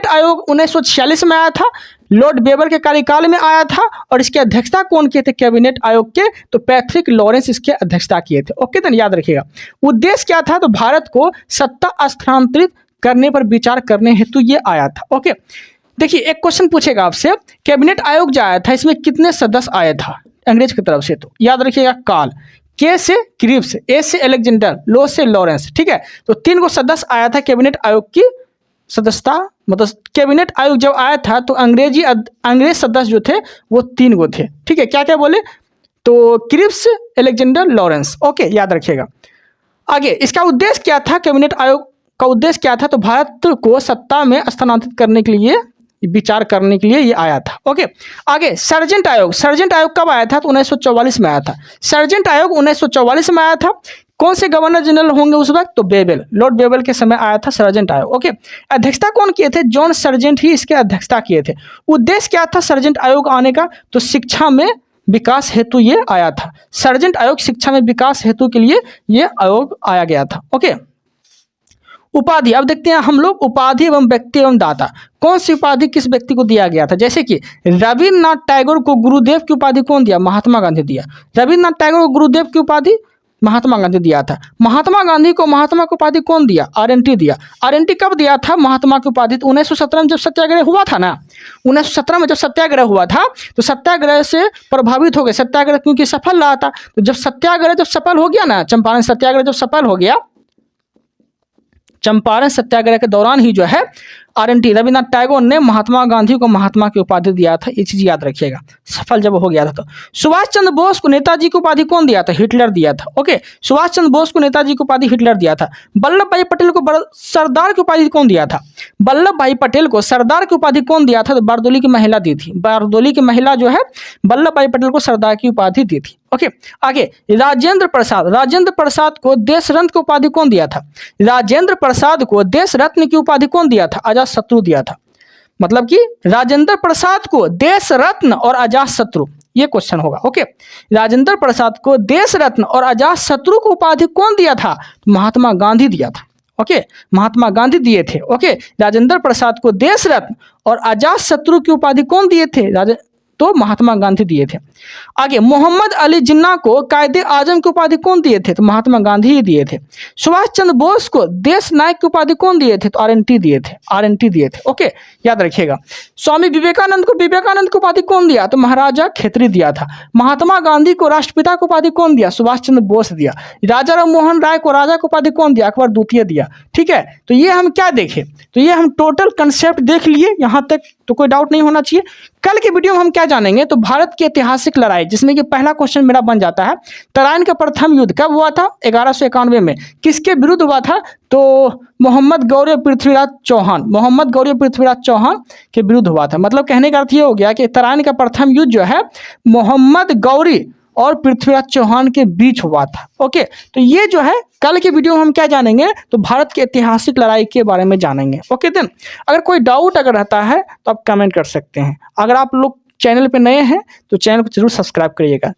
आयोग 1946 में आया था। लॉर्ड बेबर के कार्यकाल में आया था और इसकी अध्यक्षता कौन किए थे कैबिनेट आयोग के? तो पैट्रिक लॉरेंस इसके अध्यक्षता किए थे। ओके, तो याद रखिएगा। उद्देश्य क्या था? तो भारत को सत्ता स्थानांतरित करने पर विचार करने हेतु ये आया था। ओके, देखिए एक क्वेश्चन पूछेगा आपसे, कैबिनेट आयोग जो आया था इसमें कितने सदस्य आया था अंग्रेज की तरफ से? तो याद रखिएगा काल, के से क्रिप्स, ए से अलेक्जेंडर, लो से लॉरेंस। ठीक है, तो 3 सदस्य आया था कैबिनेट आयोग की सदस्यता। मतलब कैबिनेट आयोग जब आया था तो अंग्रेज सदस्य जो थे वो 3 थे। ठीक है, क्या क्या बोले? तो क्रिप्स, अलेक्जेंडर, लॉरेंस। ओके, याद रखिएगा। आगे इसका उद्देश्य क्या था? कैबिनेट आयोग का उद्देश्य क्या था? तो भारत को सत्ता में स्थानांतरित करने के लिए विचार करने के लिए ये आया था। ओके, आगे सर्जेंट आयोग कब आया था? तो 1944 में आया था। सर्जेंट आयोग 1944 में आया था। कौन से गवर्नर जनरल होंगे उस वक्त? तो बेबल, लॉर्ड बेबल के समय आया था सर्जेंट आयोग। ओके, अध्यक्षता कौन किए थे? जॉन सर्जेंट ही इसके अध्यक्षता किए थे। उद्देश्य क्या था सर्जेंट आयोग आने का? तो शिक्षा में विकास हेतु ये आया था। सर्जेंट आयोग शिक्षा में विकास हेतु के लिए ये आयोग आया गया था। ओके, उपाधि, अब देखते हैं हम लोग उपाधि एवं व्यक्ति एवं दाता। कौन सी उपाधि किस व्यक्ति को दिया गया था? जैसे कि रविन्द्रनाथ टैगोर को गुरुदेव की उपाधि कौन दिया? महात्मा गांधी दिया। रविन्द्रनाथ टैगोर को गुरुदेव की उपाधि महात्मा गांधी दिया था। महात्मा गांधी को महात्मा की उपाधि कौन दिया? आरएनटी दिया। आरएनटी कब दिया था महात्मा की उपाधि? 1917 में जब सत्याग्रह हुआ था ना, 1917 में जब सत्याग्रह हुआ था तो सत्याग्रह से प्रभावित हो गए, सत्याग्रह क्योंकि सफल रहा था। तो जब सत्याग्रह जब सफल हो गया ना, चंपारण सत्याग्रह जब सफल हो गया, चंपारण सत्याग्रह के दौरान ही जो है आरएनटी रविन्द्रनाथ टैगोर ने महात्मा गांधी को महात्मा की उपाधि दिया था। ये चीज याद रखिएगा, सफल जब हो गया था। तो सुभाष चंद्र बोस को नेताजी की उपाधि कौन दिया था? हिटलर दिया था। ओके, सुभाष चंद्र बोस को नेताजी की उपाधि हिटलर दिया था। वल्लभ भाई पटेल को सरदार की उपाधि कौन दिया था? वल्लभ भाई पटेल को सरदार की उपाधि कौन दिया था? तो बारदोली की महिला दी थी। बारदोली की महिला जो है वल्लभ भाई पटेल को सरदार की उपाधि दी थी। ओके, आगे राजेंद्र प्रसाद, राजेंद्र प्रसाद को देश रत्न की उपाधि कौन दिया था? राजेंद्र प्रसाद को देश रत्न की उपाधि कौन दिया था? अजात शत्रु दिया था। मतलब कि राजेंद्र प्रसाद को देश रत्न और अजात शत्रु, ये क्वेश्चन होगा। ओके, राजेंद्र प्रसाद को देश रत्न और अजात शत्रु की उपाधि कौन दिया था? महात्मा गांधी दिया था। ओके, महात्मा गांधी दिए थे। ओके, राजेंद्र प्रसाद को देश रत्न और अजात शत्रु की उपाधि कौन दिए थे? तो महात्मा गांधी दिए थे। आगे मोहम्मद अली जिन्ना को कायदे आजम की उपाधि कौन दिए थे? तो महात्मा गांधी ही दिए थे। सुभाष चंद्र बोस को देश नायक की उपाधि कौन दिए थे? तो आरएनटी दिए थे। आरएनटी दिए थे। ओके, याद रखिएगा। स्वामी विवेकानंद को विवेकानंद की उपाधि कौन दिया? तो महाराजा खेतरी दिया था। महात्मा गांधी को राष्ट्रपिता की उपाधि कौन दिया? सुभाष चंद्र बोस दिया। राजा राम मोहन राय को राजा की उपाधि कौन दिया? अकबर द्वितीय दिया। ठीक है, तो ये हम क्या देखें? तो ये हम टोटल कंसेप्ट देख लिए, यहाँ तक तो कोई डाउट नहीं होना चाहिए। कल के वीडियो में हम क्या जानेंगे? तो भारत की ऐतिहासिक लड़ाई, जिसमें कि पहला क्वेश्चन मेरा बन जाता है, तराइन का प्रथम युद्ध कब हुआ था? 1191 में। किसके विरुद्ध हुआ था? तो मोहम्मद गौरी पृथ्वीराज चौहान, मोहम्मद गौरी पृथ्वीराज चौहान के विरुद्ध हुआ था। मतलब कहने का अर्थ ये हो गया कि तराइन का प्रथम युद्ध जो है मोहम्मद गौरी और पृथ्वीराज चौहान के बीच हुआ था। ओके, तो ये जो है कल के वीडियो में हम क्या जानेंगे? तो भारत की ऐतिहासिक लड़ाई के बारे में जानेंगे। ओके देन, अगर कोई डाउट अगर रहता है तो आप कमेंट कर सकते हैं। अगर आप लोग चैनल पे नए हैं तो चैनल को जरूर सब्सक्राइब करिएगा।